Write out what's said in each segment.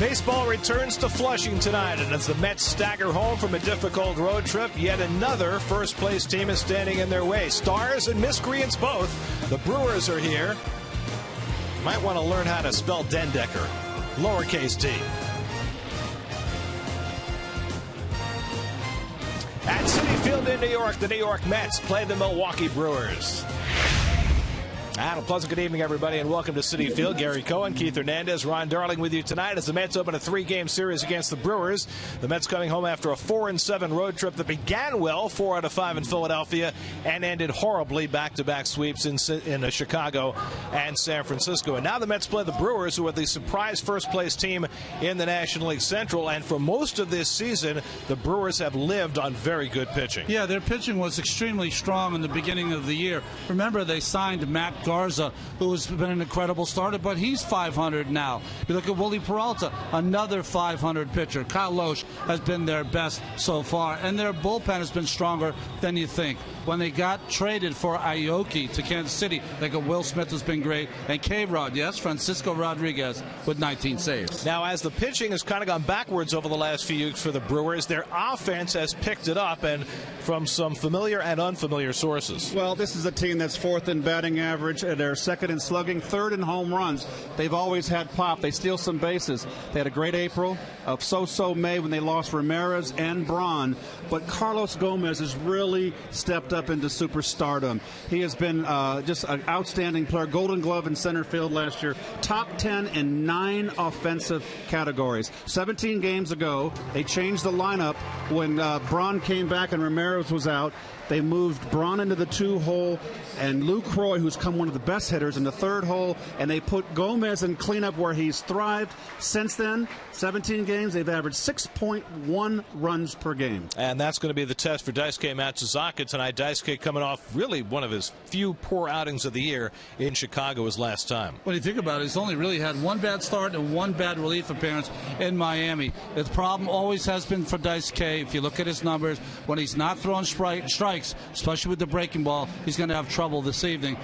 Baseball returns to Flushing tonight, and as the Mets stagger home from a difficult road trip, yet another first-place team is standing in their way. Stars and miscreants both. The Brewers are here. Might want to learn how to spell Dendecker. Lowercase d. At Citi Field in New York, the New York Mets play the Milwaukee Brewers. And a pleasant good evening, everybody, and welcome to Citi Field. Gary Cohen, Keith Hernandez, Ron Darling with you tonight as the Mets open a 3-game series against the Brewers. The Mets coming home after a 4-7 road trip that began well, 4 out of 5 in Philadelphia, and ended horribly, back-to-back sweeps in Chicago and San Francisco. And now the Mets play the Brewers, who are the surprise first-place team in the National League Central. And for most of this season, the Brewers have lived on very good pitching. Yeah, their pitching was extremely strong in the beginning of the year. Remember, they signed Matt Garza, who has been an incredible starter, but he's 500 now. You look at Willie Peralta, another 500 pitcher. Kyle Loesch has been their best so far, and their bullpen has been stronger than you think. When they got traded for Aoki to Kansas City, like Will Smith has been great, and K-Rod, yes, Francisco Rodriguez with 19 saves. Now, as the pitching has kind of gone backwards over the last few weeks for the Brewers, their offense has picked it up, and from some familiar and unfamiliar sources. Well, this is a team that's 4th in batting average. They're 2nd in slugging, 3rd in home runs. They've always had pop. They steal some bases. They had a great April, a so-so May when they lost Ramirez and Braun. But Carlos Gomez has really stepped up into superstardom. He has been just an outstanding player. Golden Glove in center field last year. Top 10 in 9 offensive categories. 17 games ago, they changed the lineup when Braun came back and Ramirez was out. They moved Braun into the 2 hole and Lou Croy, who's come one of the best hitters, in the 3rd hole, and they put Gomez in cleanup where he's thrived. Since then, 17 games, they've averaged 6.1 runs per game. And that's going to be the test for Daisuke Matsuzaka tonight. Daisuke coming off really one of his few poor outings of the year in Chicago his last time. When you think about it, he's only really had 1 bad start and 1 bad relief appearance in Miami. The problem always has been for Daisuke, if you look at his numbers, when he's not throwing strikes, especially with the breaking ball, he's going to have trouble this evening.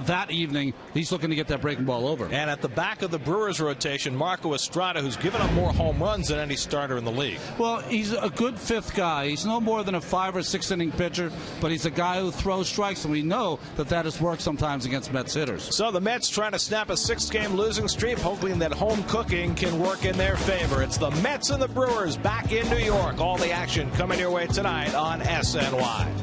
That evening, he's looking to get that breaking ball over. And at the back of the Brewers rotation, Marco Estrada, who's given up more home runs than any starter in the league. Well, he's a good 5th guy. He's no more than a 5 or 6 inning pitcher, but he's a guy who throws strikes, and we know that has worked sometimes against Mets hitters. So the Mets trying to snap a 6-game losing streak, hoping that home cooking can work in their favor. It's the Mets and the Brewers back in New York. All the action coming your way tonight on SNY.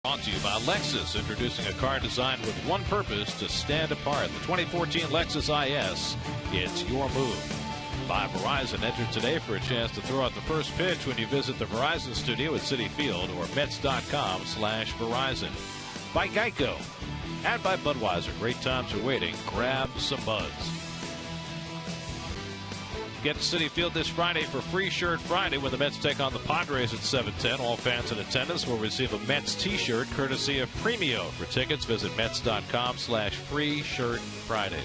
Brought to you by Lexus, introducing a car designed with one purpose: to stand apart. The 2014 Lexus IS. It's your move. By Verizon. Enter today for a chance to throw out the first pitch when you visit the Verizon studio at Citi Field or Mets.com/Verizon. By Geico. And by Budweiser. Great times are waiting. Grab some buds. Get to Citi Field this Friday for Free Shirt Friday when the Mets take on the Padres at 7:10. All fans in attendance will receive a Mets t-shirt courtesy of Premio. For tickets, visit Mets.com/Free Shirt Fridays.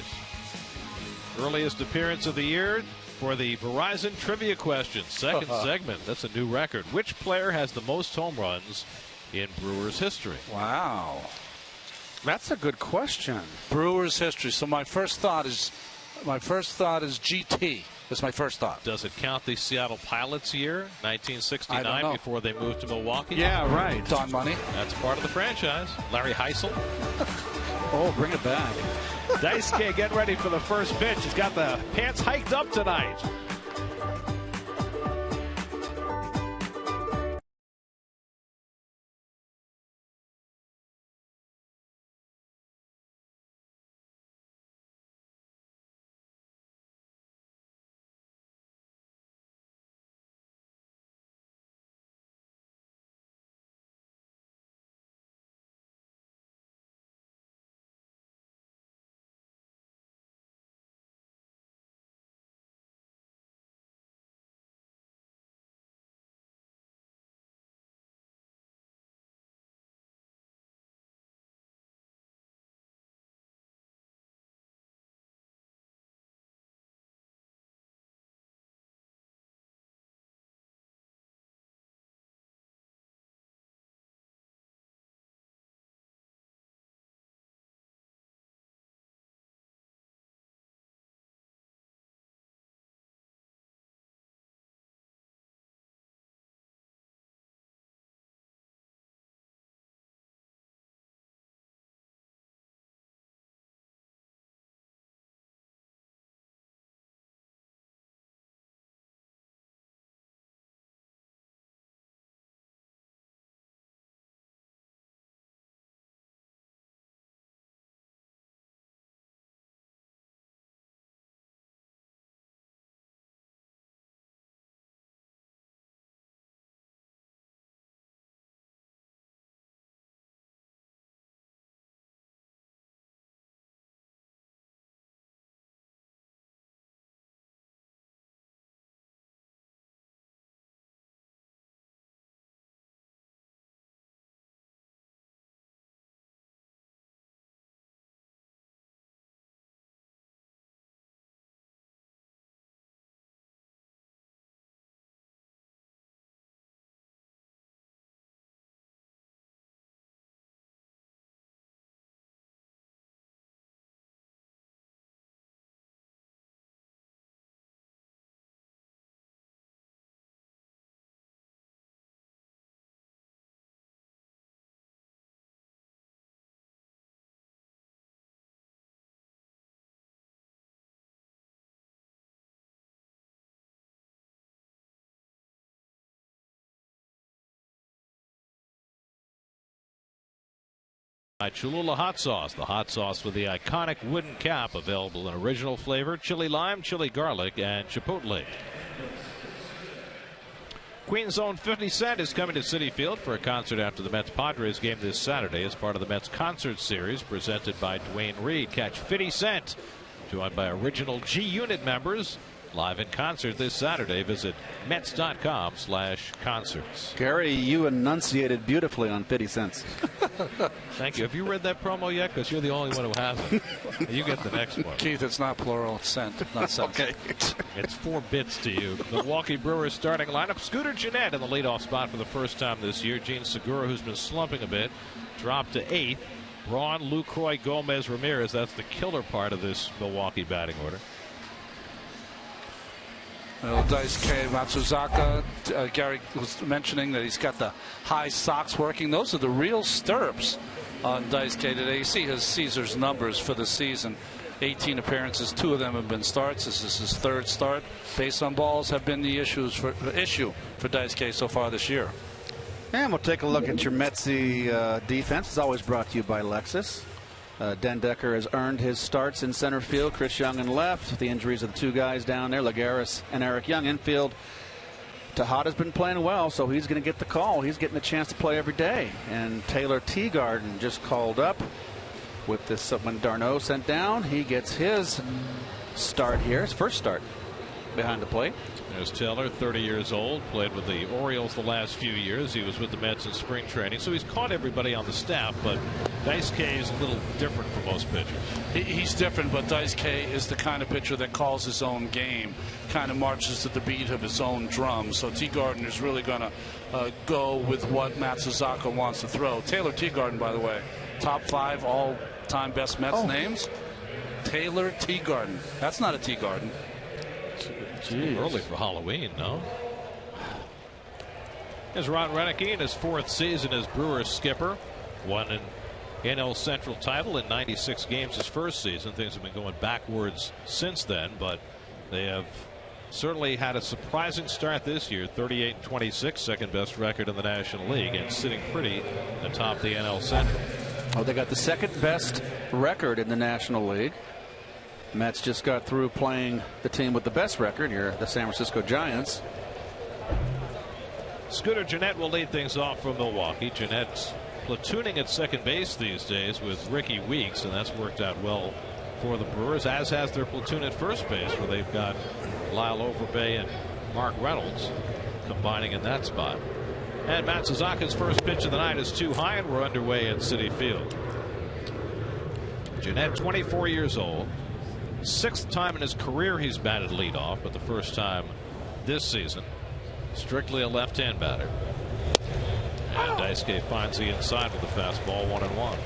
Earliest appearance of the year for the Verizon Trivia Question. Second segment. That's a new record. Which player has the most home runs in Brewers history? Wow. That's a good question. Brewers history. So my first thought is GT. That's my first thought. Does it count the Seattle Pilots year, 1969, before they moved to Milwaukee? Yeah, right. Don Money. That's part of the franchise. Larry Heisel. Oh, bring it back. Daisuke getting ready for the first pitch. He's got the pants hiked up tonight. Cholula hot sauce. The hot sauce with the iconic wooden cap, available in original flavor: chili lime, chili garlic, and chipotle. Queen's own 50 Cent is coming to Citi Field for a concert after the Mets-Padres game this Saturday as part of the Mets concert series presented by Dwayne Reed. Catch 50 Cent, joined by original G-Unit members, live in concert this Saturday. Visit Mets.com/concerts. Gary, you enunciated beautifully on 50 cents. Thank you. Have you read that promo yet? Because you're the only one who hasn't. You get the next one. Keith, it's not plural, it's cent, not cents. Okay. It's 4 bits to you. The Milwaukee Brewers starting lineup: Scooter Gennett in the leadoff spot for the first time this year. Gene Segura, who's been slumping a bit, dropped to 8th. Braun, Lucroy, Gomez, Ramirez. That's the killer part of this Milwaukee batting order. Daisuke Matsuzaka, Gary was mentioning that he's got the high socks working. Those are the real stirrups on Daisuke today. You see his Caesar's numbers for the season. 18 appearances, 2 of them have been starts. This is his 3rd start. Base on balls have been the issue for Daisuke so far this year. And we'll take a look at your Metsy defense. It's always brought to you by Lexus. Dendecker has earned his starts in center field. Chris Young in left. The injuries of the two guys down there, Lagares and Eric Young. Infield, Tejada's been playing well, so he's going to get the call. He's getting a chance to play every day. And Taylor Tegarden just called up with this when Darno sent down. He gets his start here, his first start behind the plate. There's Taylor, 30 years old, played with the Orioles the last few years. He was with the Mets in spring training, so he's caught everybody on the staff, but Dice K is a little different for most pitchers. He's different, but Dice K is the kind of pitcher that calls his own game, kind of marches to the beat of his own drum. So Tegarden is really going to go with what Matsuzaka wants to throw. Taylor Tegarden, by the way, top 5 all-time best Mets names. Taylor Tegarden. That's not a Tegarden. Early for Halloween, no? Here's Ron Renicky in his 4th season as Brewers skipper. Won an NL Central title in 96 games his first season. Things have been going backwards since then, but they have certainly had a surprising start this year. 38-26, second best record in the National League, and sitting pretty atop the NL Central. Oh, they got the second best record in the National League. Mets just got through playing the team with the best record here, the San Francisco Giants. Scooter Gennett will lead things off from Milwaukee. Gennett's platooning at second base these days with Ricky Weeks, and that's worked out well for the Brewers, as has their platoon at first base, where they've got Lyle Overbay and Mark Reynolds combining in that spot. And Matsuzaka's first pitch of the night is too high, and we're underway at Citi Field. Gennett, 24 years old. 6th time in his career he's batted leadoff, but the first time this season. Strictly a left-hand batter. And Daisuke finds the inside with the fastball, 1-1.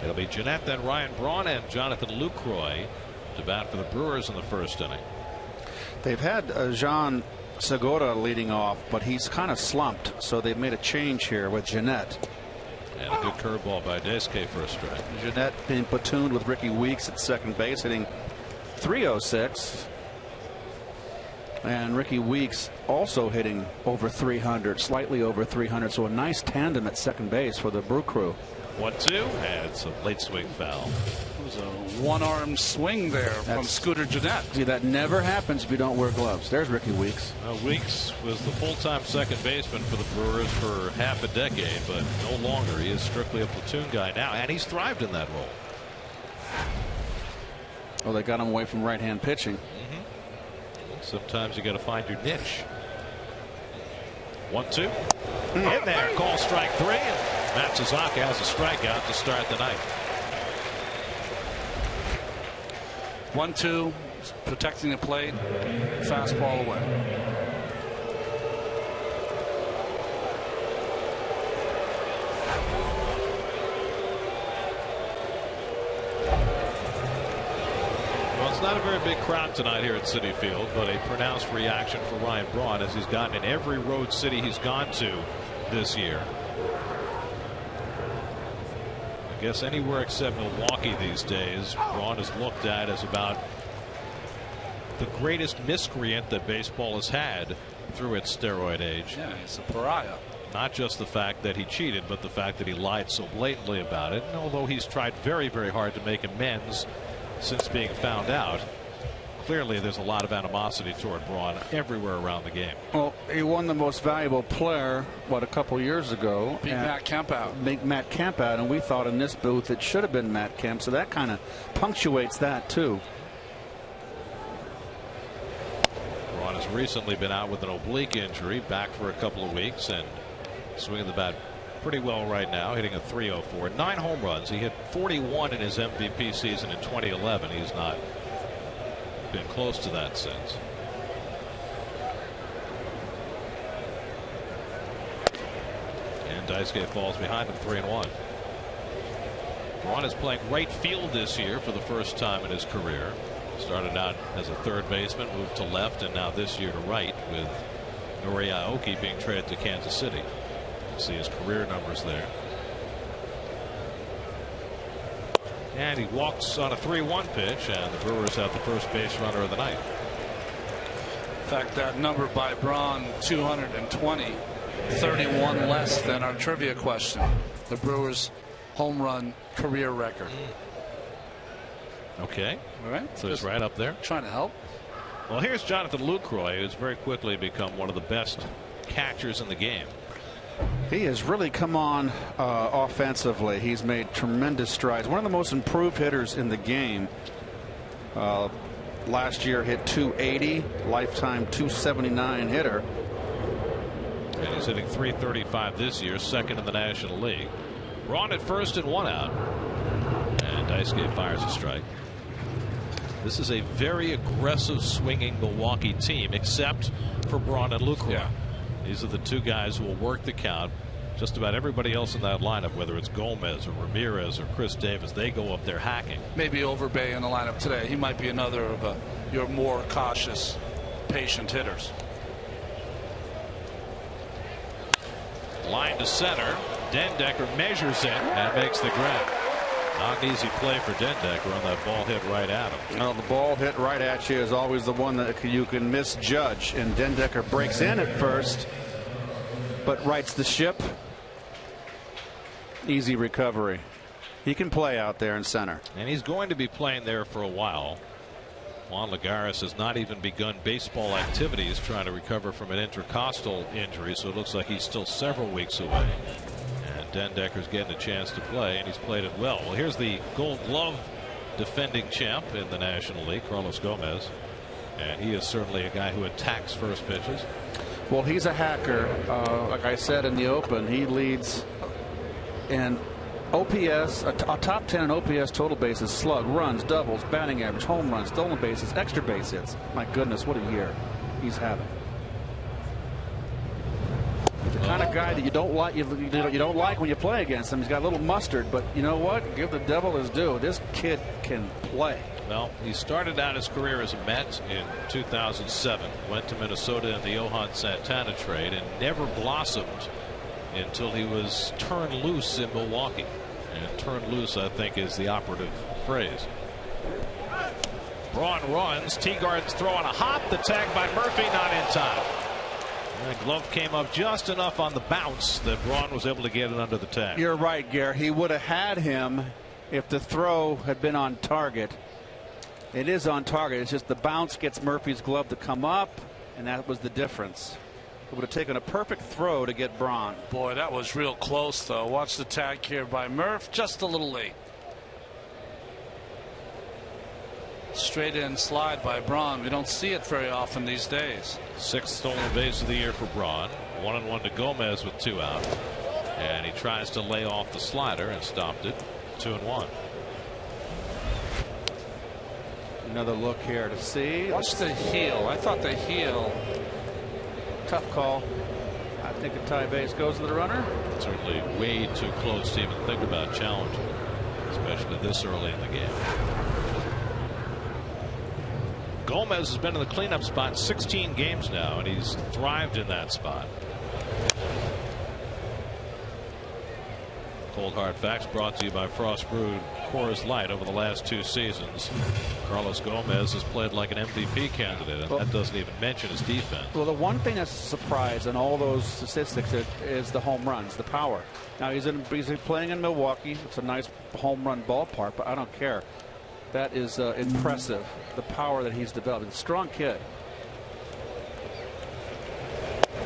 It'll be Gennett, then Ryan Braun, and Jonathan Lucroy to bat for the Brewers in the first inning. They've had Jean Segura leading off, but he's kind of slumped, so they've made a change here with Gennett. And a good curveball by Daisuke for a strike. Gennett being platooned with Ricky Weeks at second base, hitting .306. And Ricky Weeks also hitting over 300, slightly over 300. So a nice tandem at second base for the Brew Crew. 1-2, and it's a late swing foul. It was a one-arm swing there from Scooter Gennett. See, that never happens if you don't wear gloves. There's Ricky Weeks. Weeks was the full-time second baseman for the Brewers for half a decade, but no longer. He is strictly a platoon guy now, and he's thrived in that role. Well, they got him away from right-hand pitching. Sometimes you got to find your niche. 1-2. In there, call strike 3, and Matsuzaka has a strikeout to start the night. 1-2, protecting the plate, fastball away. It's not a very big crowd tonight here at Citi Field, but a pronounced reaction for Ryan Braun, as he's gotten in every road city he's gone to this year. I guess anywhere except Milwaukee these days, Braun is looked at as about the greatest miscreant that baseball has had through its steroid age. Yeah, he's a pariah. Not just the fact that he cheated, but the fact that he lied so blatantly about it. And although he's tried very, very hard to make amends since being found out, clearly there's a lot of animosity toward Braun everywhere around the game. Well, he won the most valuable player, a couple years ago. Beat Matt Kemp out. Beat Matt Kemp out, and we thought in this booth it should have been Matt Kemp, so that kind of punctuates that too. Braun has recently been out with an oblique injury, back for a couple of weeks, and swinging the bat pretty well right now, hitting a .304. 9 home runs. He hit 41 in his MVP season in 2011. He's not been close to that since. And Daisuke falls behind him 3-1. Braun is playing right field this year for the first time in his career. Started out as a third baseman, moved to left, and now this year to right, with Nori Aoki being traded to Kansas City. See his career numbers there. And he walks on a 3-1 pitch, and the Brewers have the first base runner of the night. fact, that number by Braun, 220, 31 less than our trivia question. The Brewers' home run career record. Okay. All right. So it's right up there. Trying to help. Well, here's Jonathan Lucroy, who's very quickly become one of the best catchers in the game. He has really come on offensively. He's made tremendous strides. One of the most improved hitters in the game. Last year hit 280, lifetime 279 hitter. And he's hitting .335 this year, second in the National League. Braun at first and 1 out. And Daisuke fires a strike. This is a very aggressive swinging Milwaukee team, except for Braun and Lucroy. Yeah. These are the two guys who will work the count. Just about everybody else in that lineup, whether it's Gomez or Ramirez or Chris Davis, they go up there hacking. Maybe Overbay in the lineup today. He might be another of your more cautious, patient hitters. Line to center. Dendecker measures it and makes the grab. Not an easy play for Dendecker on that ball hit right at him. Well, the ball hit right at you is always the one that you can misjudge. And Dendecker breaks in at first, but rights the ship. Easy recovery. He can play out there in center. And he's going to be playing there for a while. Juan Lagares has not even begun baseball activities trying to recover from an intercostal injury, so it looks like he's still several weeks away. And Dendecker's getting a chance to play, and he's played it well. Well, here's the Gold Glove defending champ in the National League, Carlos Gomez. And he is certainly a guy who attacks first pitches. Well, he's a hacker. Like I said in the open, he leads in OPS, a top 10 in OPS, total bases, slug, runs, doubles, batting average, home runs, stolen bases, extra base hits. My goodness, what a year he's having. The kind of guy that you don't like, you don't like when you play against him. He's got a little mustard, but you know what? Give the devil his due. This kid can play. Well, he started out his career as a Met in 2007, went to Minnesota in the Johan Santana trade, and never blossomed until he was turned loose in Milwaukee. And turned loose, I think, is the operative phrase. Braun runs. Tegarden's throwing a hop. The tag by Murphy, not in time. And the glove came up just enough on the bounce that Braun was able to get it under the tag. You're right, Gare. He would have had him if the throw had been on target. It is on target. It's just the bounce gets Murphy's glove to come up, and that was the difference. It would have taken a perfect throw to get Braun. Boy, that was real close, though. Watch the tag here by Murph. Just a little late. Straight in slide by Braun. We don't see it very often these days. 6th stolen base of the year for Braun. 1-1 to Gomez with 2 out. And he tries to lay off the slider and stopped it. 2-1. Another look here to see. Watch the heel. I thought the heel. Tough call. I think a tie base goes to the runner. Certainly way too close to even think about challenging, especially this early in the game. Gomez has been in the cleanup spot 16 games now, and he's thrived in that spot. Cold Hard Facts brought to you by Frost Brewed Coors Light. Over the last 2 seasons, Carlos Gomez has played like an MVP candidate, and that doesn't even mention his defense. Well, the one thing that's a surprise in all those statistics is the home runs, the power. Now he's playing in Milwaukee. It's a nice home run ballpark, but I don't care. That is impressive, the power that he's developed. Strong kid.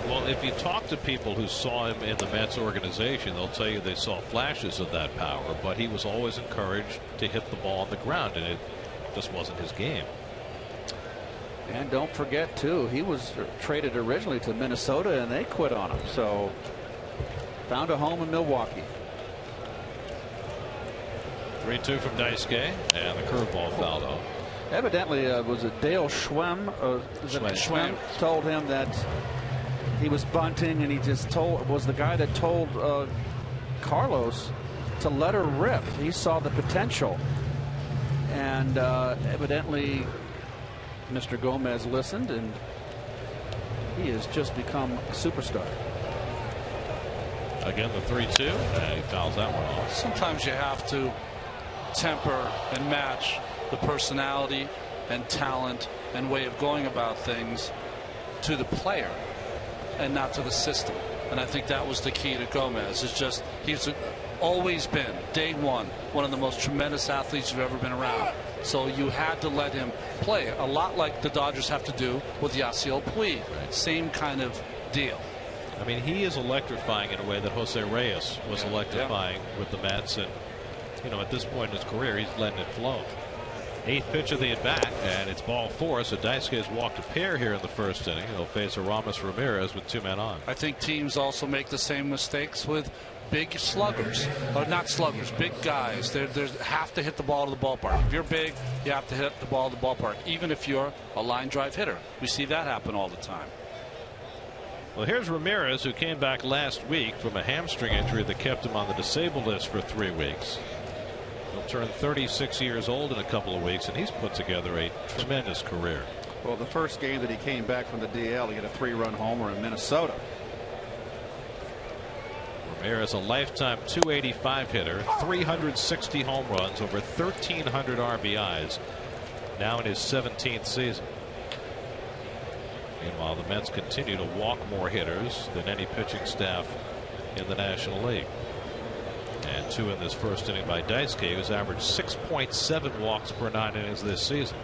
Well, if you talk to people who saw him in the Mets organization, they'll tell you they saw flashes of that power, but he was always encouraged to hit the ball on the ground, and it just wasn't his game. And don't forget, too, he was traded originally to Minnesota, and they quit on him. So found a home in Milwaukee. 3-2 from Daisuke, and the curveball fouled off. Evidently, was it Dale Schwem? Schwem told him that he was bunting, and he just was the guy that told Carlos to let her rip. He saw the potential, and evidently Mr. Gomez listened, and he has just become a superstar. Again, the 3-2, and he fouls that one off. Sometimes you have to temper and match the personality and talent and way of going about things to the player and not to the system. And I think that was the key to Gomez. It's just he's always been, day one of the most tremendous athletes you've ever been around. So you had to let him play, a lot like the Dodgers have to do with Yasiel Puig. Right. Same kind of deal. I mean, he is electrifying in a way that Jose Reyes was electrifying with the Mets, and at this point in his career, he's letting it flow. 8th pitch of the at bat, and it's ball 4. So Daisuke has walked a pair here in the first inning. He'll face Aramis Ramirez with 2 men on. I think teams also make the same mistakes with big sluggers, or not sluggers, big guys. They have to hit the ball to the ballpark. If you're big, you have to hit the ball to the ballpark, even if you're a line drive hitter. We see that happen all the time. Well, here's Ramirez, who came back last week from a hamstring injury that kept him on the disabled list for 3 weeks. He'll turn 36 years old in a couple of weeks, and he's put together a tremendous career. Well, the first game that he came back from the DL, he hit a 3-run homer in Minnesota. Ramirez, a lifetime .285 hitter, 360 home runs, over 1,300 RBIs, now in his 17th season. Meanwhile, the Mets continue to walk more hitters than any pitching staff in the National League. And 2 in this first inning by Daisuke, who's averaged 6.7 walks per 9 innings this season.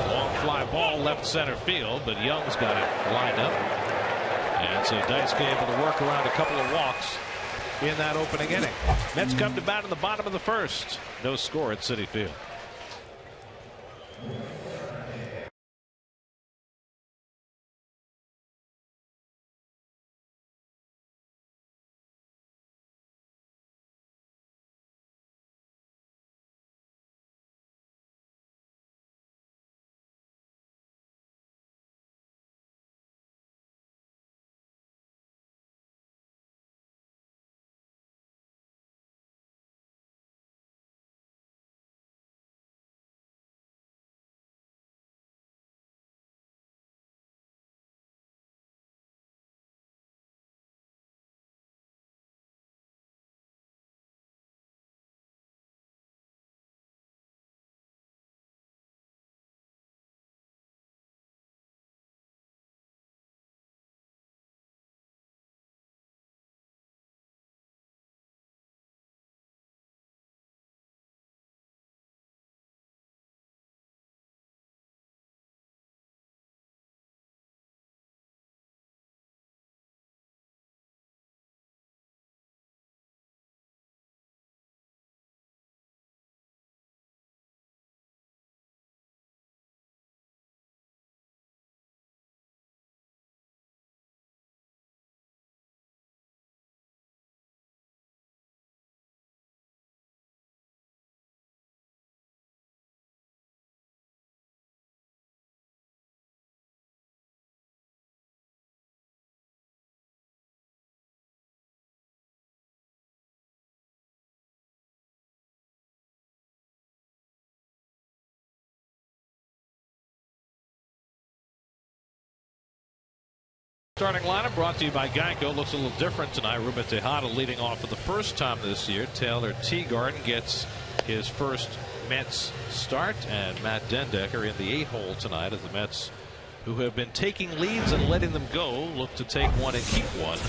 Long fly ball left center field, but Young's got it lined up. And so Daisuke able to work around a couple of walks in that opening inning. Mets come to bat in the bottom of the first. No score at Citi Field. Starting lineup brought to you by Geico. Looks a little different tonight. Ruben Tejada leading off for the first time this year. Taylor Tegarden gets his first Mets start, and Matt Dendecker in the 8-hole tonight as the Mets, who have been taking leads and letting them go, look to take one and keep one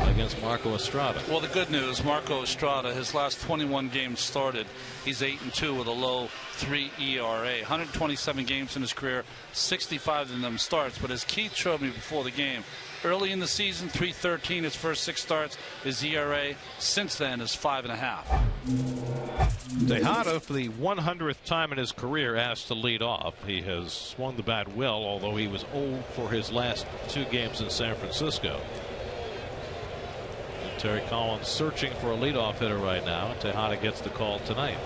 against Marco Estrada. Well, the good news, Marco Estrada, his last 21 games started, he's 8-2 with a low 3 ERA. 127 games in his career, 65 of them starts. But as Keith showed me before the game, early in the season, 3.13 his first 6 starts. His ERA since then is 5.5. Tejada, for the 100th time in his career, asked to lead off. He has swung the bat well, although he was 0 for his last 2 games in San Francisco. And Terry Collins searching for a leadoff hitter right now. Tejada gets the call tonight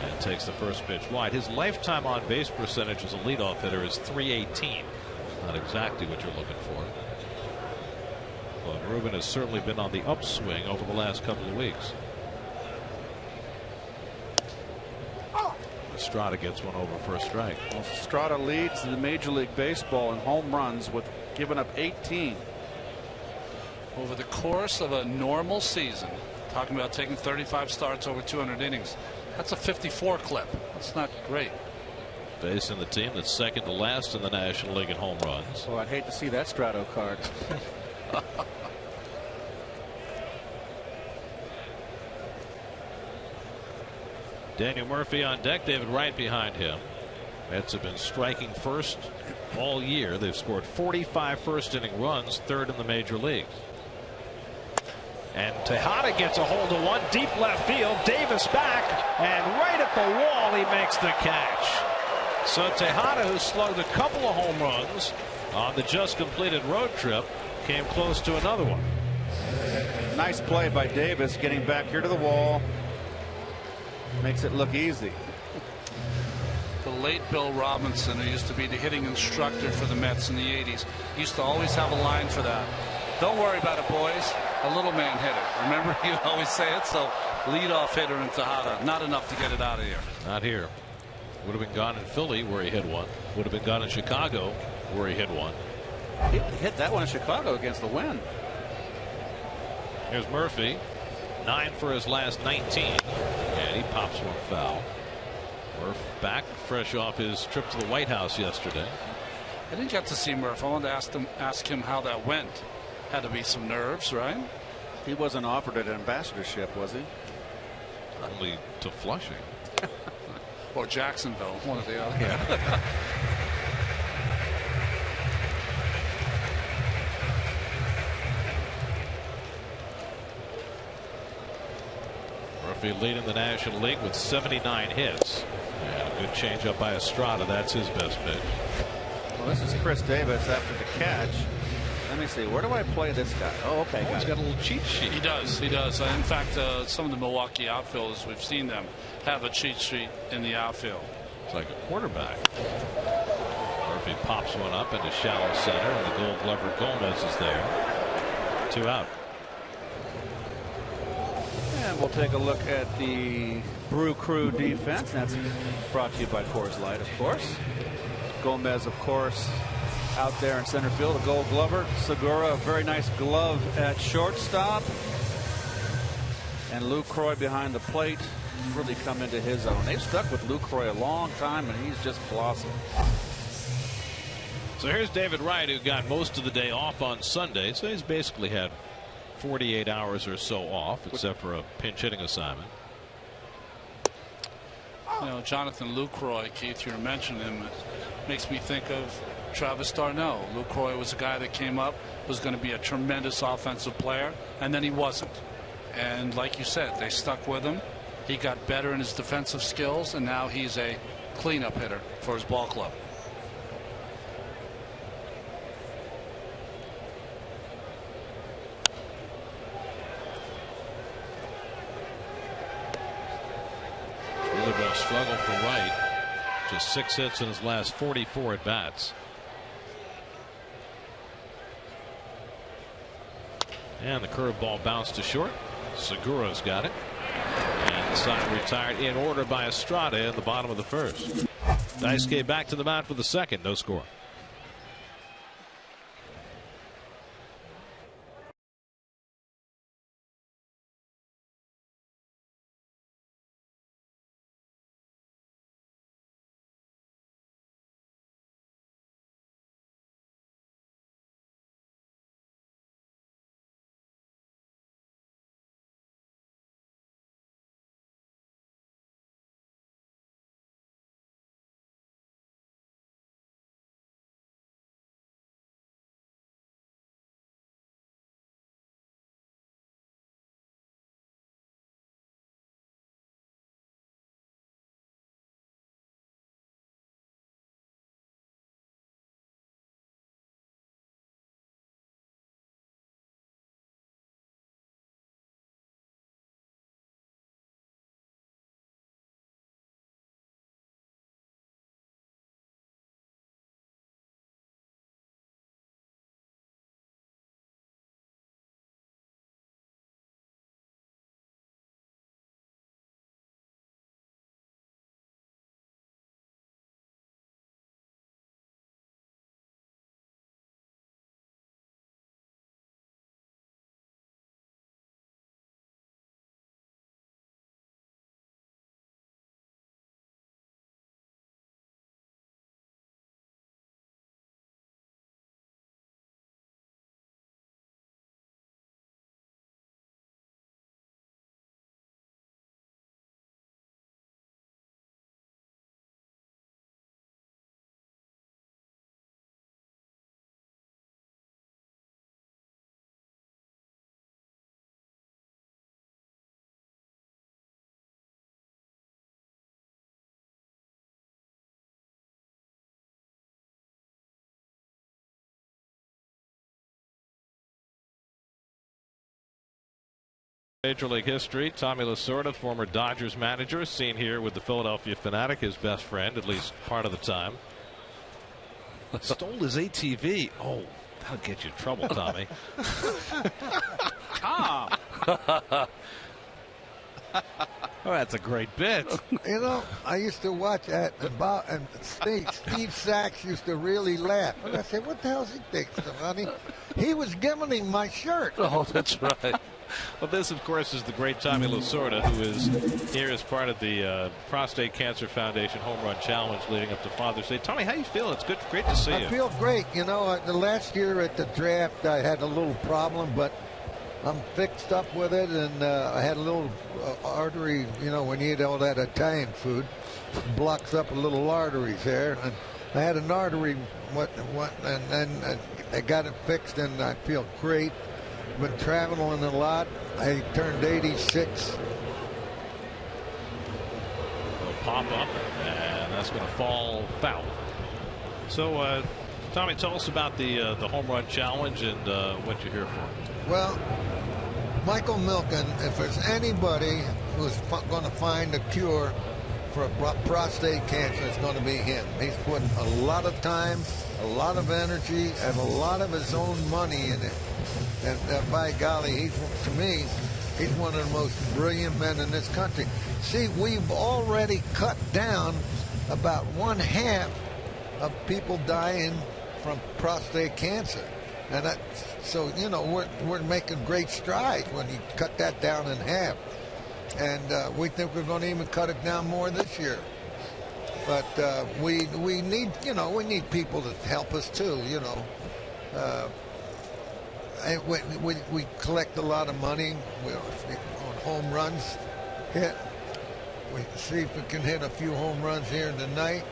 and takes the first pitch wide. His lifetime on base percentage as a leadoff hitter is .318. Not exactly what you're looking for. But Ruben has certainly been on the upswing over the last couple of weeks. Estrada gets one over for a strike. Well, Estrada leads the Major League Baseball in home runs with giving up 18. Over the course of a normal season, talking about taking 35 starts over 200 innings, that's a 54 clip. That's not great. facing the team that's second to last in the National League in home runs. Oh, I'd hate to see that Strato card. Daniel Murphy on deck, David Wright behind him. Mets have been striking first all year. They've scored 45 first inning runs, third in the major leagues. And Tejada gets a hold of one deep left field. Davis back, and right at the wall he makes the catch. So Tejada, who slugged a couple of home runs on the just completed road trip, came close to another one. Nice play by Davis, getting back here to the wall. Makes it look easy. The late Bill Robinson, who used to be the hitting instructor for the Mets in the 80s, used to always have a line for that. Don't worry about it, boys. A little man hit it. Remember, he would always say it. So, leadoff hitter in Tejada, not enough to get it out of here. Not here. Would have been gone in Philly, where he hit one. Would have been gone in Chicago, where he hit one. He hit that one in Chicago against the Wind. Here's Murphy, 9 for his last 19, and he pops one foul. Murph back, fresh off his trip to the White House yesterday. I didn't get to see Murph. I wanted to ask him how that went. Had to be some nerves, right? He wasn't offered an ambassadorship, was he? Only to Flushing. Or Jacksonville, one of the other. Yeah. Murphy leading the National League with 79 hits. And a good changeup by Estrada. That's his best pitch. Well, this is Chris Davis after the catch. Let me see. Where do I play this guy? Oh, okay. He's got a little cheat sheet. He does. He does. In fact, some of the Milwaukee outfielders, we've seen them have a cheat sheet in the outfield. It's like a quarterback. Murphy pops one up into shallow center, and the Gold Glover Gomez is there. 2 out. And we'll take a look at the Brew Crew defense. That's brought to you by Coors Light, of course. Gomez, of course, out there in center field, a Gold Glover. Segura, a very nice glove at shortstop. And Lucroy behind the plate, really come into his own. They've stuck with Lucroy a long time, and he's just blossomed. So here's David Wright, who got most of the day off on Sunday. So he's basically had 48 hours or so off, except for a pinch hitting assignment. You know, Jonathan Lucroy, Keith, you mentioned him. It makes me think of Travis d'Arnaud. Lucroy was a guy that came up, was going to be a tremendous offensive player, and then he wasn't. And like you said, they stuck with him. He got better in his defensive skills, and now he's a cleanup hitter for his ball club. Really been a struggle for Wright. Just 6 hits in his last 44 at bats. And the curveball bounced to short. Segura's got it. And the side retired in order by Estrada in the bottom of the first. Daisuke back to the mound for the second. No score. Major League history, Tommy Lasorda, former Dodgers manager, seen here with the Philadelphia Fanatic, his best friend, at least part of the time. Stole his ATV. Oh, that'll get you in trouble, Tommy. Tom. Oh, that's a great bit. You know, I used to watch that about, and Steve Sachs used to really laugh. And I said, what the hell's he thinking, honey? He was giving him my shirt. Oh, that's right. Well, this, of course, is the great Tommy Lasorda, who is here as part of the Prostate Cancer Foundation Home Run Challenge leading up to Father's Day. Tommy, how you feel? It's great to see you. I feel great. You know, the last year at the draft, I had a little problem, but I'm fixed up with it, and I had a little artery. You know, when you eat all that Italian food, it blocks up a little arteries there, and I had an artery, and then I got it fixed, and I feel great. Been traveling a lot. I turned 86. Will pop up, and that's going to fall foul. So, Tommy, tell us about the home run challenge and what you're here for. Well, Michael Milken, if there's anybody who's going to find a cure for prostate cancer, it's going to be him. He's put a lot of time, a lot of energy, and a lot of his own money in it. And by golly, to me, he's one of the most brilliant men in this country. See, we've already cut down about 1/2 of people dying from prostate cancer. And so, you know, we're making great strides when you cut that down in half. And we think we're going to even cut it down more this year. But we need, you know, we need people to help us too, you know. We collect a lot of money on home runs hit. We see if we can hit a few home runs here tonight.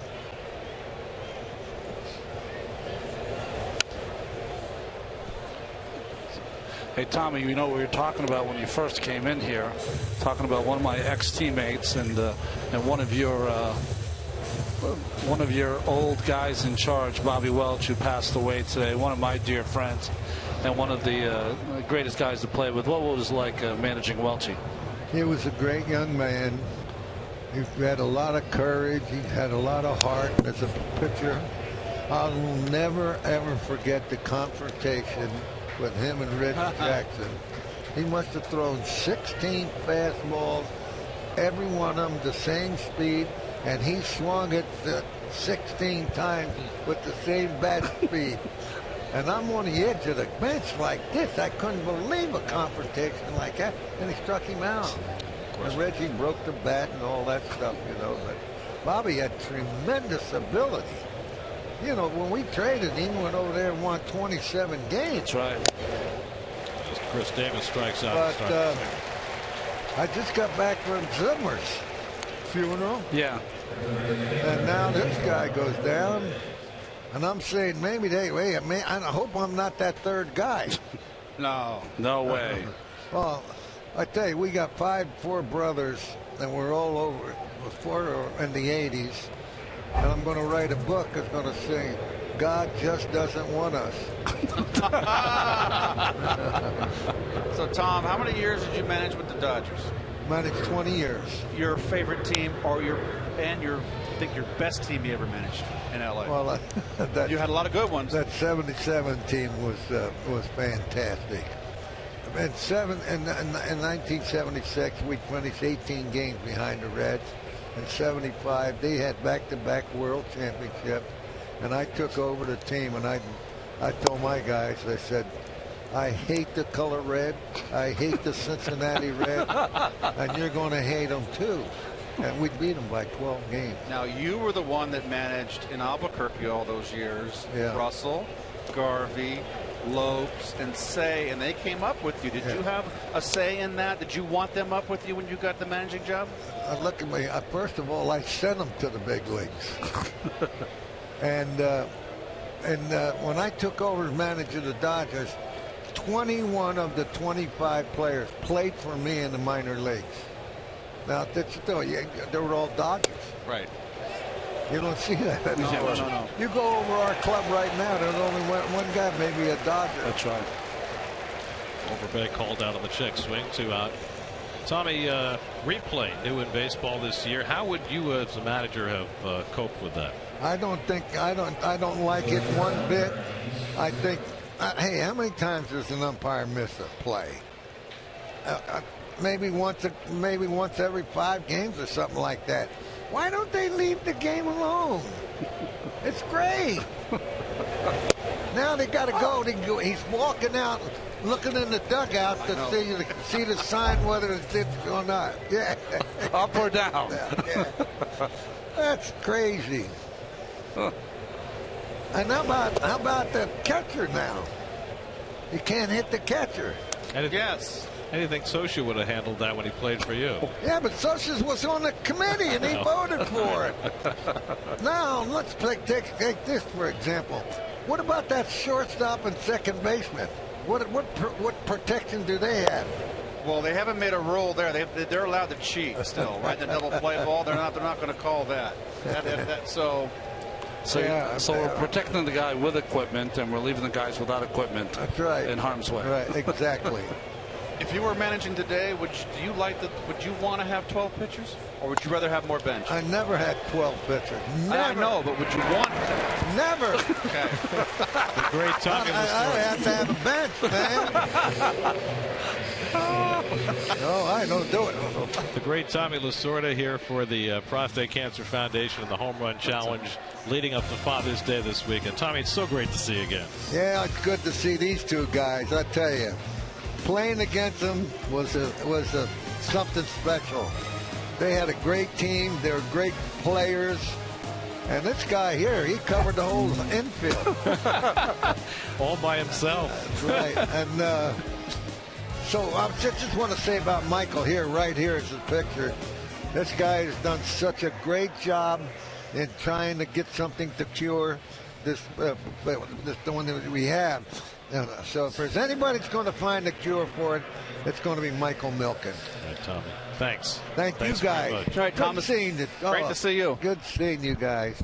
Hey, Tommy, you know what we were talking about when you first came in here, talking about one of my ex-teammates and one of your old guys in charge, Bobby Welch, who passed away today, one of my dear friends and one of the greatest guys to play with. What was it like managing Welchie? He was a great young man. He had a lot of courage. He had a lot of heart as a pitcher. I will never, ever forget the confrontation with him and Reggie Jackson. He must have thrown 16 fastballs, every one of them the same speed, and he swung it 16 times with the same bat speed. And I'm on the edge of the bench like this. I couldn't believe a confrontation like that. And he struck him out. And Reggie broke the bat and all that stuff, you know. But Bobby had tremendous ability. You know, when we traded him, went over there and won 27 games. That's right. As Chris Davis strikes out. But I just got back from Zimmer's funeral. Yeah. And now this guy goes down. And I'm saying, maybe I hope I'm not that third guy. No way. Well, I tell you, we got four brothers, and we're all over it. Four in the 80s. And I'm going to write a book that's going to say, God just doesn't want us. So, Tom, how many years did you manage with the Dodgers? Managed 20 years. Your favorite team, or your best team you ever managed in LA? Well, you had a lot of good ones. That 77 team was fantastic. In 1976, we finished 18 games behind the Reds. In 75, they had back-to-back world championships, and I took over the team, and I told my guys, I said, I hate the color red, I hate the Cincinnati Reds, and you're going to hate them too. And we beat them by 12 games. Now, you were the one that managed in Albuquerque all those years. Yeah. Russell, Garvey, Lopes, and Say, and they came up with you. Did you have a say in that? Did you want them up with you when you got the managing job? Look at me. First of all, I sent them to the big leagues. and when I took over as manager of the Dodgers, 21 of the 25 players played for me in the minor leagues. Now, they were all Dodgers. Right. You don't see that anymore. No. You go over our club right now, there's only one guy, maybe a Dodger. That's right. Overbay called out on the check swing, 2 out. Tommy, replay new in baseball this year. How would you, as a manager, have coped with that? I don't like it one bit. I think, hey, how many times does an umpire miss a play? Maybe once every 5 games or something like that. Why don't they leave the game alone? It's great. Now they got to go. He's walking out, looking in the dugout to see the sign whether it's it or not. Yeah, up or down. Yeah. That's crazy. And how about the catcher now? You can't hit the catcher. Yes. And you think Socia would have handled that when he played for you? Yeah, but Socia was on the committee and he voted for it. Now let's take this for example. What about that shortstop and second baseman? What protection do they have? Well, they haven't made a rule there. They're allowed to cheat still, right? The double play ball. They're not going to call that. So we're protecting the guy with equipment, and we're leaving the guys without equipment. That's right. In harm's way. Right. Exactly. if you were managing today, would you want to have 12 pitchers, or would you rather have more bench? I never had 12 pitchers. Never. I know, but would you want to? Never. Okay. The great Tommy I have to have a bench, man. No, I don't do it. The great Tommy Lasorda here for the Prostate Cancer Foundation and the Home Run Challenge leading up to Father's Day this weekend. Tommy, it's so great to see you again. Yeah, it's good to see these two guys. I tell you, playing against them was something special. They had a great team. They were great players. And this guy here, he covered the whole infield. All by himself. That's right. And so I just want to say about Michael here, right here is the picture. This guy has done such a great job in trying to get something to cure this the one that we have. So if there's anybody that's going to find a cure for it, it's going to be Michael Milken. All right, Tommy. Thanks. Thanks you guys. All right, Good Thomas. seeing you. Great to see you. Good seeing you guys.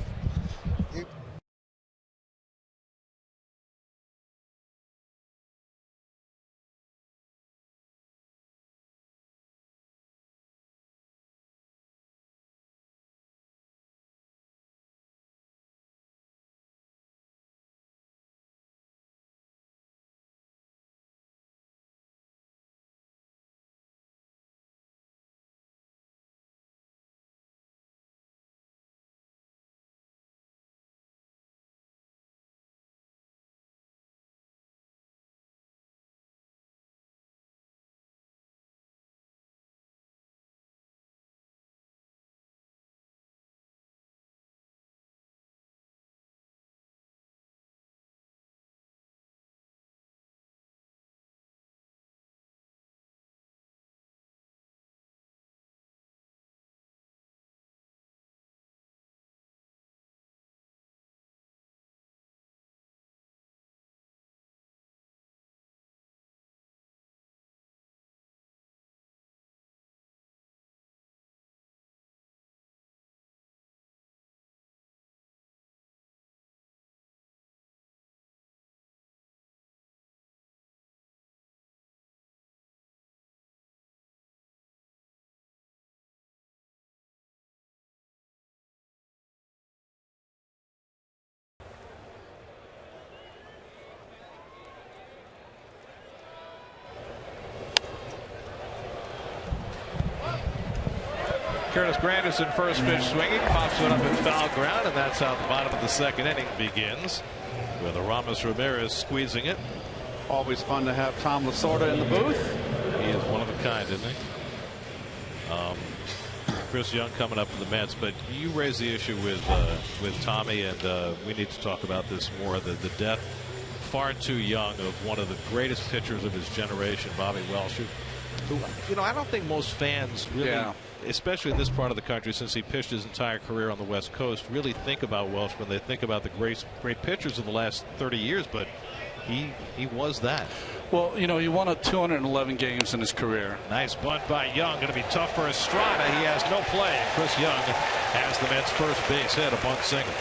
Curtis Granderson, first pitch swinging, pops it up in foul ground, and that's how the bottom of the second inning begins, with Aramis Ramirez squeezing it. Always fun to have Tom Lasorda in the booth. He is one of a kind, isn't he? Chris Young coming up for the Mets, but you raised the issue with Tommy, and we need to talk about this more. The death, far too young, of one of the greatest pitchers of his generation, Bobby Welsh. Who, I don't think most fans really, especially in this part of the country, since he pitched his entire career on the West Coast, really think about Welsh when they think about the great pitchers of the last 30 years. But he was that. Well, he won 211 games in his career. Nice bunt by Young. Going to be tough for Estrada. He has no play. Chris Young has the Mets' first base hit, a bunt single.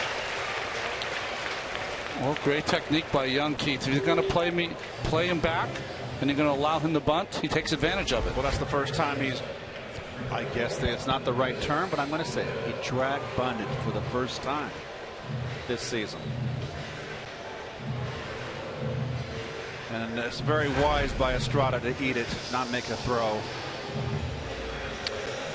Well, great technique by Young, Keith. If he's going to play him back, and you're going to allow him to bunt, he takes advantage of it. Well, that's the first time he's, I guess it's not the right term, but I'm going to say it. He drag bunted for the first time this season. And it's very wise by Lasorda to eat it, not make a throw.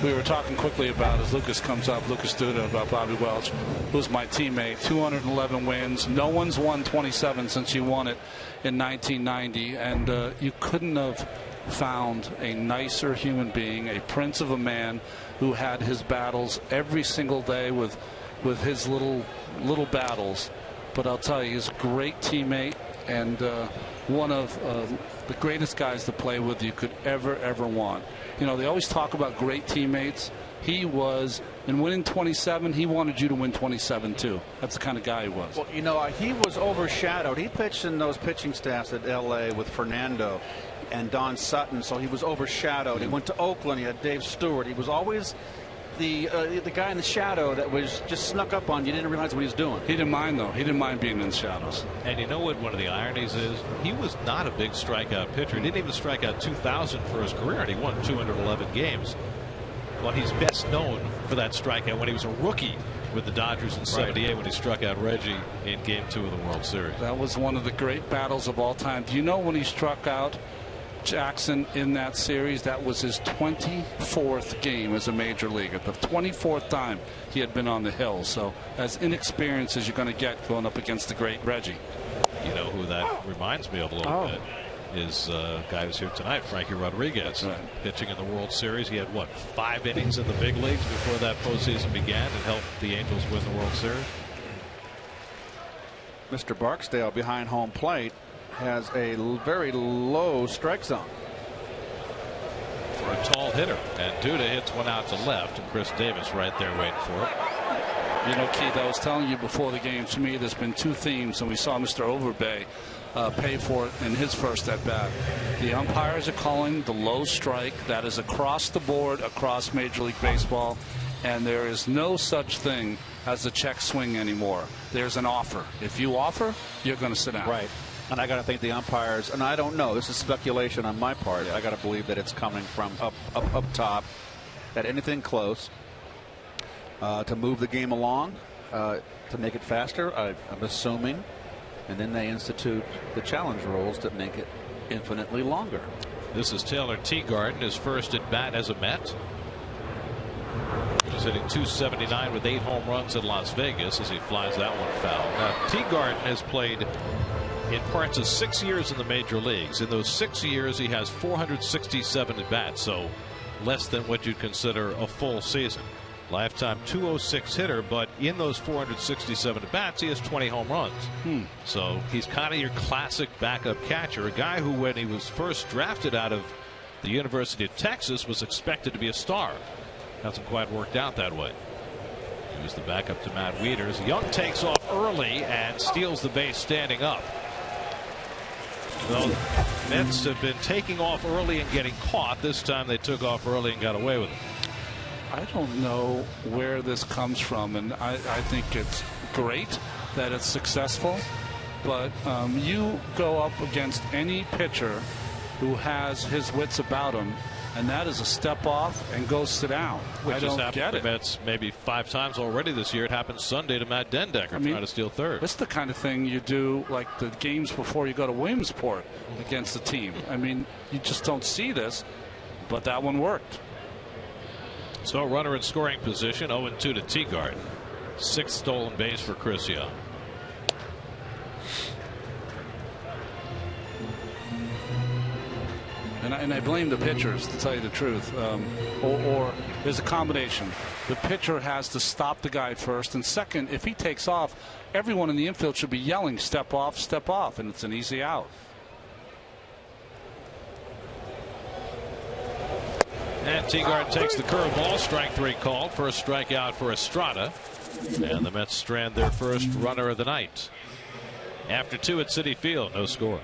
We were talking quickly about, as Lucas comes up, Lucas Duda, about Bobby Welch, who's my teammate. 211 wins. No one's won 27 since you won it in 1990. And you couldn't have found a nicer human being, a prince of a man who had his battles every single day with his little battles. But I'll tell you, he's a great teammate and one of the greatest guys to play with you could ever want. You know, they always talk about great teammates. He was, in winning 27, he wanted you to win 27 too. That's the kind of guy he was. Well, you know, he was overshadowed. He pitched in those pitching staffs at L.A. with Fernando and Don Sutton, so he was overshadowed. He went to Oakland. He had Dave Stewart. He was always the guy in the shadow that was just snuck up on you. Didn't realize what he was doing. He didn't mind, though. He didn't mind being in the shadows. And you know what one of the ironies is? He was not a big strikeout pitcher. He didn't even strike out 2,000 for his career, and he won 211 games. But he's best known for that strikeout when he was a rookie with the Dodgers in '78 when he struck out Reggie in Game 2 of the World Series. That was one of the great battles of all time. Do you know when he struck out Jackson in that series? That was his 24th game as a major leaguer. The 24th time he had been on the hill. So as inexperienced as you're going to get going up against the great Reggie. You know who that reminds me of a little bit is a guy who's here tonight, Frankie Rodriguez. Right. Pitching in the World Series. He had, what, 5 innings in the big leagues before that postseason began and helped the Angels win the World Series. Mr. Barksdale behind home plate has a very low strike zone for a tall hitter, and Duda hits one out to left, and Chris Davis right there waiting for it. You know, Keith, I was telling you before the game, to me there's been 2 themes, and we saw Mr. Overbay pay for it in his first at bat. The umpires are calling the low strike. That is across the board, across Major League Baseball, and there is no such thing as a check swing anymore. There's an offer. If you offer, you're going to sit down. Right. And I got to think the umpires, and I don't know, this is speculation on my part. I got to believe that it's coming from up top, that anything close to move the game along, to make it faster, I'm assuming. And then they institute the challenge rules that make it infinitely longer. This is Taylor Tegarden, his first at bat as a Met. He's hitting .279 with 8 home runs in Las Vegas as he flies that one foul. Now, Tegarden has played in parts of 6 years in the major leagues. In those 6 years, he has 467 at bats, so less than what you'd consider a full season. Lifetime .206 hitter, but in those 467 at bats, he has 20 home runs. So he's kind of your classic backup catcher, a guy who, when he was first drafted out of the University of Texas, was expected to be a star. Hasn't quite worked out that way. He was the backup to Matt Wieters. Young takes off early and steals the base standing up. Well, Mets have been taking off early and getting caught. This time they took off early and got away with it. I don't know where this comes from, and I think it's great that it's successful. But you go up against any pitcher who has his wits about him, and that is a step off and go sit down. Which I don't has get happened it. to Mets maybe 5 times already this year. It happened Sunday to Matt Dendecker trying to steal third. This is the kind of thing you do like the games before you go to Williamsport against the team. I mean, you just don't see this, but that one worked. So runner in scoring position, 0-2 to Tegarden. 6th stolen base for Chris Young. And I blame the pitchers, to tell you the truth. Or there's a combination. The pitcher has to stop the guy first, and second, if he takes off, everyone in the infield should be yelling, step off, and it's an easy out. And Tegarden takes the curveball, strike 3 called, first strikeout for Lasorda. And the Mets strand their first runner of the night. After 2 at Citi Field, no score.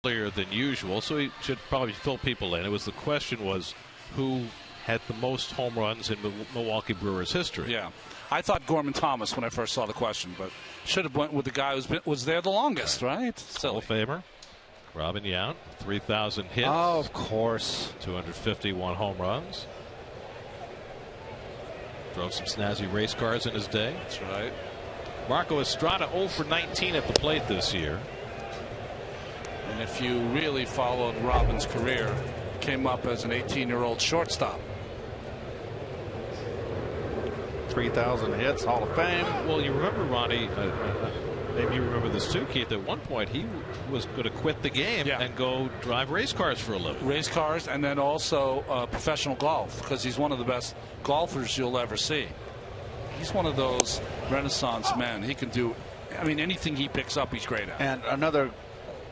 earlier than usual, so he should probably fill people in. The question was who had the most home runs in Milwaukee Brewers history. Yeah. I thought Gorman Thomas when I first saw the question, but should have went with the guy who was there the longest, right? Hall of Famer Robin Yount, 3,000 hits. Oh, of course. 251 home runs. Drove some snazzy race cars in his day. That's right. Marco Estrada 0 for 19 at the plate this year. And if you really followed Robin's career, came up as an 18-year-old shortstop. 3,000 hits, Hall of Fame. Well, you remember, Ronnie, maybe you remember this too, Keith, at one point he was going to quit the game and go drive race cars for a living. Race cars, and then also professional golf, because he's one of the best golfers you'll ever see. He's one of those Renaissance men. He can do, I mean, anything he picks up, he's great at. And another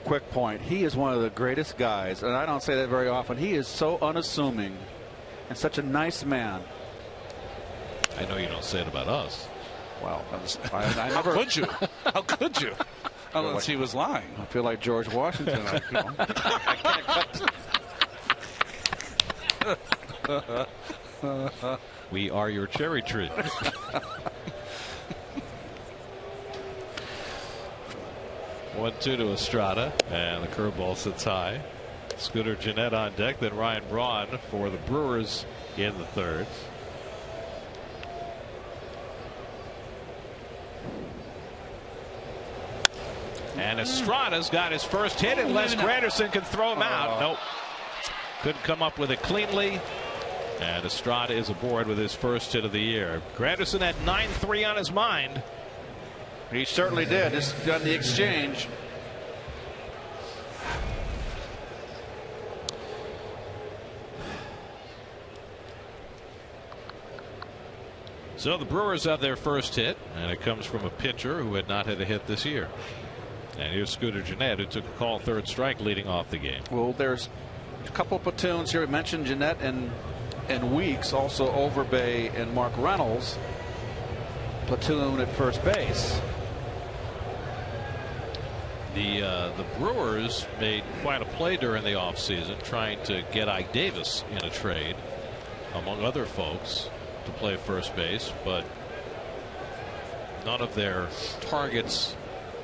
quick point, he is one of the greatest guys, and I don't say that very often. He is so unassuming and such a nice man. I know you don't say it about us. Well, I never. How could you? How could you? Unless he was lying. I feel like George Washington. We are your cherry tree. 1-2 to Estrada, and the curveball sits high. Scooter Gennett on deck, then Ryan Braun for the Brewers in the third. And Estrada's got his first hit unless Granderson can throw him out. Nope. Couldn't come up with it cleanly. And Estrada is aboard with his first hit of the year. Granderson had 9-3 on his mind. He certainly did. Just done the exchange. So the Brewers have their first hit, and it comes from a pitcher who had not had a hit this year. And here's Scooter Gennett, who took a call third strike leading off the game. Well, there's a couple of platoons here. We mentioned Gennett and Weeks, also Overbay and Mark Reynolds platoon at first base. The Brewers made quite a play during the offseason trying to get Ike Davis in a trade, among other folks, to play first base, but none of their targets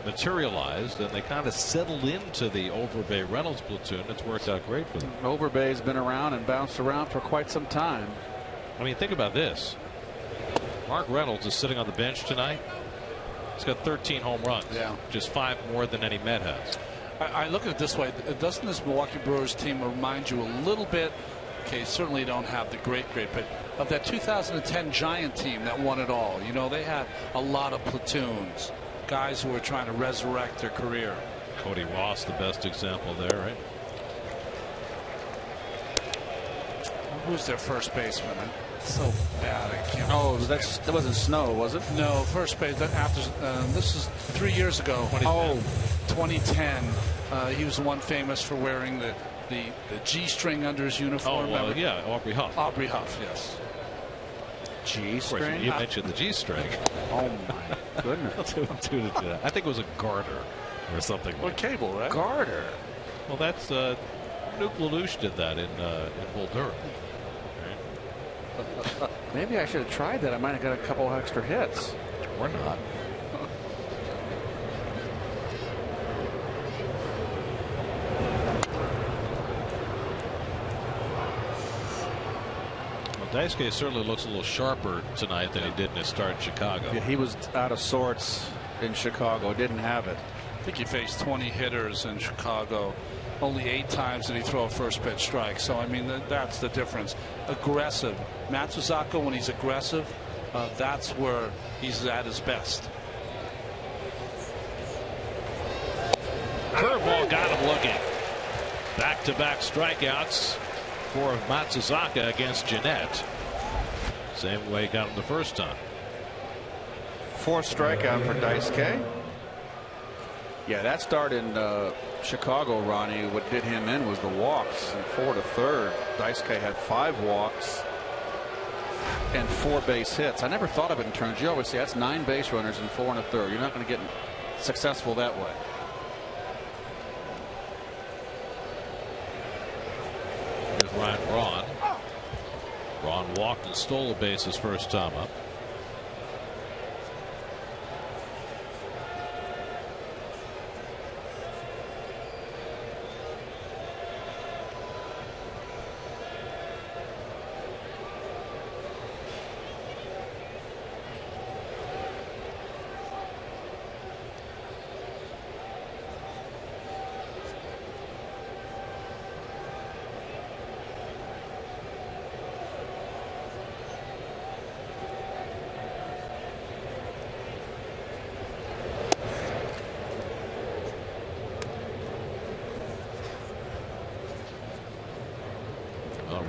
materialized, and they kind of settled into the Overbay Reynolds platoon. It's worked out great for them. Overbay's been around and bounced around for quite some time. I mean, think about this. Mark Reynolds is sitting on the bench tonight. He's got 13 home runs. Yeah. Just 5 more than any Met has. I look at it this way. Doesn't this Milwaukee Brewers team remind you a little bit, okay, certainly don't have the great, but of that 2010 Giant team that won it all? You know, they had a lot of platoons. Guys who were trying to resurrect their career. Cody Ross, the best example there, right? Who's their first baseman? So bad. I can't. Oh, that wasn't Snow, was it? No, first base. After this is 3 years ago. 2010. He was the one famous for wearing the G-string under his uniform. Oh, well, yeah, Aubrey Huff. Aubrey Huff, yes. G-string? You mentioned the G-string. Oh, my goodness. I think it was a garter or something. Or cable, right? Garter. Well, that's Nuke LaLoosh did that in Bull Durham. Right? Maybe I should have tried that. I might have got a couple extra hits. Or not. Daisuke certainly looks a little sharper tonight than he did in his start in Chicago. Yeah, he was out of sorts in Chicago. Didn't have it. I think he faced 20 hitters in Chicago. Only 8 times did he throw a first pitch strike. So, I mean, that's the difference. Aggressive. Matsuzaka, when he's aggressive, that's where he's at his best. Curveball got him looking. Back-to-back strikeouts for Matsuzaka against Gennett. Same way he got him the first time. 4th strikeout for Daisuke. Yeah, that start in Chicago, Ronnie, what did him in was the walks. And 4 to 3rd. Daisuke had 5 walks and 4 base hits. I never thought of it in terms. You always say that's 9 base runners and 4 1/3. You're not going to get successful that way. walked and stole a base his first time up.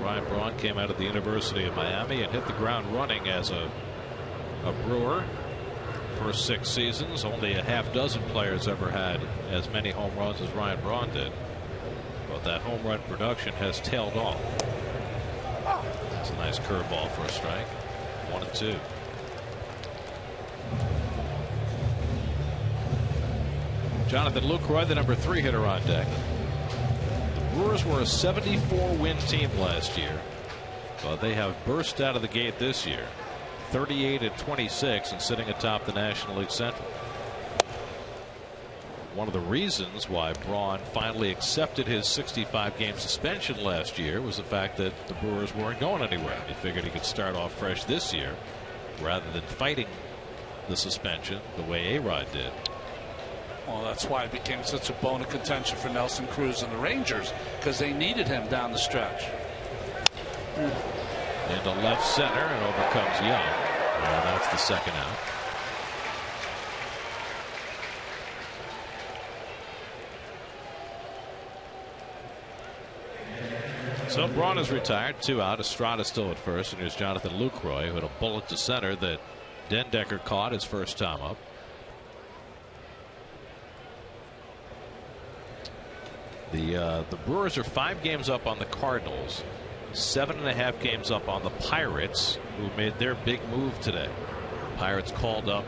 Ryan Braun came out of the University of Miami and hit the ground running as a Brewer. First 6 seasons, only a half dozen players ever had as many home runs as Ryan Braun did. But that home run production has tailed off. That's a nice curveball for a strike. 1-2. Jonathan Lucroy, the number 3 hitter on deck. Brewers were a 74-win team last year, but they have burst out of the gate this year, 38-26 and sitting atop the National League Central. One of the reasons why Braun finally accepted his 65-game suspension last year was the fact that the Brewers weren't going anywhere. He figured he could start off fresh this year rather than fighting the suspension the way A-Rod did. Well, that's why it became such a bone of contention for Nelson Cruz and the Rangers, because they needed him down the stretch. Into left center, and over comes Young. And that's the second out. So Braun is retired, 2 out. Estrada still at first, and here's Jonathan Lucroy, who had a bullet to center that Dendecker caught his first time up. The Brewers are 5 games up on the Cardinals, 7.5 games up on the Pirates, who made their big move today. Pirates called up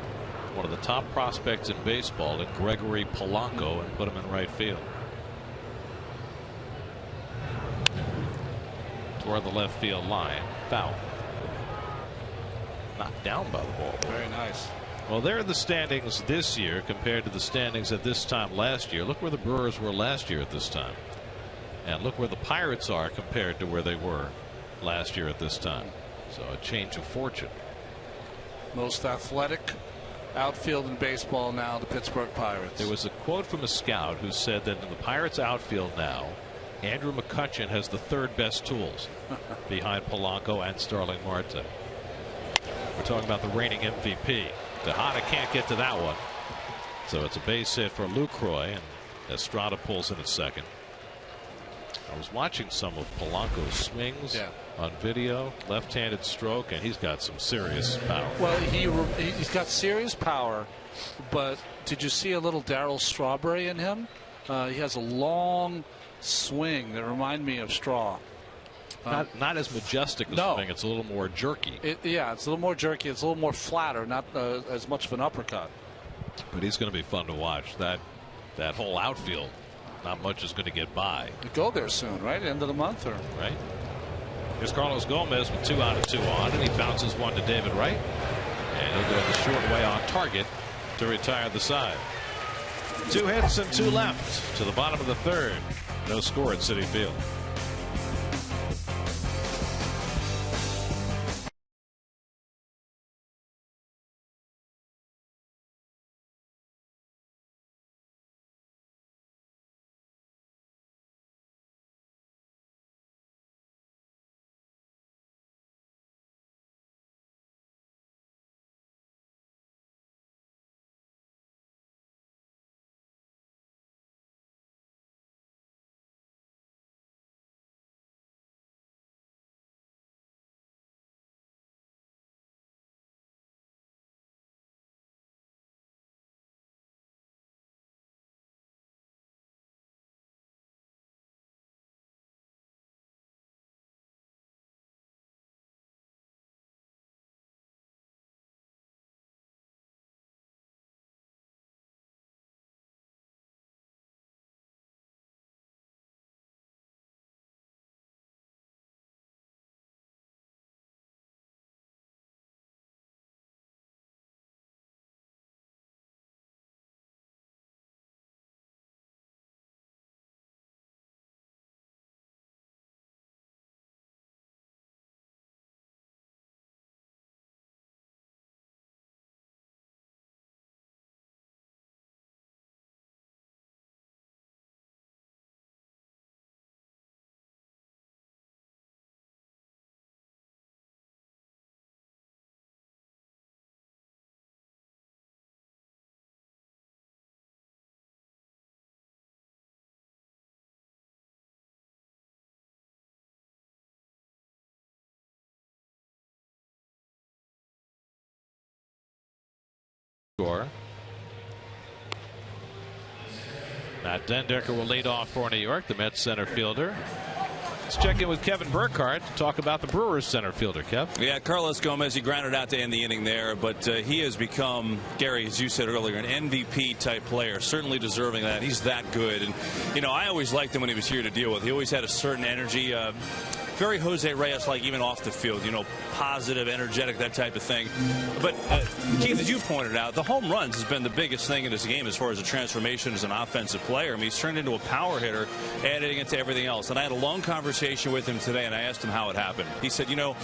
one of the top prospects in baseball, in Gregory Polanco, and put him in right field. Toward the left field line, foul. Knocked down by the ball. Very nice. Well, they're in the standings this year compared to the standings at this time last year. Look where the Brewers were last year at this time. And look where the Pirates are compared to where they were last year at this time. So a change of fortune. Most athletic outfield in baseball now, the Pittsburgh Pirates. There was a quote from a scout who said that in the Pirates outfield now, Andrew McCutchen has the 3rd best tools behind Polanco and Starling Marte. We're talking about the reigning MVP. Tejada can't get to that one. So it's a base hit for Lucroy, and Estrada pulls in at second. I was watching some of Polanco's swings on video. Left-handed stroke, and he's got some serious power. Well, he's got serious power, but did you see a little Darryl Strawberry in him? He has a long swing that reminded me of Straw. Not as majestic as swing. It's a little more jerky. It's a little more jerky. It's a little more flatter, not as much of an uppercut. But he's going to be fun to watch. That whole outfield, not much is going to get by. You go there soon, right? End of the month, or right? Here's Carlos Gomez with 2 out and 2 on, and he bounces one to David Wright, and he'll go the short way on target to retire the side. 2 hits and 2 left to the bottom of the 3rd. No score at Citi Field. score. Matt Dendecker will lead off for New York, the Mets center fielder. Let's check in with Kevin Burkhardt to talk about the Brewers center fielder. Kev? Yeah, Carlos Gomez, he grounded out to end the inning there, but he has become, Gary, as you said earlier, an MVP type player, certainly deserving that. He's that good. And, you know, I always liked him when he was here to deal with. He always had a certain energy. Very Jose Reyes-like, even off the field, you know, positive, energetic, that type of thing. But, Keith, as you pointed out, the home runs has been the biggest thing in this game as far as a transformation as an offensive player. I mean, he's turned into a power hitter, adding it to everything else. And I had a long conversation with him today, and I asked him how it happened. He said, you know,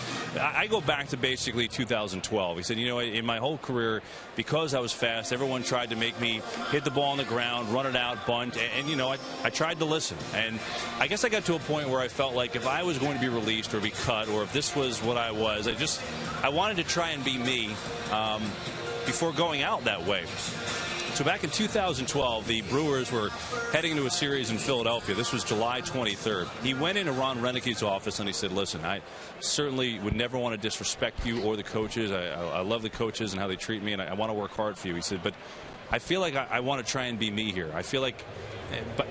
I go back to basically 2012. He said, you know, in my whole career, because I was fast, everyone tried to make me hit the ball on the ground, run it out, bunt, and you know, I tried to listen. And I guess I got to a point where I felt like if I was going to be released or be cut, or if this was what I was, I wanted to try and be me before going out that way. So back in 2012, the Brewers were heading into a series in Philadelphia. This was July 23rd. He went into Ron Renick's office and he said, listen, I certainly would never want to disrespect you or the coaches. I love the coaches and how they treat me, and I want to work hard for you. He said, but I feel like I want to try and be me here. I feel like,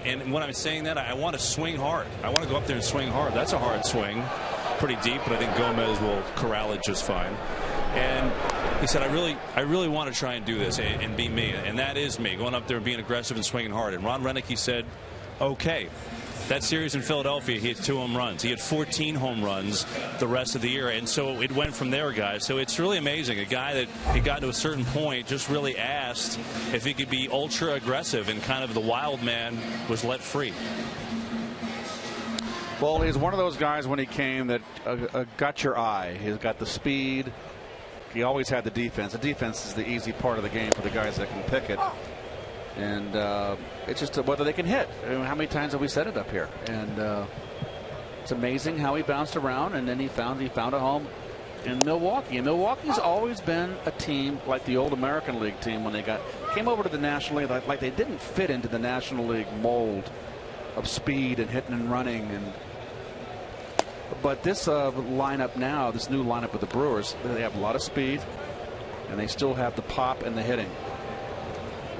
and when I'm saying that, I want to swing hard. I want to go up there and swing hard. That's a hard swing. Pretty deep, but I think Gomez will corral it just fine. And he said, I really want to try and do this and be me. And that is me, going up there and being aggressive and swinging hard. And Ron Renick, he said, okay. That series in Philadelphia, he had 2 home runs. He had 14 home runs the rest of the year. And so it went from there, guys. So it's really amazing. A guy that had gotten to a certain point just really asked if he could be ultra aggressive, and kind of the wild man was let free. Well, he's one of those guys when he came that got your eye. He's got the speed. He always had the defense. The defense is the easy part of the game for the guys that can pick it. And it's just whether they can hit. I mean, how many times have we said it up here? And it's amazing how he bounced around, and then he found a home in Milwaukee. And Milwaukee's always been a team like the old American League team when they came over to the National League. Like they didn't fit into the National League mold of speed and hitting and running. But this lineup now, this new lineup with the Brewers, they have a lot of speed, and they still have the pop and the hitting.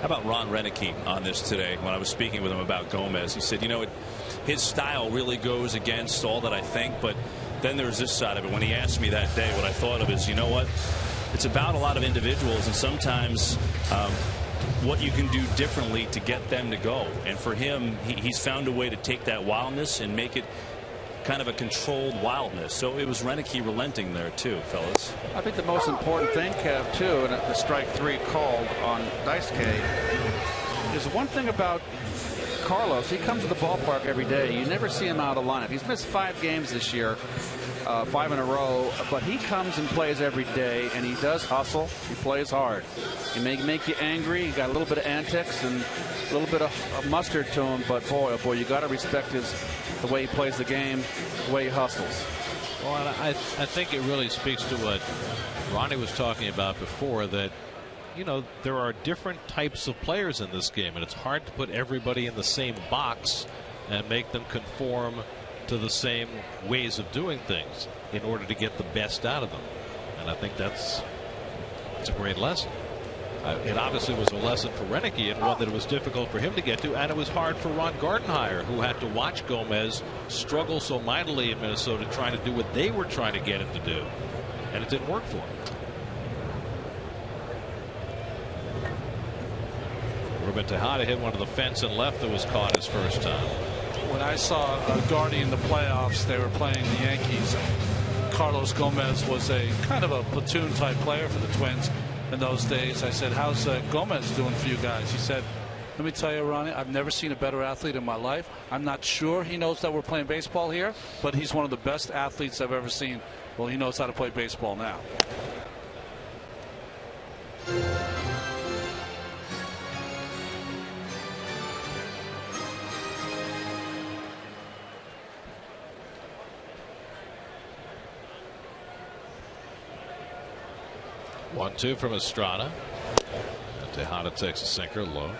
How about Ron Renick on this today? When I was speaking with him about Gomez, he said, you know, his style really goes against all that I think, but then there's this side of it. When he asked me that day, what I thought of is, you know what, it's about a lot of individuals, and sometimes what you can do differently to get them to go. And for him, he's found a way to take that wildness and make it kind of a controlled wildness. So it was Renick relenting there too, fellas. I think the most important thing, Kev, too, and the strike 3 called on Daisuke, is one thing about Carlos. He comes to the ballpark every day. You never see him out of lineup. He's missed 5 games this year, 5 in a row, but he comes and plays every day, and he does hustle. He plays hard. He may make you angry. He got a little bit of antics and a little bit of mustard to him, but boy, oh boy, you got to respect the way he plays the game, the way he hustles. Well, I think it really speaks to what Ronnie was talking about before, that, you know, there are different types of players in this game, and it's hard to put everybody in the same box and make them conform to the same ways of doing things in order to get the best out of them. And I think it's a great lesson. It obviously was a lesson for Renick, and one that it was difficult for him to get to, and it was hard for Ron Gardenhire, who had to watch Gomez struggle so mightily in Minnesota trying to do what they were trying to get him to do, and it didn't work for him. Ruben Tejada hit one to the fence and left that was caught his first time. When I saw Gardy in the playoffs, they were playing the Yankees. Carlos Gomez was a kind of a platoon type player for the Twins in those days. I said, how's Gomez doing for you guys? He said, let me tell you, Ronnie, I've never seen a better athlete in my life. I'm not sure he knows that we're playing baseball here, but he's one of the best athletes I've ever seen. Well, he knows how to play baseball now. One-two from Estrada. And Tejada takes a sinker low.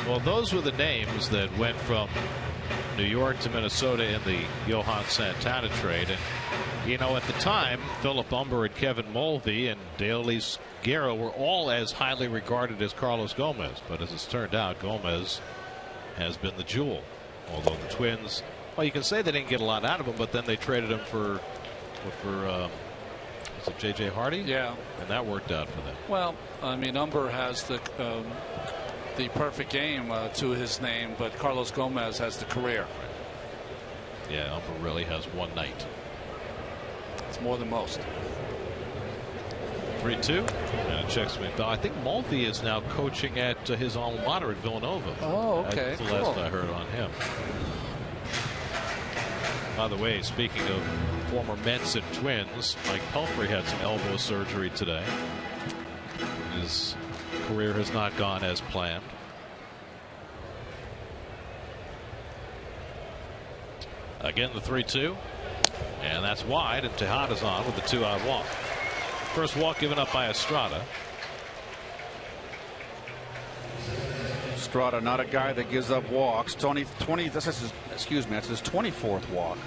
Well, those were the names that went from New York to Minnesota in the Johan Santana trade. And You know, at the time, Philip Humber and Kevin Mulvey and Dale Guerra were all as highly regarded as Carlos Gomez. But as it's turned out, Gomez has been the jewel. Although the Twins, well, you can say they didn't get a lot out of him, but then they traded him for is it J.J. Hardy? Yeah. And that worked out for them. Well, I mean, Humber has the perfect game to his name, but Carlos Gomez has the career. Yeah, Humber really has one night. It's more than most. 3-2, and it checks me. I think Mulvey is now coaching at his alma mater at Villanova. Oh, okay. That's the last I heard on him. By the way, speaking of former Mets and Twins, Mike Pelfrey had some elbow surgery today. His career has not gone as planned. Again, the 3-2, and that's wide, and Tejada's on with the 2-out walk. First walk given up by Estrada. Estrada, not a guy that gives up walks. That's his 24th walk.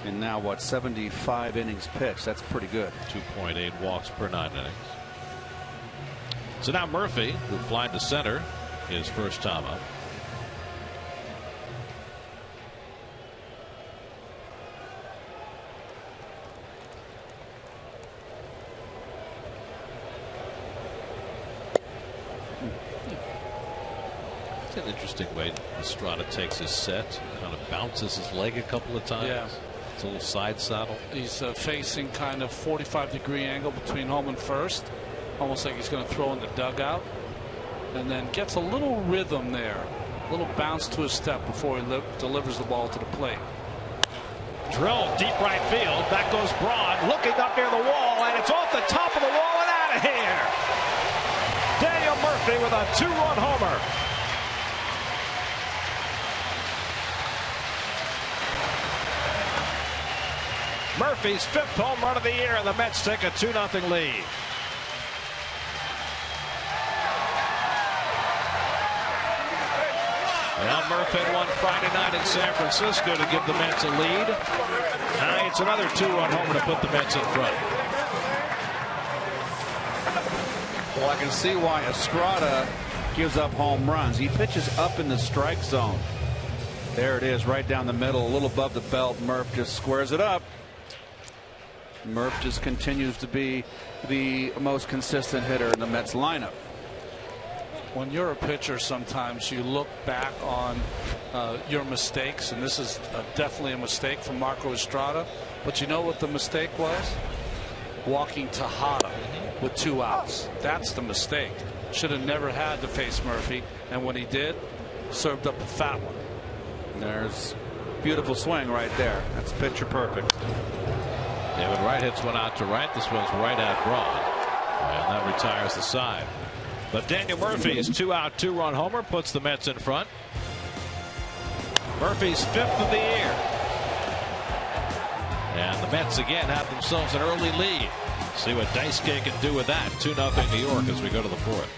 And now, what, 75 innings pitched. That's pretty good. 2.8 walks per 9 innings. So now Murphy, who flied to center his first time up. It's an interesting way Estrada takes his set, kind of bounces his leg a couple of times. Yeah. It's a little side saddle. He's facing kind of 45-degree angle between home and first, almost like he's going to throw in the dugout, and then gets a little rhythm there, a little bounce to his step before he delivers the ball to the plate. Drilled deep right field. Back goes Braun, looking up near the wall, and it's off the top of the wall and out of here. Daniel Murphy with a 2-run homer. Murphy's 5th home run of the year, and the Mets take a 2-0 lead. Well, Murphy had won Friday night in San Francisco to give the Mets a lead. Now it's another 2-run homer to put the Mets in front. Well, I can see why Estrada gives up home runs. He pitches up in the strike zone. There it is, right down the middle, a little above the belt. Murph just squares it up. Murph just continues to be the most consistent hitter in the Mets lineup. When you're a pitcher, sometimes you look back on your mistakes, and this is definitely a mistake from Marco Estrada. But you know what the mistake was? Walking Tejada with 2 outs. That's the mistake. Should have never had to face Murphy, and when he did, served up a fat one. There's beautiful swing right there. That's picture perfect. David Wright hits one out to right. This one's right at Braun, and that retires the side. But Daniel Murphy's 2-out 2-run homer puts the Mets in front. Murphy's 5th of the year, and the Mets again have themselves an early lead. See what Daisuke can do with that. 2-0 New York as we go to the 4th.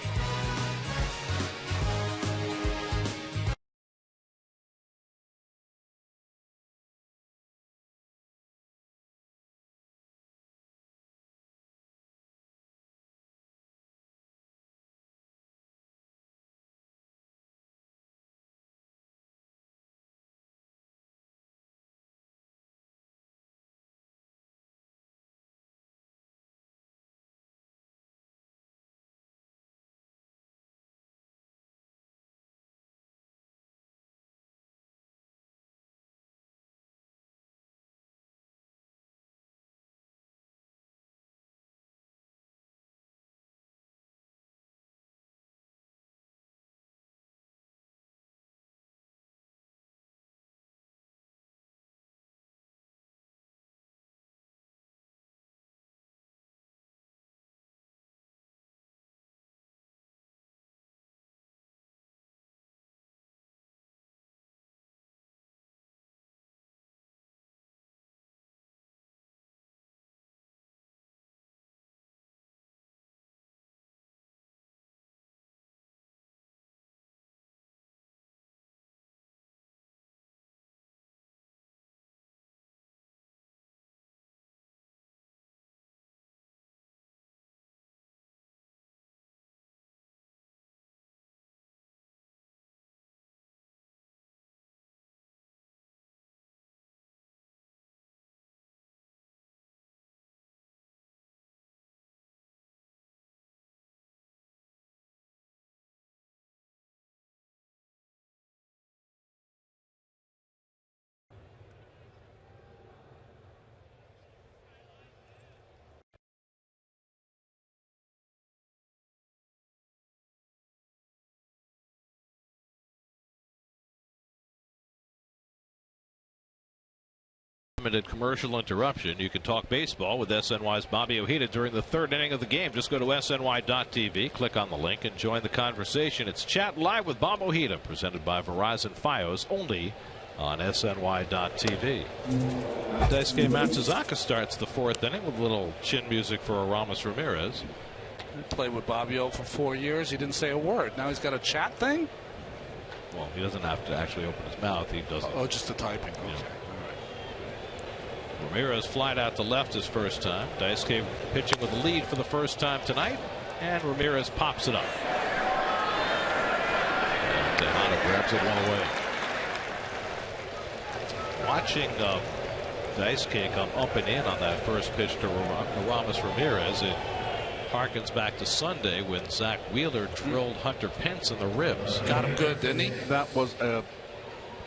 limited commercial interruption. You can talk baseball with SNY's Bobby Ojeda during the third inning of the game. Just go to SNY.TV, click on the link, and join the conversation. It's Chat Live with Bob Ojeda, presented by Verizon Fios, only on SNY.TV. Daisuke Matsuzaka starts the fourth inning with a little chin music for Aramis Ramirez. He played with Bobby O for 4 years. He didn't say a word. Now he's got a chat thing? Well, he doesn't have to actually open his mouth. He doesn't. Oh, just the typing. Okay. Yeah. All right. Ramirez flied out to left his first time. Daisuke pitching with a lead for the first time tonight. And Ramirez pops it up. And Tejada grabs it one away. Watching Daisuke come up and in on that first pitch to Aramis Ramirez, it harkens back to Sunday when Zach Wheeler drilled Hunter Pence in the ribs. Got him good, didn't he? That was a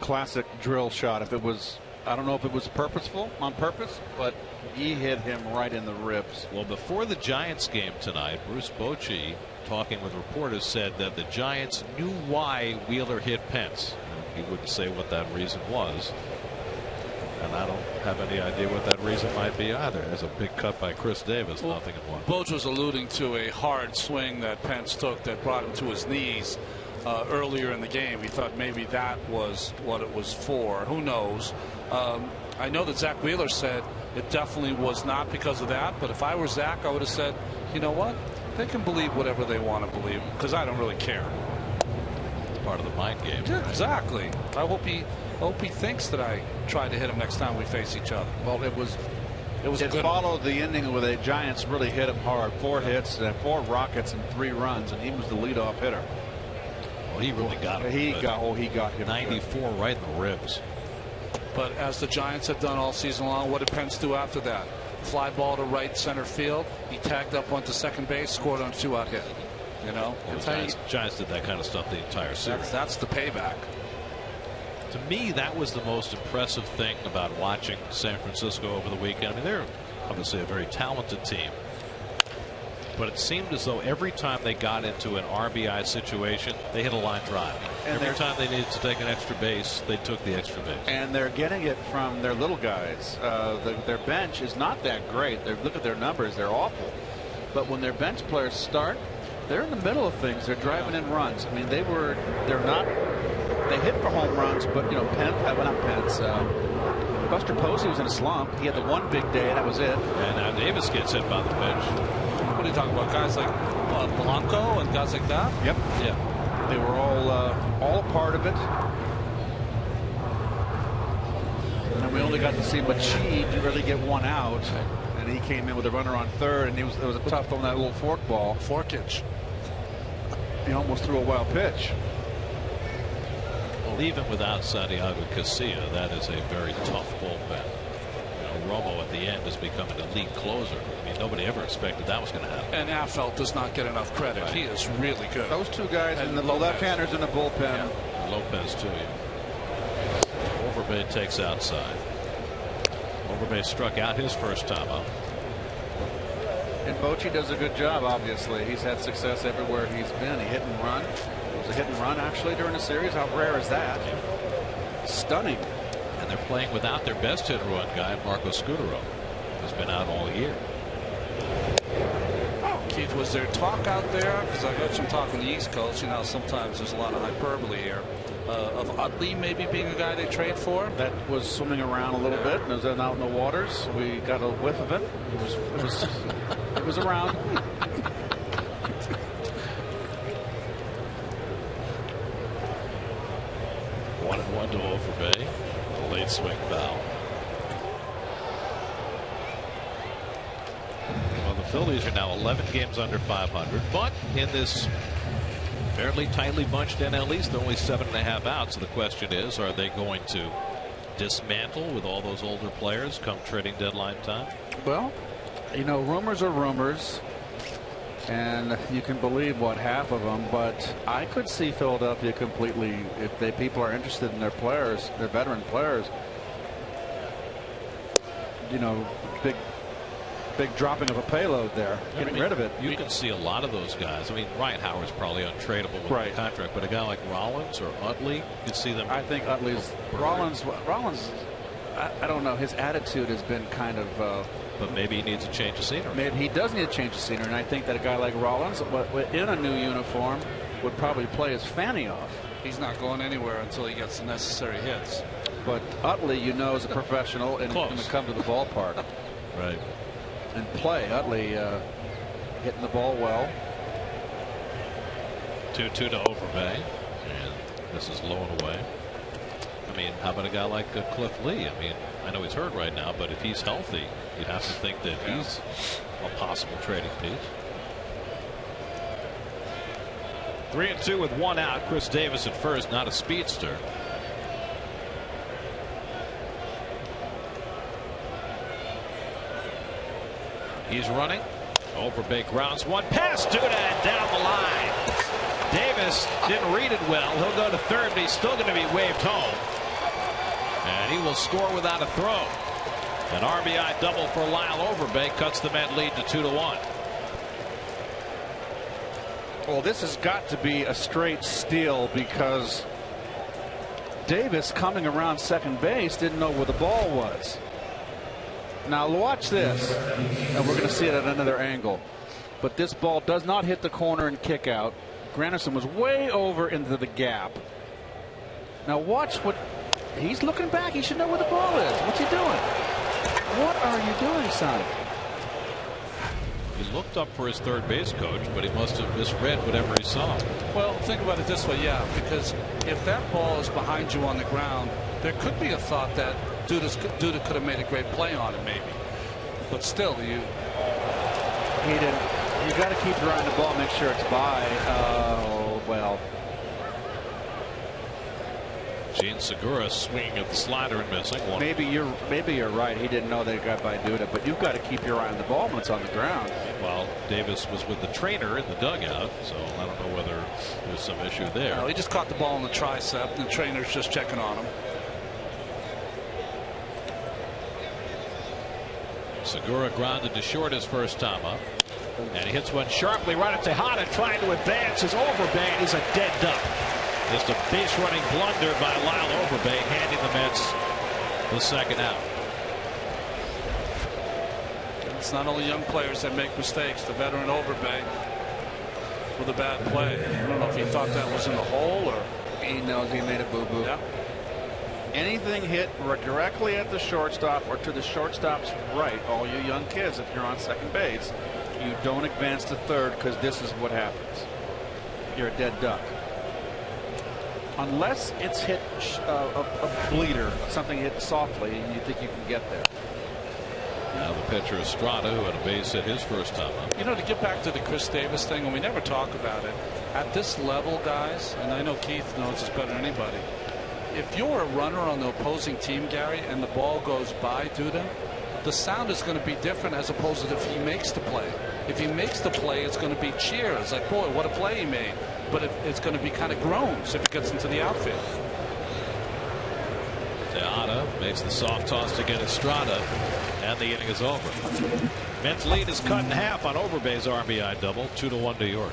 classic drill shot. If it was, I don't know if it was purposeful, on purpose, but he hit him right in the ribs. Well, before the Giants game tonight, Bruce Bochy, talking with reporters, said that the Giants knew why Wheeler hit Pence. He wouldn't say what that reason was. And I don't have any idea what that reason might be either. There's a big cut by Chris Davis, well, nothing in one. Boch was alluding to a hard swing that Pence took that brought him to his knees earlier in the game. He thought maybe that was what it was for. Who knows? I know that Zach Wheeler said it definitely was not because of that. But if I were Zach, I would have said, you know what? They can believe whatever they want to believe because I don't really care. It's part of the mind game. Yeah, exactly. I hope he thinks that I try to hit him next time we face each other. Well, it good. Followed the ending where the Giants really hit him hard. 4 hits, 4 rockets, and 3 runs, and he was the leadoff hitter. Well, he really got him. He got him 94 right in the ribs. But as the Giants have done all season long, what did Pence do after that? Fly ball to right center field. He tagged up onto second base, scored on a 2-out hit. You know, well, Giants did that kind of stuff the entire series. That's the payback. To me, that was the most impressive thing about watching San Francisco over the weekend. I mean, they're obviously a very talented team. But it seemed as though every time they got into an RBI situation, they hit a line drive. And every time they needed to take an extra base, they took the extra base. And they're getting it from their little guys. Their bench is not that great. Look at their numbers. They're awful. But when their bench players start, they're in the middle of things. They're driving in runs. I mean, they're not. They hit for home runs, but you know, Buster Posey was in a slump. He had the one big day, and that was it. And now Davis gets hit by the pitch. What are you talking about? Guys like Blanco and guys like that? Yep. Yeah. They were all a part of it. And we only got to see Machi really get one out, and he came in with a runner on third, and it was a tough on that little fork ball. Forkage. He almost threw a wild pitch. Well, even without Santiago Casilla, that is a very tough bullpen. You know, Romo at the end has become an elite closer. I mean, nobody ever expected that was going to happen. And Affeldt does not get enough credit. Right. He is really good. Those two guys and the left-handers in the bullpen. Yeah. Lopez too. Yeah. Overbay takes outside. Overbay struck out his first time up. And Bochy does a good job. Obviously, he's had success everywhere he's been. He hit and run. It was a hit and run actually during the series. How rare is that? Stunning. And they're playing without their best hit and run guy, Marco Scutaro, who's been out all year. Keith, was there talk out there? Because I've heard some talk on the East Coast. You know, sometimes there's a lot of hyperbole here. Of Utley maybe being a guy they trade for. That was swimming around a little bit. And it was out in the waters. We got a whiff of it. It was around. 1-1 to Overbay. A late swing foul. Well, the Phillies are now 11 games under 500, but in this fairly tightly bunched NL East, they're only 7.5 out. So the question is, are they going to dismantle with all those older players come trading deadline time? Well, you know, rumors are rumors, and you can believe what, half of them. But I could see Philadelphia completely, if people are interested in their players, their veteran players. You know, big dropping of a payload there, getting rid of it. You can see a lot of those guys. I mean, Ryan Howard's probably untradeable with the contract, but a guy like Rollins or Utley, you can see them. I think Utley's Rollins. I don't know. His attitude has been kind of. But maybe he needs a change of scenery. Maybe he does need a change of scenery, and I think that a guy like Rollins, in a new uniform, would probably play his fanny off. He's not going anywhere until he gets the necessary hits. But Utley, you know, is a professional and going to come to the ballpark. Right. And play. Utley hitting the ball well. 2-2 to Overbay, and this is low and away. I mean, how about a guy like Cliff Lee? I mean, I know he's hurt right now, but if he's healthy, you'd have to think that he's a possible trading piece. 3-2 with one out. Chris Davis at first, not a speedster. He's running. Overbay grounds one past Duda and down the line. Davis didn't read it well. He'll go to third, but he's still going to be waved home. And he will score without a throw. An RBI double for Lyle Overbay cuts the Met lead to 2-1. Well, this has got to be a straight steal because Davis, coming around second base, didn't know where the ball was. Now watch this, and we're going to see it at another angle. But this ball does not hit the corner and kick out. Granderson was way over into the gap. Now watch what he's looking back. He should know where the ball is. What's he doing? What are you doing, son? He looked up for his third base coach, but he must have misread whatever he saw. Well, think about it this way, yeah, because if that ball is behind you on the ground, there could be a thought that Duda could have made a great play on it, maybe. But still, he didn't. You got to keep your eye on the ball, make sure it's by. Oh well. Gene Segura swinging at the slider and missing one. Maybe you're right. He didn't know they got by Duda, but you've got to keep your eye on the ball when it's on the ground. Well, Davis was with the trainer in the dugout, so I don't know whether there's some issue there. No, he just caught the ball in the tricep, and the trainer's just checking on him. Segura grounded to short his first time up. And he hits one sharply right at Tejada, trying to advance his Overbay. He's a dead duck. Just a base running blunder by Lyle Overbay, handing the Mets the second out. It's not only young players that make mistakes. The veteran Overbay with a bad play. I don't know if he thought that was in the hole or he knows he made a boo-boo. Yeah. Anything hit directly at the shortstop or to the shortstop's right, all you young kids, if you're on second base, you don't advance to third because this is what happens. You're a dead duck. Unless it's hit a bleeder, something hit softly, and you think you can get there. Now the pitcher Estrada, who had a base hit his first time up. You know, to get back to the Chris Davis thing, and we never talk about it, at this level, guys, and I know Keith knows this better than anybody, if you're a runner on the opposing team, Gary, and the ball goes by Duda, the sound is going to be different as opposed to if he makes the play. If he makes the play, it's going to be cheers, like, boy, what a play he made. But it's going to be kind of groans if it gets into the outfield. Tejada makes the soft toss to get Estrada, and the inning is over. Mets lead is cut in half on Overbay's RBI double, 2-1 New York.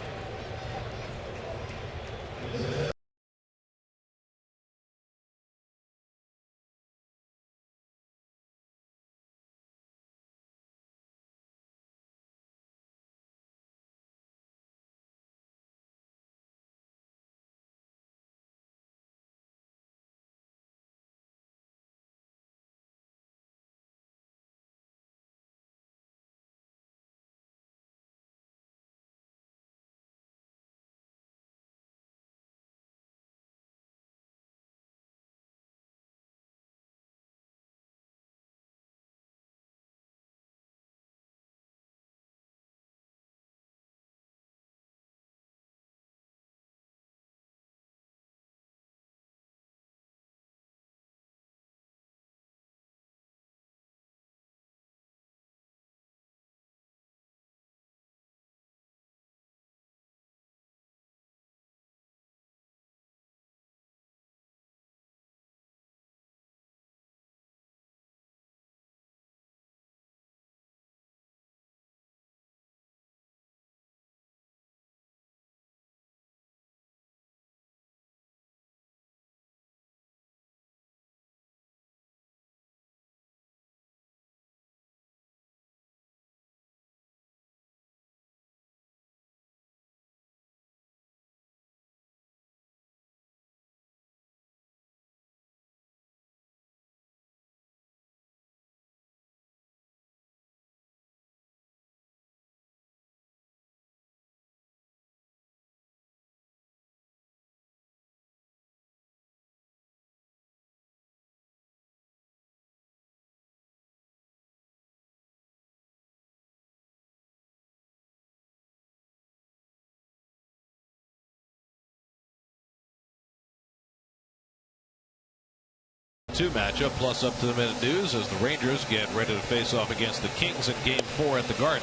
2 matchup, plus up to the minute news as the Rangers get ready to face off against the Kings in Game 4 at the Garden.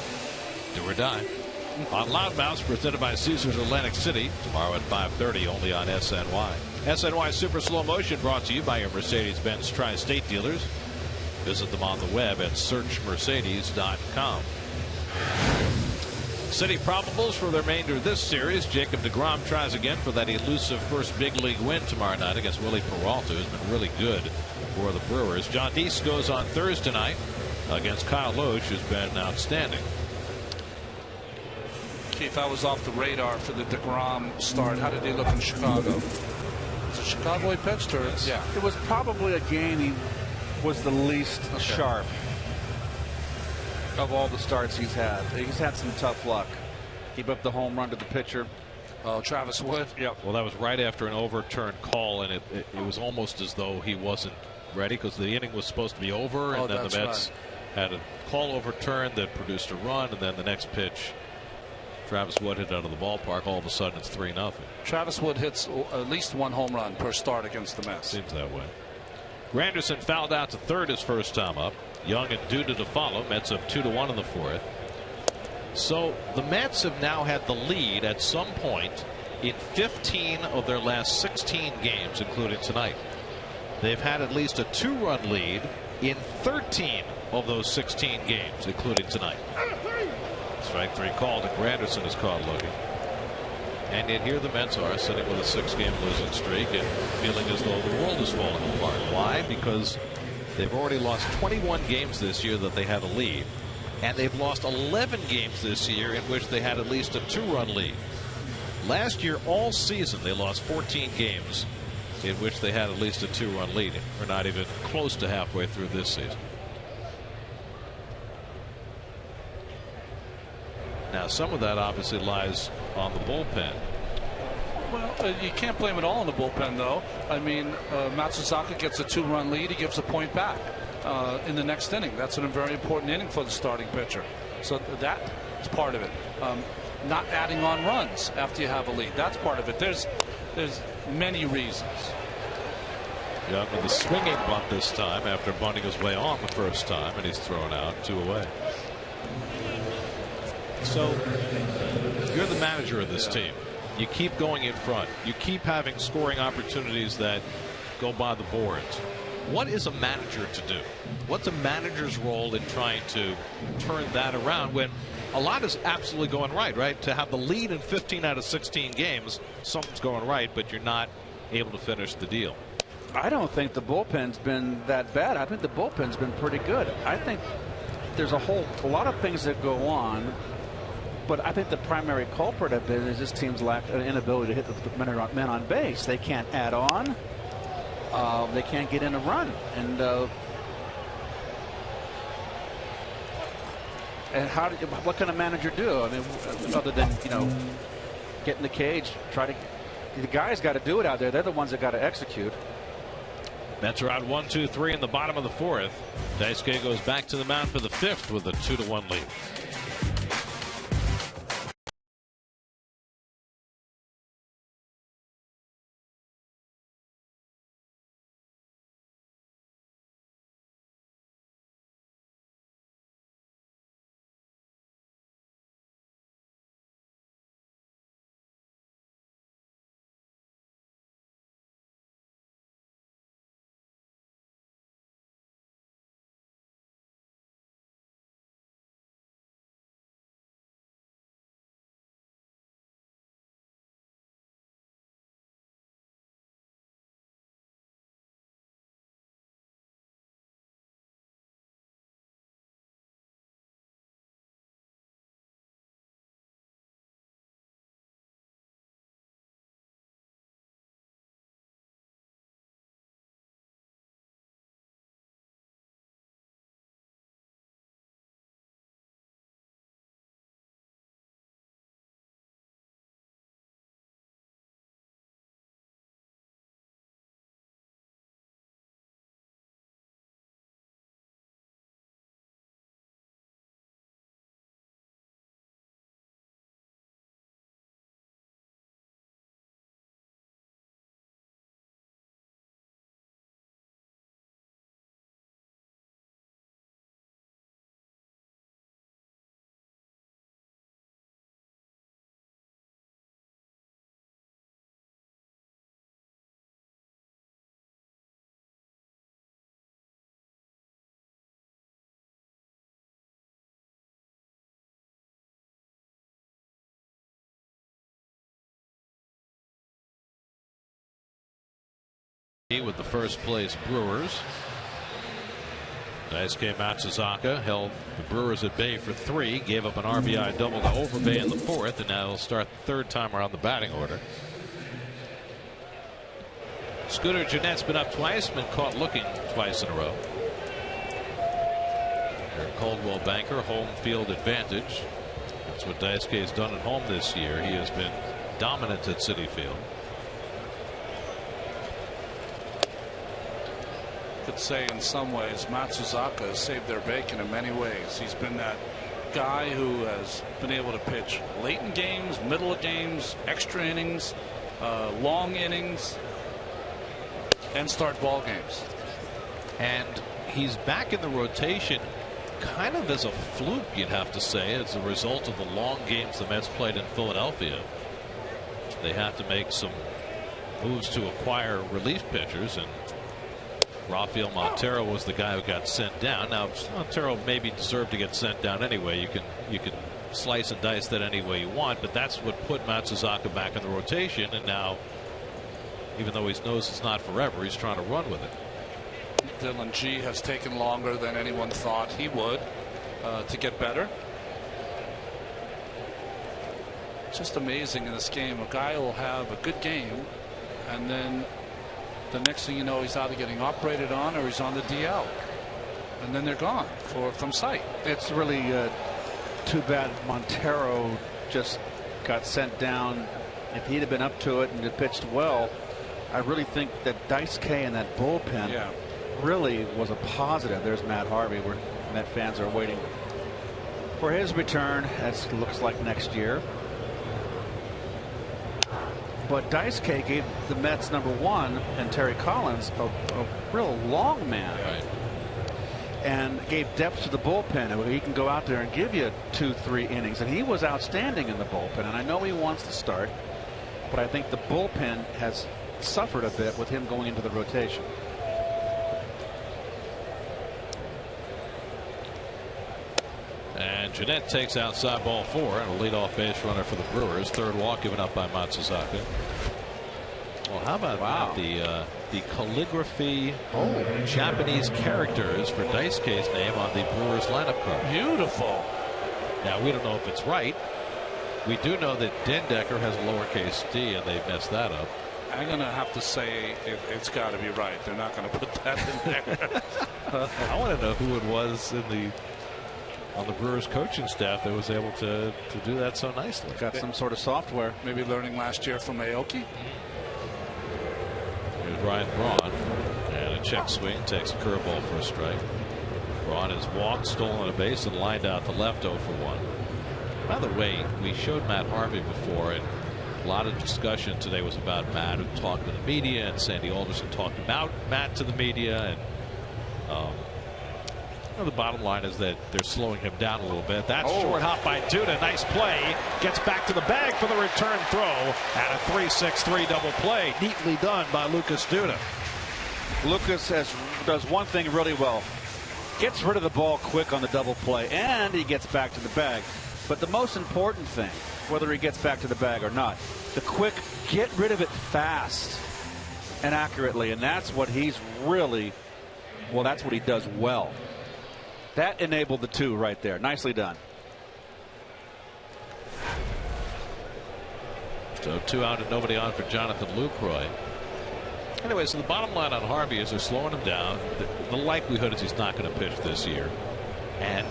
Do or die. On Loudmouths, presented by Caesars Atlantic City, tomorrow at 5:30, only on SNY. SNY Super Slow Motion brought to you by your Mercedes-Benz Tri-State dealers. Visit them on the web at searchmercedes.com. City probables for the remainder of this series. Jacob deGrom tries again for that elusive first big league win tomorrow night against Willie Peralta, who's been really good for the Brewers. John Deese goes on Thursday night against Kyle Loesch, who's been outstanding. Keith, I was off the radar for the deGrom start. How did he look in Chicago? Was it Chicago he pitched, or? Yeah. It was probably a game he was the least sharp of all the starts he's had. He's had some tough luck. Keep up the home run to the pitcher. Oh, Travis Wood. Yep. Well, that was right after an overturned call, and it was almost as though he wasn't ready because the inning was supposed to be over, and then the Mets had a call overturned that produced a run, and then the next pitch, Travis Wood hit out of the ballpark. All of a sudden, it's 3-0. Travis Wood hits at least 1 home run per start against the Mets. Seems that way. Granderson fouled out to third his first time up. Young and Duda to follow. Mets up 2-1 in the 4th. So the Mets have now had the lead at some point in 15 of their last 16 games, including tonight. They've had at least a 2-run lead in 13 of those 16 games, including tonight. Strike 3 called, and Granderson is caught looking. And yet here the Mets are sitting with a 6-game losing streak and feeling as though the world is falling apart. Why? Because they've already lost 21 games this year that they had a lead, and they've lost 11 games this year in which they had at least a 2-run lead. Last year, all season, they lost 14 games in which they had at least a 2-run lead. We're not even close to halfway through this season. Now, some of that obviously lies on the bullpen. Well, you can't blame it all on the bullpen, though. I mean, Matsuzaka gets a 2-run lead. He gives a point back in the next inning. That's a very important inning for the starting pitcher. So that is part of it. Not adding on runs after you have a lead. That's part of it. There's many reasons. Young with the swinging bunt this time after bunting his way on the first time, and he's thrown out 2 away. So you're the manager of this team. You keep going in front. You keep having scoring opportunities that go by the boards. What is a manager to do? What's a manager's role in trying to turn that around when a lot is absolutely going right? To have the lead in 15 out of 16 games, something's going right, but you're not able to finish the deal. I don't think the bullpen's been that bad. I think the bullpen's been pretty good. I think there's a lot of things that go on. But I think the primary culprit of it is this team's lack of inability to hit the men on base. They can't add on. They can't get in a run. And what can a manager do? I mean, other than get in the cage, the guys got to do it out there. They're the ones that got to execute. Mets are out 1-2-3 in the bottom of the 4th. Daisuke goes back to the mound for the 5th with a 2-1 lead. with the first place Brewers. Daisuke Matsuzaka held the Brewers at bay for 3, gave up an RBI double to Overbay in the 4th, and now he'll start the 3rd time around the batting order. Scooter Gennett's been up twice, been caught looking twice in a row. Coldwell Banker, home field advantage. That's what Daisuke has done at home this year. He has been dominant at Citi Field. Could say in some ways Matsuzaka has saved their bacon in many ways. He's been that guy who has been able to pitch late in games, middle of games, extra innings, long innings, and start ball games. And he's back in the rotation kind of as a fluke, you'd have to say, as a result of the long games the Mets played in Philadelphia. They had to make some moves to acquire relief pitchers, and Rafael Montero was the guy who got sent down. Now Montero maybe deserved to get sent down anyway. You can slice and dice that any way you want, but that's what put Matsuzaka back in the rotation, and now even though he knows it's not forever, he's trying to run with it. Dylan G has taken longer than anyone thought he would to get better. It's just amazing in this game. A guy will have a good game, and then the next thing you know, he's either getting operated on or he's on the DL, and then they're gone from sight. It's really too bad Montero just got sent down. If he'd have been up to it and had pitched well, I really think that Daisuke and that bullpen really was a positive. There's Matt Harvey, where Met fans are waiting for his return, as looks like next year. But Daisuke gave the Mets #1 and Terry Collins a real long man. Right. And gave depth to the bullpen. He can go out there and give you 2-3 innings. And he was outstanding in the bullpen. And I know he wants to start, but I think the bullpen has suffered a bit with him going into the rotation. And Jeanette takes outside ball 4 and a leadoff base runner for the Brewers. 3rd walk given up by Matsuzaka. Well, how about the calligraphy Japanese characters for Daisuke's name on the Brewers lineup card? Beautiful. Now we don't know if it's right. We do know that Dendecker has a lowercase d, and they messed that up. I'm going to have to say it's got to be right. They're not going to put that in there. I want to know who it was on the Brewers coaching staff that was able to do that so nicely. Got some sort of software. Maybe learning last year from Aoki. Here's Ryan Braun, and a check swing, takes a curveball for a strike. Braun has walked, stolen a base, and lined out to left 0 for 1. By the way, we showed Matt Harvey before, and a lot of discussion today was about Matt, who talked to the media, and Sandy Alderson talked about Matt to the media, and the bottom line is that they're slowing him down a little bit. That's short hop by Duda. Nice play. Gets back to the bag for the return throw. And a 3-6-3 double play. Neatly done by Lucas Duda. Lucas does one thing really well. Gets rid of the ball quick on the double play, and he gets back to the bag. But the most important thing, whether he gets back to the bag or not, the quick get rid of it fast and accurately. And that's what he's really, that's what he does well. That enabled the 2 right there. Nicely done. So 2 out and nobody on for Jonathan Lucroy. Anyway, so the bottom line on Harvey is they're slowing him down. The likelihood is he's not going to pitch this year. And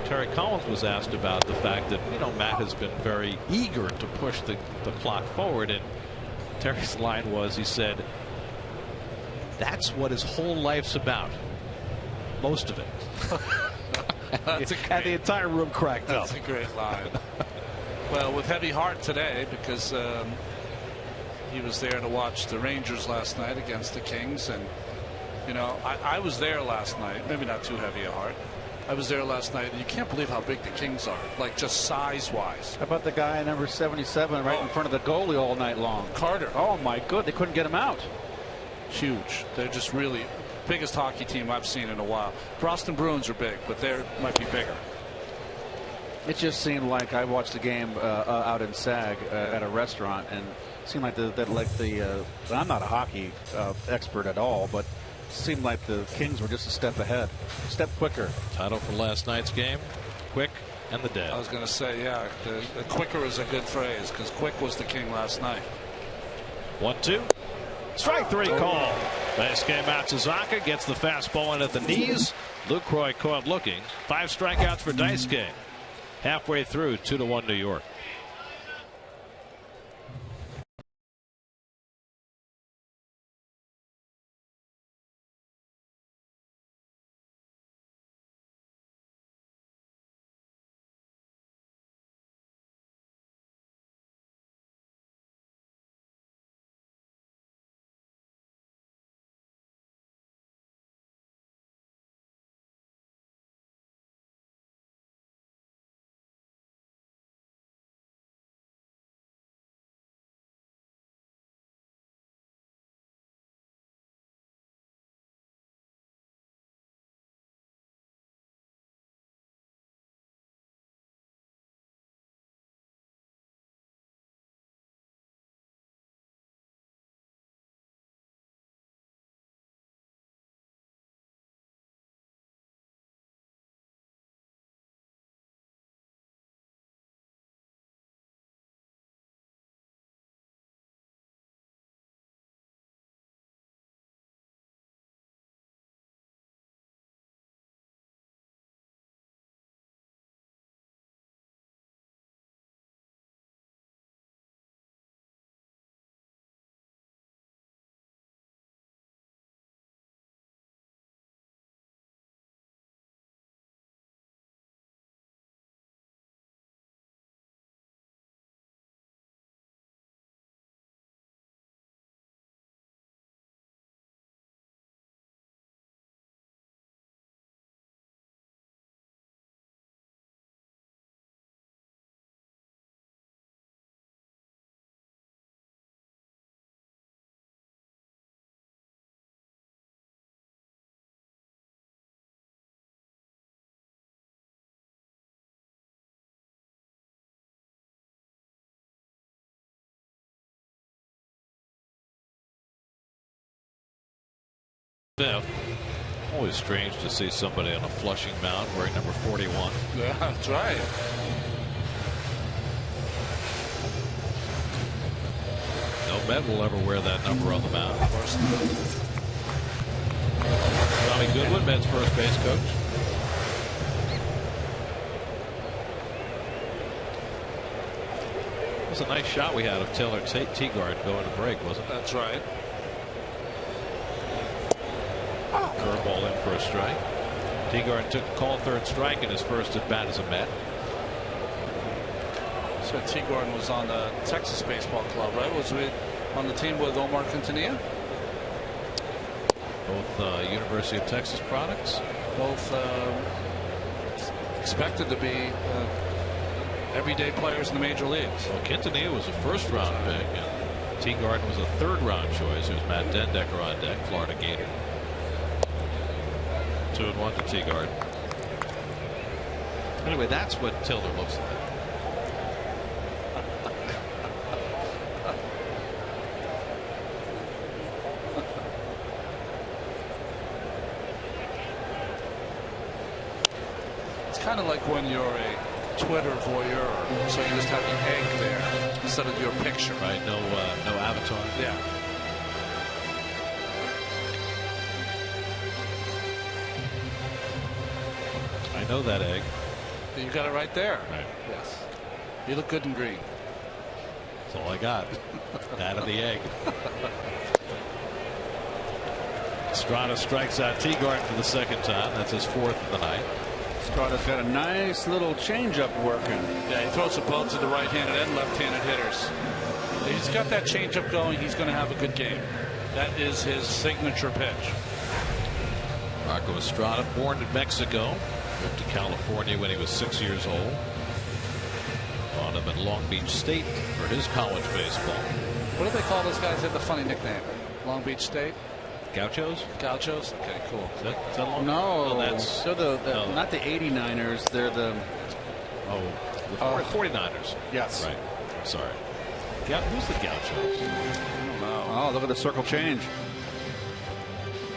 Terry Collins was asked about the fact that Matt has been very eager to push the clock forward, and Terry's line was, he said, that's what his whole life's about. Most of it. And the entire room cracked up. That's a great line. Well, with heavy heart today, because he was there to watch the Rangers last night against the Kings, and I was there last night. Maybe not too heavy a heart. I was there last night, and you can't believe how big the Kings are, like just size-wise. How about the guy number 77 right in front of the goalie all night long? Carter. Oh my good, they couldn't get him out. Huge. They're just really biggest hockey team I've seen in a while. Boston Bruins are big, but they might be bigger. It just seemed like I watched the game out in Sag at a restaurant, and it seemed like I'm not a hockey expert at all, but it seemed like the Kings were just a step ahead, a step quicker. Title for last night's game, quick and the dead. I was going to say, yeah, the quicker is a good phrase, because quick was the king last night. 1-2. Strike 3 call. Daisuke Matsuzaka gets the fastball in at the knees. Lucroy caught looking. 5 strikeouts for Daisuke. Halfway through, 2-1 New York. Always strange to see somebody on a Flushing mound wearing number 41. Yeah, that's right. No Met will ever wear that number on the mound. Tommy Goodwin, Mets first base coach. It was a nice shot we had of Taylor Tegarden going to break, wasn't it? That's right. Curveball in for a strike. Tegarden took a call, third strike in his first at bat as a Met. So Tegarden was on the Texas Baseball Club, right? Was we on the team with Omar Quintanilla? Both University of Texas products. Both expected to be everyday players in the major leagues. Well, Quintanilla was a first-round pick, and Tegarden was a third-round choice. There's Matt Dendecker on deck, Florida Gator. 2-1 to Tegarden. Anyway, that's what Tilder looks like. It's kind of like when you're a Twitter voyeur, so you just have the egg there instead of your picture. Right, no avatar. Yeah. I know that egg. You got it right there. Right. Yes. You look good in green. That's all I got. That of the egg. Estrada strikes out Tegarden for the second time. That's his fourth of the night. Estrada's got a nice little changeup working. Yeah, he throws the ball to the right-handed and left-handed hitters. He's got that changeup going. He's going to have a good game. That is his signature pitch. Marco Estrada, born in Mexico, moved to California when he was 6 years old. Brought up at Long Beach State for his college baseball. What do they call those guys? They have the funny nickname. Long Beach State? Gauchos? Gauchos? Okay, cool. Is that long? No, that's they're not the 89ers. They're the Oh, the 49ers. Yes. Right. I'm sorry. Who's the Gauchos? Oh, look at the circle change.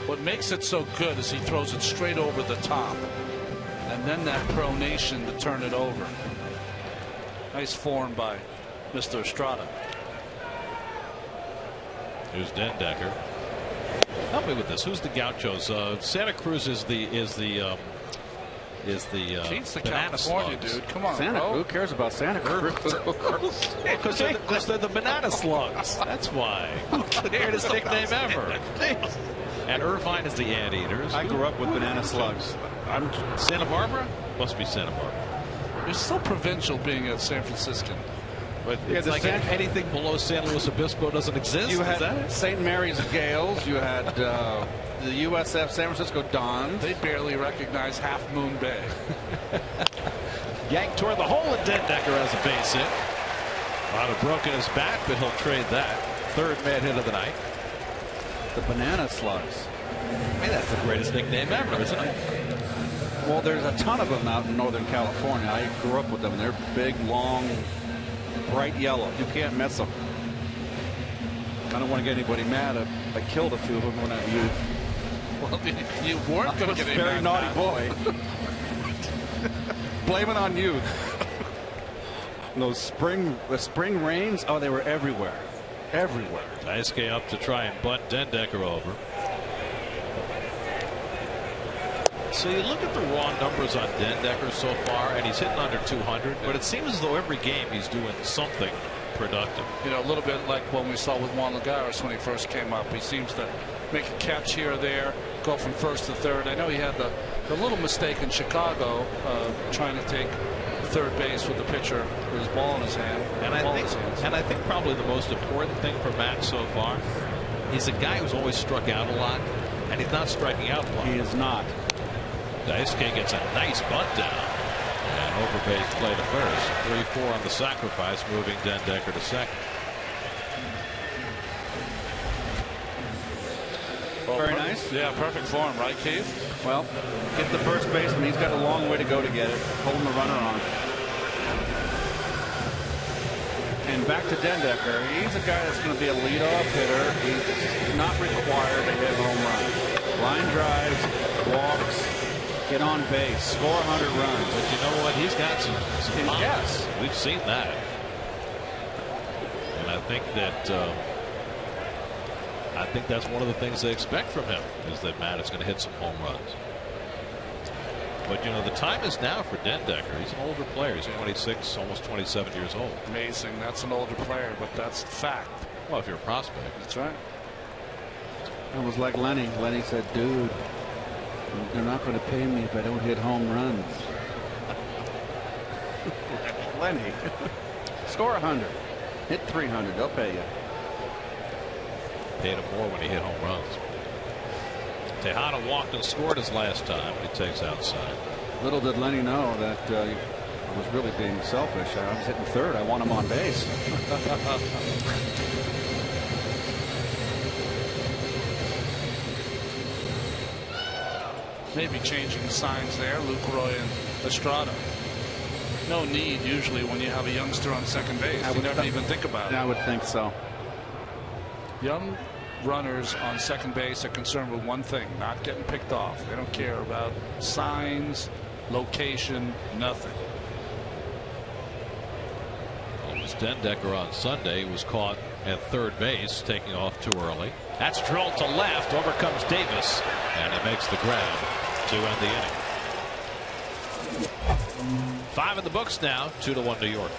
What makes it so good is he throws it straight over the top, and then that pronation to turn it over. Nice form by Mr. Estrada. Here's Dendecker. Help me with this. Who's the Gauchos? Santa Cruz is the Keith's the banana California slugs. dude. Come on, Santa, bro. who cares about Santa Cruz? Because they're the banana slugs. That's why. The greatest nickname ever. And Irvine is the anteaters. I grew up with banana slugs. Santa Barbara? Must be Santa Barbara. You're so provincial being a San Franciscan. But Yeah, it's the like San- anything below San Luis Obispo doesn't exist. You Is that had it? St. Mary's Gales. You had the USF San Francisco Dons. They barely recognize Half Moon Bay. Yanked toward the hole, and Dendecker has a base hit. Might have broken his bat, but he'll trade that. Third man hit of the night. The banana slugs. I mean, that's the greatest nickname ever, isn't it? Well, there's a ton of them out in Northern California. I grew up with them. They're big, long, bright yellow. You can't miss them. I don't want to get anybody mad. I killed a few of them when I was youth. Well, you weren't going to get Very any naughty boy. Blame it on youth. The spring rains, oh, they were everywhere. Everywhere. Daisuke up to try and bunt Dendecker over. So you look at the raw numbers on Dendecker so far, and he's hitting under 200, but it seems as though every game he's doing something productive. You know, a little bit like what we saw with Juan Lagares when he first came up. He seems to make a catch here or there, go from first to third. I know he had the little mistake in Chicago trying to take third base with the pitcher with his ball in his hand. And I think probably the most important thing for Matt so far, he's a guy who's always struck out a lot, and he's not striking out a lot. He is not. Daisuke gets a nice bunt down. And overbase play to first. 3-4 on the sacrifice, moving Dendecker to second. Well, Very nice. Yeah, perfect form, right, Keith? Well, get the first baseman. He's got a long way to go to get it. Holding the runner on. And back to Dendecker. He's a guy that's going to be a leadoff hitter. He's not required to hit home runs. Line drives, walks, get on base, score 100 runs. But you know what? He's got some pops. Yes. We've seen that. And I think that's one of the things they expect from him, is that Matt is going to hit some home runs. But you know, the time is now for Dendecker. He's an older player. He's 26, almost 27 years old. Amazing. That's an older player, but that's fact. Well, if you're a prospect. That's right. It was like Lenny. Lenny said, dude, they're not going to pay me if I don't hit home runs. Lenny. Score 100. Hit 300. They'll pay you. Paid him more when he hit home runs. Tejada walked and scored his last time. He takes outside. Little did Lenny know that I was really being selfish. I was hitting third. I want him on base. Maybe changing the signs there, Lucroy and Estrada. No need usually when you have a youngster on second base. You never even think about it. I would think so. Young runners on second base are concerned with one thing, not getting picked off. They don't care about signs, location, nothing. It was Dendecker on Sunday. He was caught at third base, taking off too early. That's drilled to left. Over comes Davis, and he makes the grab to end the inning. 5 in the books now, 2-1 New York.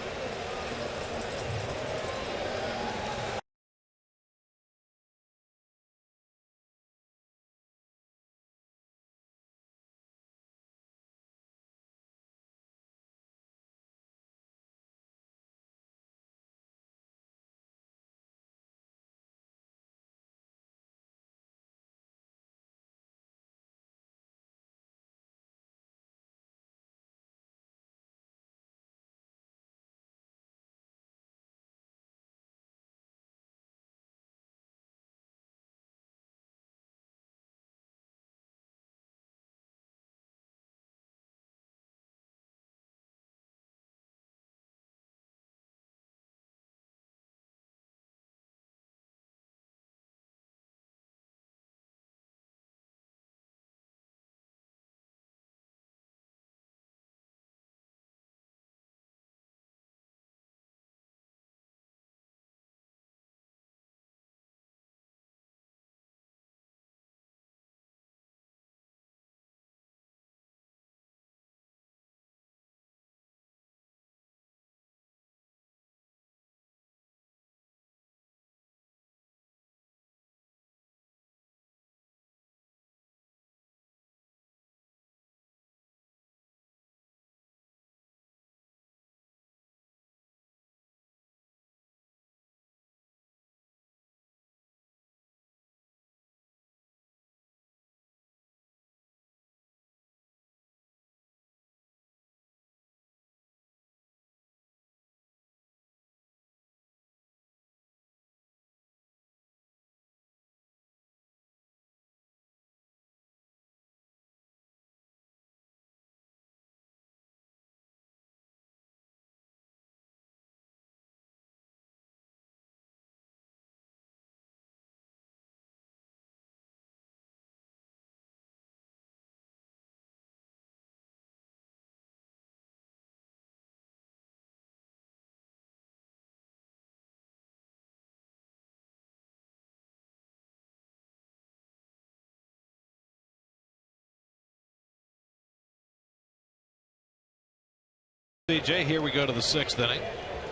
BJ. Here we go to the 6th inning.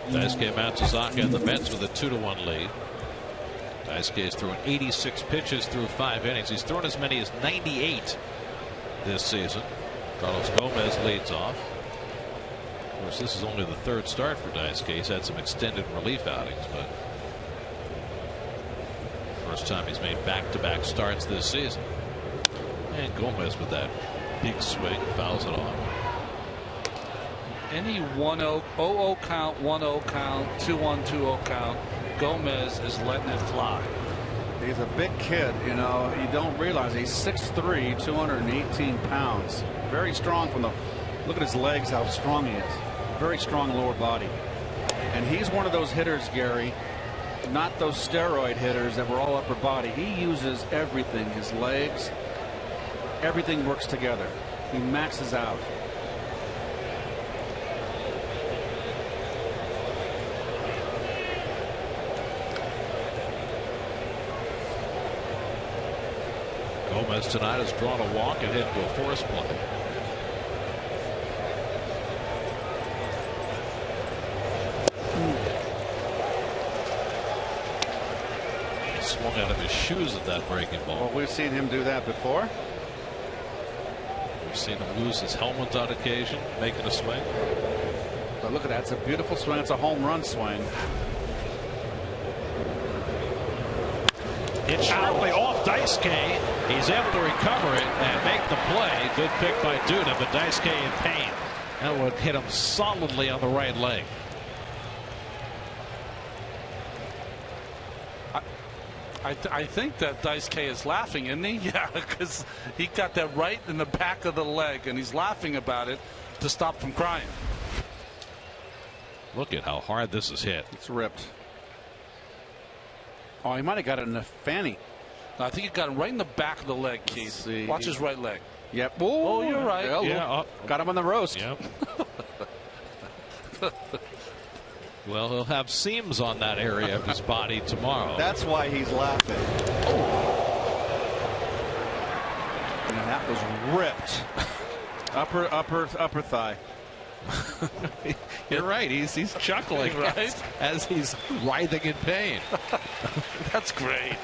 Daisuke Matsuzaka and the Mets with a 2-1 lead. Daisuke's thrown 86 pitches through 5 innings. He's thrown as many as 98 this season. Carlos Gomez leads off. Of course, this is only the 3rd start for Daisuke. He's had some extended relief outings, but first time he's made back-to-back starts this season. And Gomez with that big swing fouls it off. Any 1-0, 0-0 count, 1-0 count, 2-1, 2-0 count, Gomez is letting it fly. He's a big kid, you know. You don't realize he's 6'3", 218 pounds. Very strong from the. Look at his legs, how strong he is. Very strong lower body. And he's one of those hitters, Gary, not those steroid hitters that were all upper body. He uses everything. His legs, everything works together. He maxes out. Gomez tonight has drawn a walk and hit to a force play. He swung out of his shoes at that breaking ball. Well, we've seen him do that before. We've seen him lose his helmet on occasion, making a swing. But look at that. It's a beautiful swing. It's a home run swing. It's sharply off Daisuke. He's able to recover it and make the play. Good pick by Duda, but Daisuke in pain. That would hit him solidly on the right leg. I think that Daisuke is laughing, isn't he? Yeah, because he got that right in the back of the leg, and he's laughing about it to stop from crying. Look at how hard this is hit. It's ripped. Oh, he might have got it in the fanny. I think he got him right in the back of the leg, Keith. Watch his right leg. Yep. Oh, you're right. Yeah, got him on the roast. Yep. Well, he'll have seams on that area of his body tomorrow. That's why he's laughing. Oh. And that was ripped. Upper thigh. You're right. He's chuckling right as he's writhing in pain. That's great.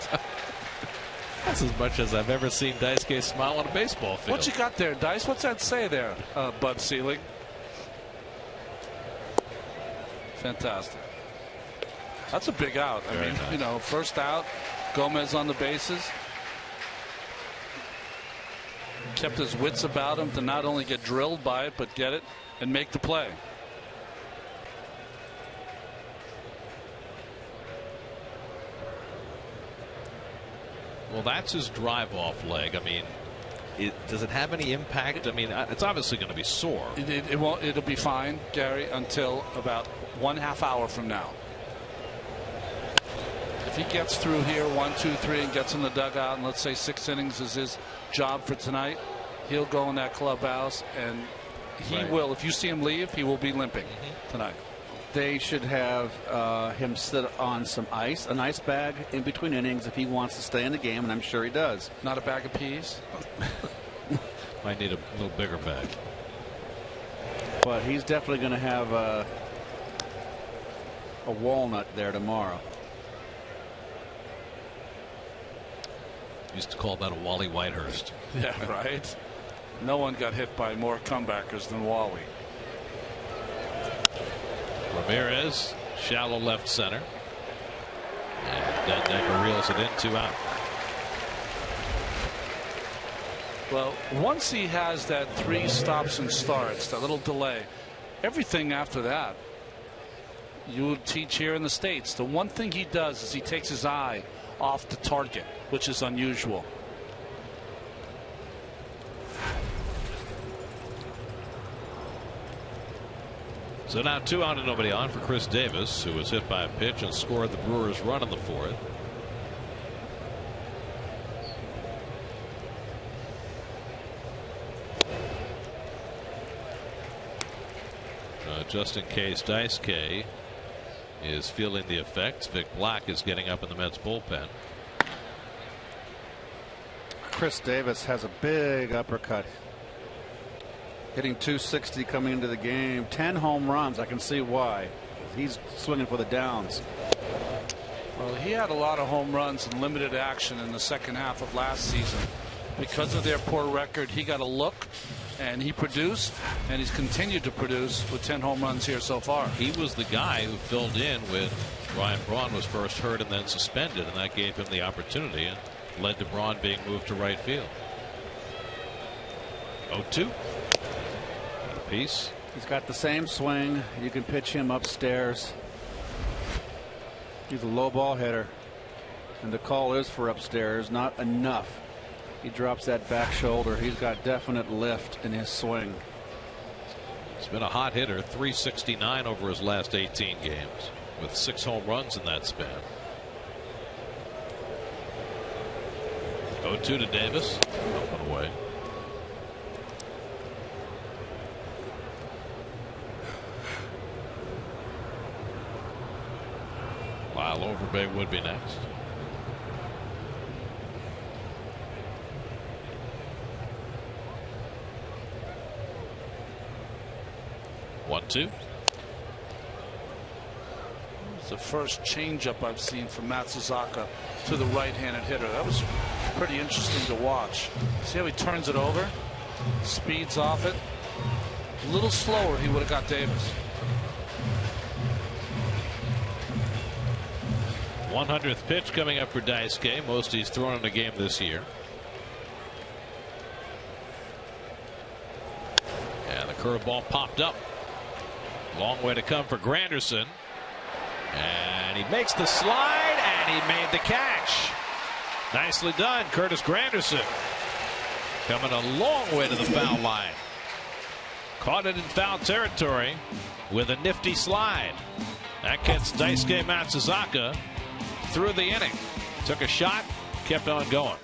That's as much as I've ever seen Daisuke smile on a baseball field. What you got there, Dice? What's that say there, Bud Selig? Fantastic. That's a big out. I mean, nice. You know, first out, Gomez on the bases. Kept his wits about him to not only get drilled by it, but get it and make the play. Well, that's his drive-off leg. I mean, does it have any impact? I mean, it's obviously going to be sore. It won't. It'll be fine, Gary, until about 1/2 hour from now. If he gets through here 1, 2, 3 and gets in the dugout, and let's say 6 innings is his job for tonight, he'll go in that clubhouse, and he will. If you see him leave, he will be limping tonight. They should have him sit on some ice, an ice bag in between innings if he wants to stay in the game, and I'm sure he does. Not a bag of peas. Might need a little bigger bag. But he's definitely going to have a walnut there tomorrow. Used to call that a Wally Whitehurst. Yeah, right. No one got hit by more comebackers than Wally. Ramirez, shallow left center. And Dendecker reels it in, 2 out. Well, once he has that 3 stops and starts, that little delay, everything after that, you would teach here in the States. The one thing he does is he takes his eye off the target, which is unusual. So now 2 out and nobody on for Chris Davis, who was hit by a pitch and scored the Brewers' run in the 4th. Just in case Daisuke is feeling the effects, Vic Black is getting up in the Mets bullpen. Chris Davis has a big uppercut. Hitting .260 coming into the game. 10 home runs. I can see why. He's swinging for the downs. Well, he had a lot of home runs and limited action in the second half of last season. Because of their poor record, he got a look, and he produced, and he's continued to produce with 10 home runs here so far. He was the guy who filled in when Ryan Braun was first hurt and then suspended, and that gave him the opportunity and led to Braun being moved to right field. 0-2. Piece. He's got the same swing. You can pitch him upstairs. He's a low ball hitter, and the call is for upstairs. Not enough. He drops that back shoulder. He's got definite lift in his swing. He's been a hot hitter. .369 over his last 18 games with 6 home runs in that span. 0-2 to Davis. Up and away. Lyle Overbay would be next. One-two. It's the first changeup I've seen from Matsuzaka to the right-handed hitter. That was pretty interesting to watch. See how he turns it over, speeds off it. A little slower, he would have got Davis. 100th pitch coming up for Daisuke. Most he's thrown in a game this year. And the curveball popped up. Long way to come for Granderson. And he makes the slide, and he made the catch. Nicely done, Curtis Granderson. Coming a long way to the foul line. Caught it in foul territory with a nifty slide. That gets Daisuke Matsuzaka through the inning. Took a shot, kept on going.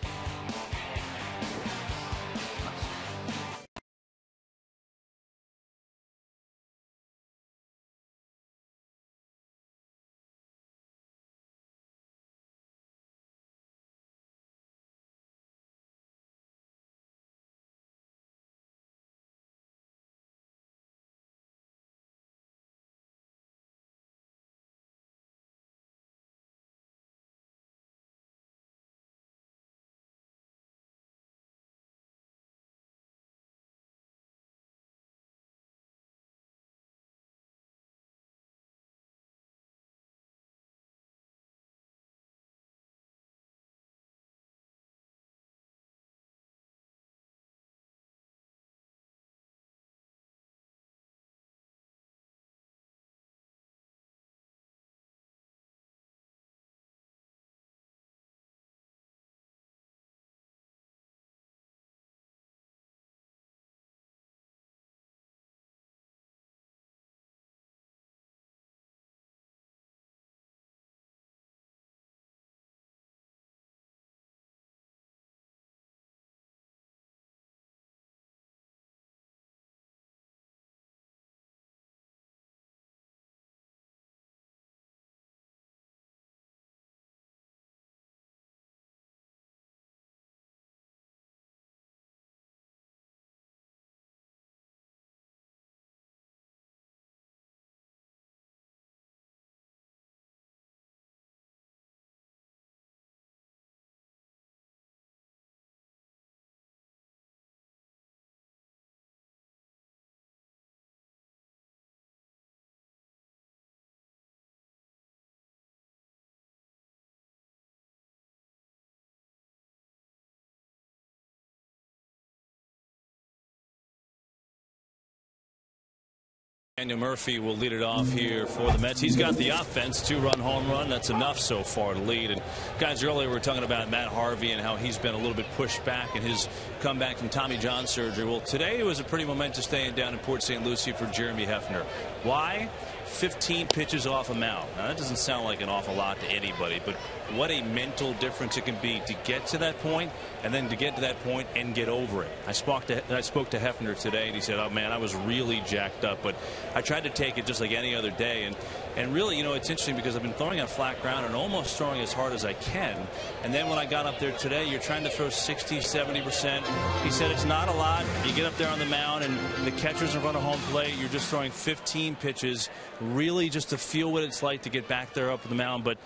Daniel Murphy will lead it off here for the Mets. He's got the offense, 2-run home run. That's enough so far to lead. And guys, earlier we were talking about Matt Harvey and how he's been a little bit pushed back in his comeback from Tommy John surgery. Well, today it was a pretty momentous day down in Port St. Lucie for Jeremy Hefner. Why? 15 pitches off a mound. Now that doesn't sound like an awful lot to anybody, but what a mental difference it can be to get to that point and then to get to that point and get over it. I spoke to Hefner today, and he said, "Oh man, I was really jacked up, but I tried to take it just like any other day." And And really, it's interesting because I've been throwing on flat ground and almost throwing as hard as I can. And then when I got up there today, you're trying to throw 60, 70%. He said it's not a lot. You get up there on the mound and the catcher's in front of home plate. You're just throwing 15 pitches, really just to feel what it's like to get back there up the mound. But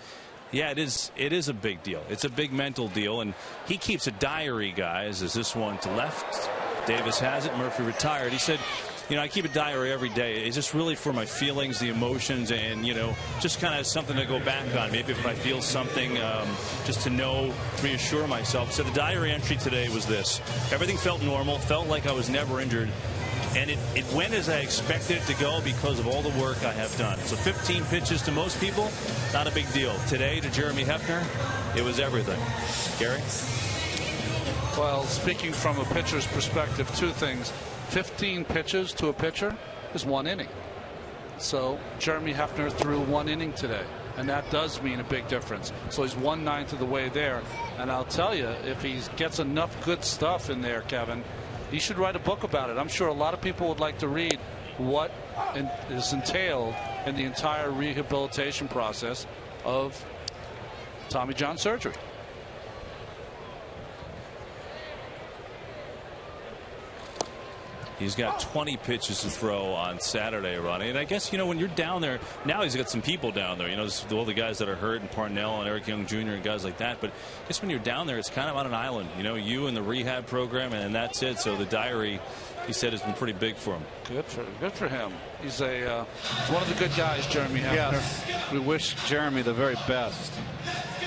yeah, it is a big deal. It's a big mental deal. And he keeps a diary, guys. Is this one to left? Davis has it. Murphy retired. He said, I keep a diary every day. It's just really for my feelings, the emotions, and, just kind of something to go back on. Maybe if I feel something, just to know, to reassure myself. So the diary entry today was this. Everything felt normal, felt like I was never injured. And it went as I expected it to go because of all the work I have done. So 15 pitches to most people, not a big deal. Today to Jeremy Hefner, it was everything. Gary? Well, speaking from a pitcher's perspective, two things. 15 pitches to a pitcher is 1 inning. So Jeremy Hefner threw 1 inning today, and that does mean a big difference. So he's 1/9 of the way there. And I'll tell you, if he gets enough good stuff in there, Kevin, he should write a book about it. I'm sure a lot of people would like to read what is entailed in the entire rehabilitation process of Tommy John surgery. He's got 20 pitches to throw on Saturday, Ronnie. And I guess, when you're down there, now he's got some people down there. All the guys that are hurt, and Parnell and Eric Young Jr. and guys like that. But I guess when you're down there, it's kind of on an island. You and the rehab program, and that's it. So the diary, he said, has been pretty big for him. Good for him. He's one of the good guys, Jeremy Hefner. Yes. We wish Jeremy the very best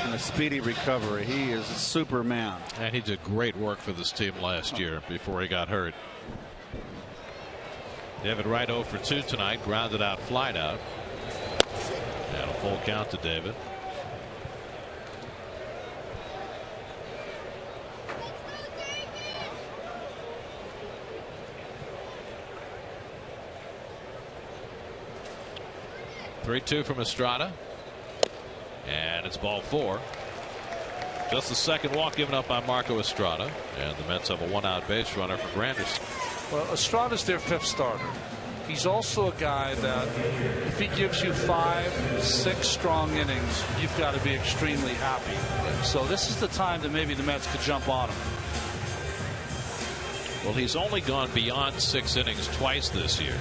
in a speedy recovery. He is a Superman. And he did great work for this team last year before he got hurt. David Wright 0 for 2 tonight, grounded out, flied out. And a full count to David. "3-2 from Estrada. And it's ball 4. Just the second walk given up by Marco Estrada. And the Mets have a 1-out base runner for Granderson. Well, Estrada's their 5th starter. He's also a guy that if he gives you 5, 6 strong innings, you've got to be extremely happy. So this is the time that maybe the Mets could jump on him. Well, he's only gone beyond 6 innings twice this year.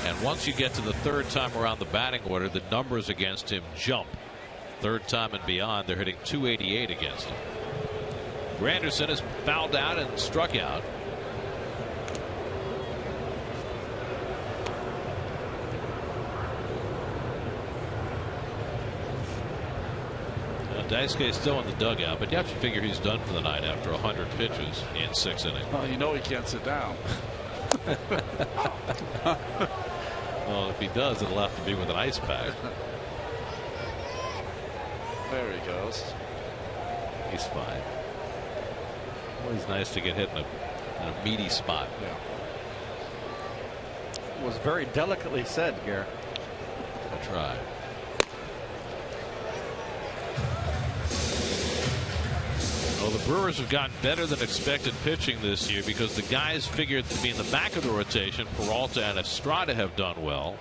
And once you get to the 3rd time around the batting order, the numbers against him jump. 3rd time and beyond, they're hitting .288 against him. Granderson is fouled out and struck out. Daisuke still in the dugout, but you have to figure he's done for the night after 100 pitches in 6 innings. Well, he can't sit down. Well, if he does, it'll have to be with an ice pack. There he goes. He's fine. Always nice to get hit in a meaty spot. Yeah. It was very delicately said, Gary. I try. Well, the Brewers have gotten better than expected pitching this year because the guys figured to be in the back of the rotation. Peralta and Estrada have done well.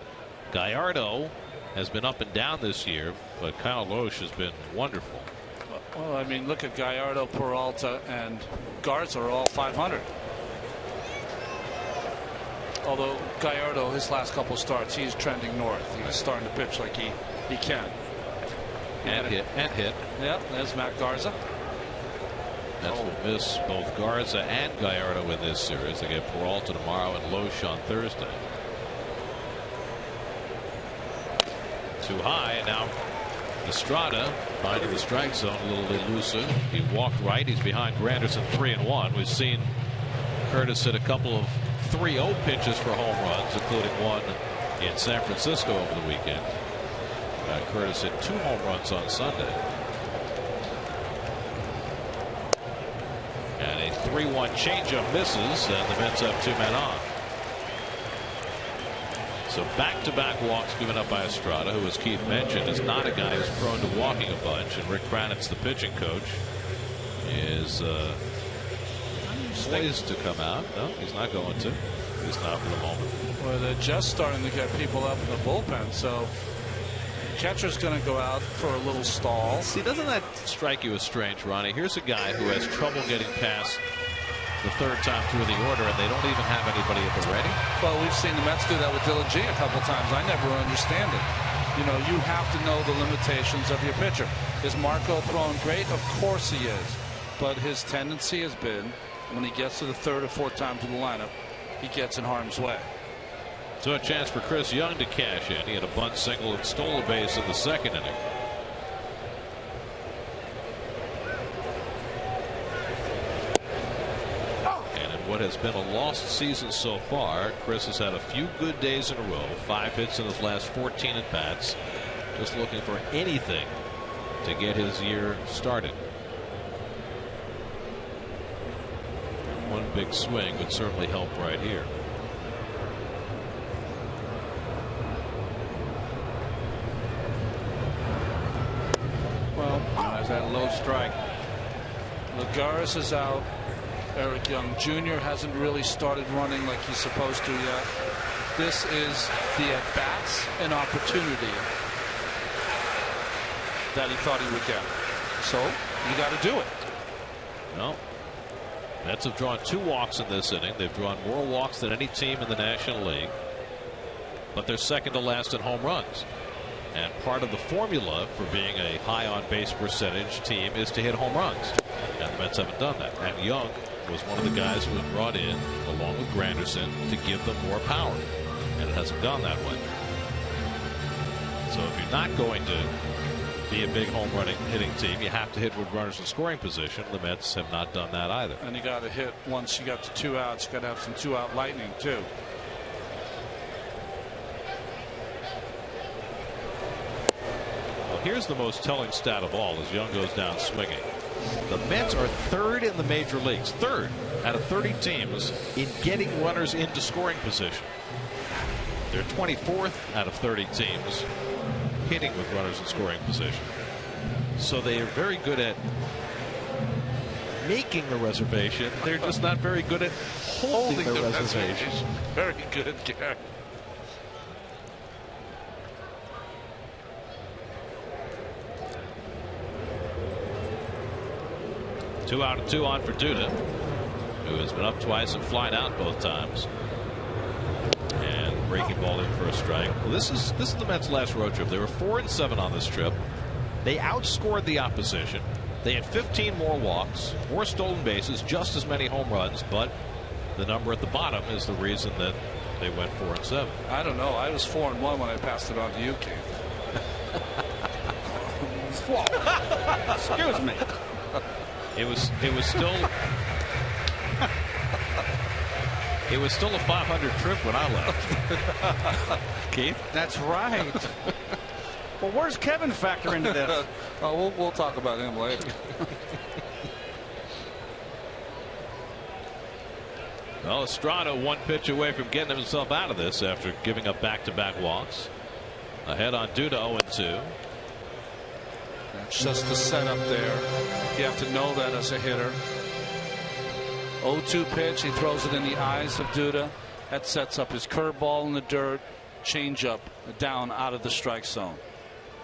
Gallardo has been up and down this year, but Kyle Loesch has been wonderful. Well, I mean, look at Gallardo, Peralta, and Garza are all 500. Although Gallardo, his last couple starts, he's trending north. He's starting to pitch like he can. And hit. Yeah, there's Matt Garza. Mets will miss both Garza and Gallardo in this series. They get Peralta tomorrow and Loesch on Thursday. Too high, and now Estrada finding the strike zone a little elusive. He walked right. He's behind Granderson 3-1. We've seen Curtis hit a couple of 3-0 pitches for home runs, including one in San Francisco over the weekend. Curtis hit 2 home runs on Sunday. And a 3-1 changeup misses, and the Mets have 2 men on. So back-to-back walks given up by Estrada, who, as Keith mentioned, is not a guy who's prone to walking a bunch. And Rick Kranitz, the pitching coach, is poised to come out. No, he's not going to. at least not for the moment. Well, they're just starting to get people up in the bullpen, so catcher's going to go out for a little stall. See, doesn't that strike you as strange, Ronnie? Here's a guy who has trouble getting past the third time through the order, and they don't even have anybody at the ready. Well, we've seen the Mets do that with Dylan G a couple times. I never understand it. You know, you have to know the limitations of your pitcher. Is Marco throwing great? Of course he is. But his tendency has been, when he gets to the third or fourth time to the lineup, he gets in harm's way. So a chance for Chris Young to cash in. He had a bunt single and stole a base in the second inning. And in what has been a lost season so far, Chris has had a few good days in a row. 5 hits in his last 14 at bats. Just looking for anything to get his year started. One big swing would certainly help right here. Well, there's that low strike. Lagares is out. Eric Young Jr. hasn't really started running like he's supposed to yet. This is the at-bats and opportunity that he thought he would get. So you got to do it. No. Mets have drawn 2 walks in this inning. They've drawn more walks than any team in the National League, but they're second to last in home runs. And part of the formula for being a high on base percentage team is to hit home runs, and the Mets haven't done that. And Young was one of the guys who was brought in along with Granderson to give them more power, and it hasn't gone that way. So if you're not going to be a big home running hitting team, you have to hit with runners in scoring position. The Mets have not done that either. And you got to hit once you got to 2 outs. You got to have some 2-out lightning too. Well, here's the most telling stat of all as Young goes down swinging. The Mets are 3rd in the major leagues, 3rd out of 30 teams in getting runners into scoring position. They're 24th out of 30 teams hitting with runners in scoring position. So they are very good at making the reservation. They're just not very good at holding the reservation. Very good, Gary. Two out and 2 on for Duda, who has been up twice and flying out both times. And breaking ball in for a strike. Well, this is the Mets' last road trip. They were 4-7 on this trip. They outscored the opposition. They had 15 more walks, 4 stolen bases, just as many home runs, but the number at the bottom is the reason that they went 4-7. I don't know. I was 4-1 when I passed it on to you, Keith. Excuse me. It was still it was still a 500 trip when I left. Keith? That's right. Well, where's Kevin factor into this? Oh, we'll talk about him later. Well, Estrada 1 pitch away from getting himself out of this after giving up back-to-back walks. Ahead on Duda 0-2. That's just the setup there. You have to know that as a hitter. 0-2 pitch. He throws it in the eyes of Duda. That sets up his curveball in the dirt. Changeup down out of the strike zone.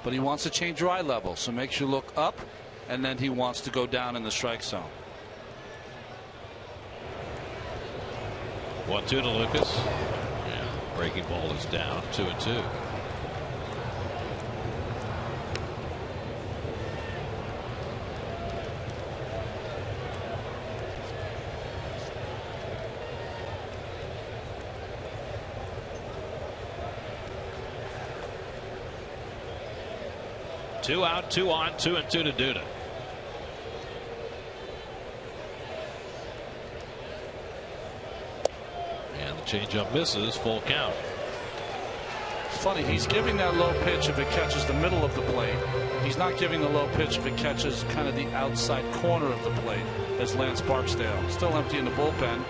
But he wants to change your eye level, so makes you look up, and then he wants to go down in the strike zone. 1-2 to Lucas. Yeah, breaking ball is down. 2-2. Two out, 2 on, 2-2 to Duda. And the changeup misses, full count. It's funny, he's giving that low pitch if it catches the middle of the plate. He's not giving the low pitch if it catches kind of the outside corner of the plate, as Lance Barksdale. Still empty in the bullpen.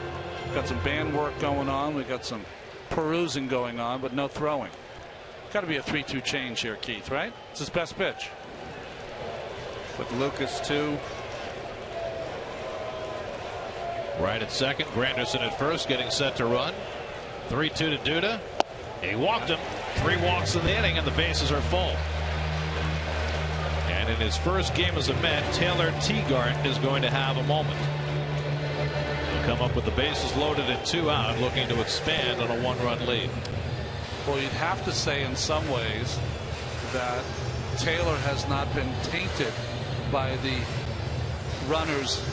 Got some band work going on. We got some perusing going on, but no throwing. Got to be a 3-2 change here, Keith, right? It's his best pitch. With Lucas, too. Right at second. Granderson at first, getting set to run. 3-2 to Duda. He walked him. 3 walks in the inning, and the bases are full. And in his first game as a Met, Taylor Tegarden is going to have a moment. He'll come up with the bases loaded and 2 out, looking to expand on a 1-run lead. Well, you'd have to say in some ways that Taylor has not been tainted by the runners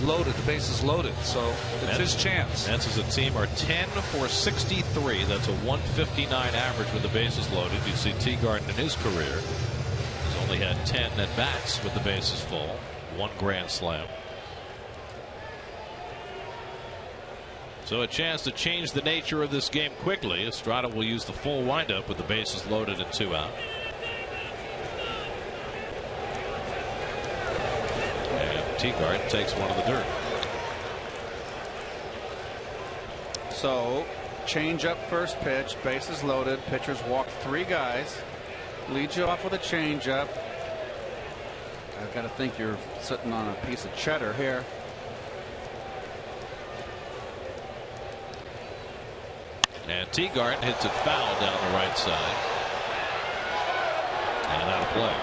loaded, the bases loaded, so it's his chance. Mets as a team are 10 for 63. That's a 159 average with the bases loaded. You see Tegarden in his career has only had 10 at bats with the bases full, 1 grand slam. So a chance to change the nature of this game quickly. Estrada will use the full windup with the bases loaded and 2 out. Tegarden takes one of the dirt. So change up first pitch, bases loaded, pitchers walk 3 guys, leads you off with a change up. I've got to think you're sitting on a piece of cheddar here. And Tegarden hits it foul down the right side and out of play.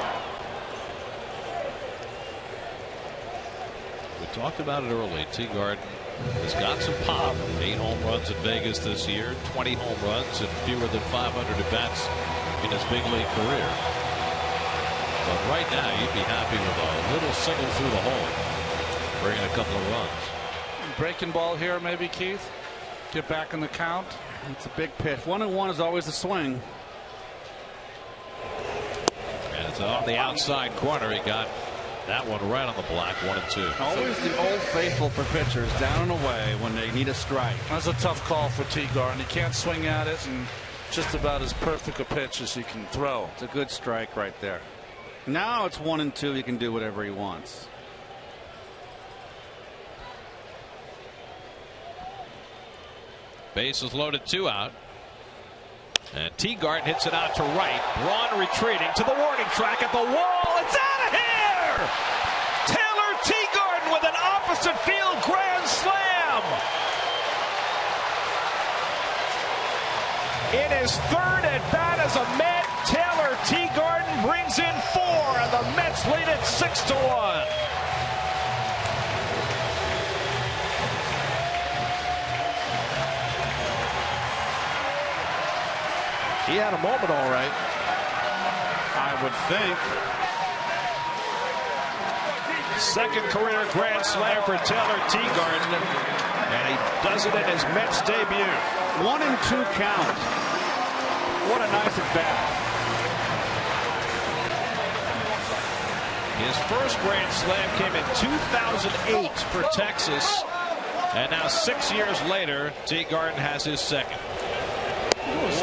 We talked about it early. Tegarden has got some pop. 8 home runs in Vegas this year, 20 home runs and fewer than 500 at bats in his big league career. But right now you'd be happy with a little single through the hole, bringing a couple of runs. Breaking ball here maybe, Keith. Get back in the count. It's a big pitch. 1-1 is always a swing. And it's on the outside corner. He got that one right on the block. 1-2. Always the old faithful for pitchers, down and away when they need a strike. That's a tough call for Tegarden. He can't swing at it, and just about as perfect a pitch as he can throw. It's a good strike right there. Now it's 1-2. He can do whatever he wants. Bases loaded, 2 out. And Tegarden hits it out to right. Braun retreating to the warning track at the wall. It's out of here! Taylor Tegarden with an opposite field grand slam. In his 3rd at bat as a Met, Taylor Tegarden brings in 4, and the Mets lead it 6-1. He had a moment, all right. I would think. 2nd career grand slam for Taylor Tegarden, and he does it in his Mets debut. 1-2 count. What a nice at bat. His first grand slam came in 2008 for Texas, and now 6 years later, Tegarden has his 2nd.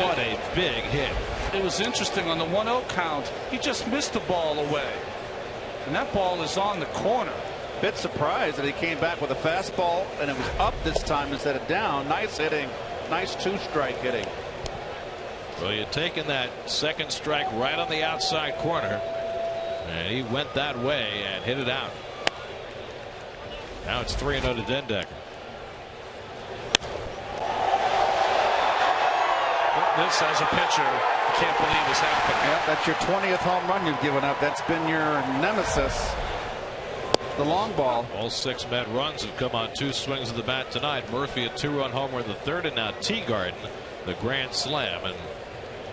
What a big hit. It was interesting on the 1-0 count. He just missed the ball away, and that ball is on the corner. Bit surprised that he came back with a fastball and it was up this time instead of down. Nice hitting. Nice 2-strike hitting. Well, you're taking that 2nd strike right on the outside corner, and he went that way and hit it out. Now it's 3-0 to Dendecker. This, as a pitcher, I can't believe this happened. Yep, that's your 20th home run you've given up. That's been your nemesis, the long ball. All 6 Met runs have come on 2 swings of the bat tonight. Murphy a 2-run homer in the 3rd, and now Tegarden the grand slam. And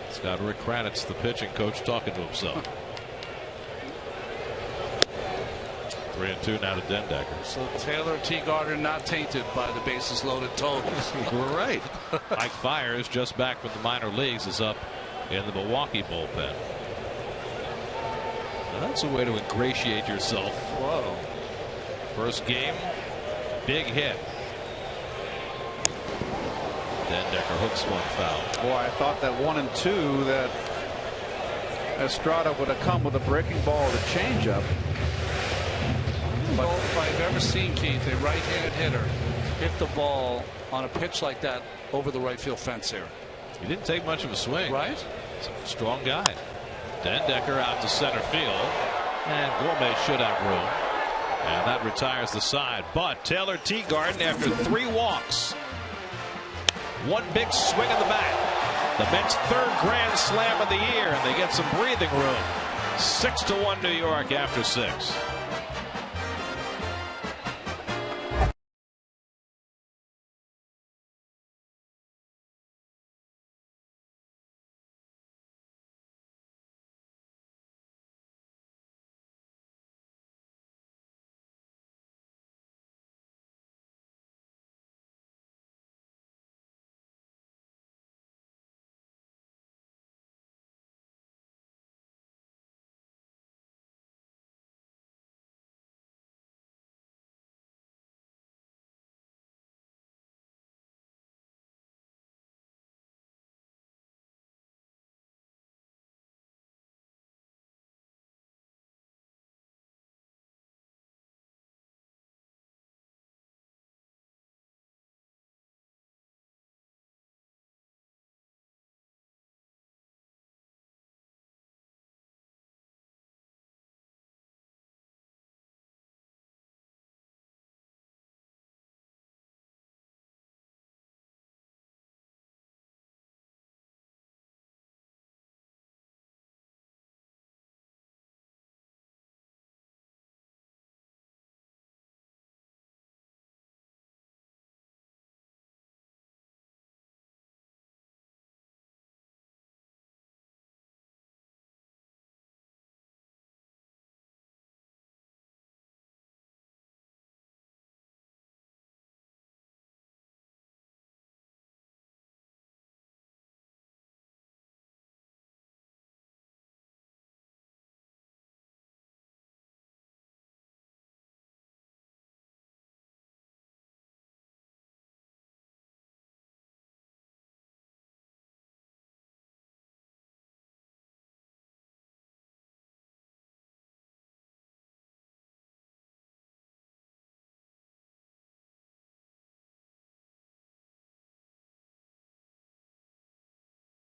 it's got Rick Kranitz, the pitching coach, talking to himself. 3-2 now to Dendecker. So Taylor Tegarden not tainted by the bases loaded totals. We're right. Mike Fiers, just back from the minor leagues, is up in the Milwaukee bullpen. Now that's a way to ingratiate yourself. Whoa. First game, big hit. Dendecker hooks one foul. Boy, I thought that 1-2 that Estrada would have come with a breaking ball to change up. But if I've ever seen, Keith, a right-handed hitter hit the ball on a pitch like that over the right field fence here. He didn't take much of a swing. Right? He's a strong guy. Dendecker out to center field, and Gourmet should have room. And that retires the side. But Taylor Tegarden, after 3 walks, One big swing of the bat. The Mets' third grand slam of the year, and they get some breathing room. 6-1 New York after 6.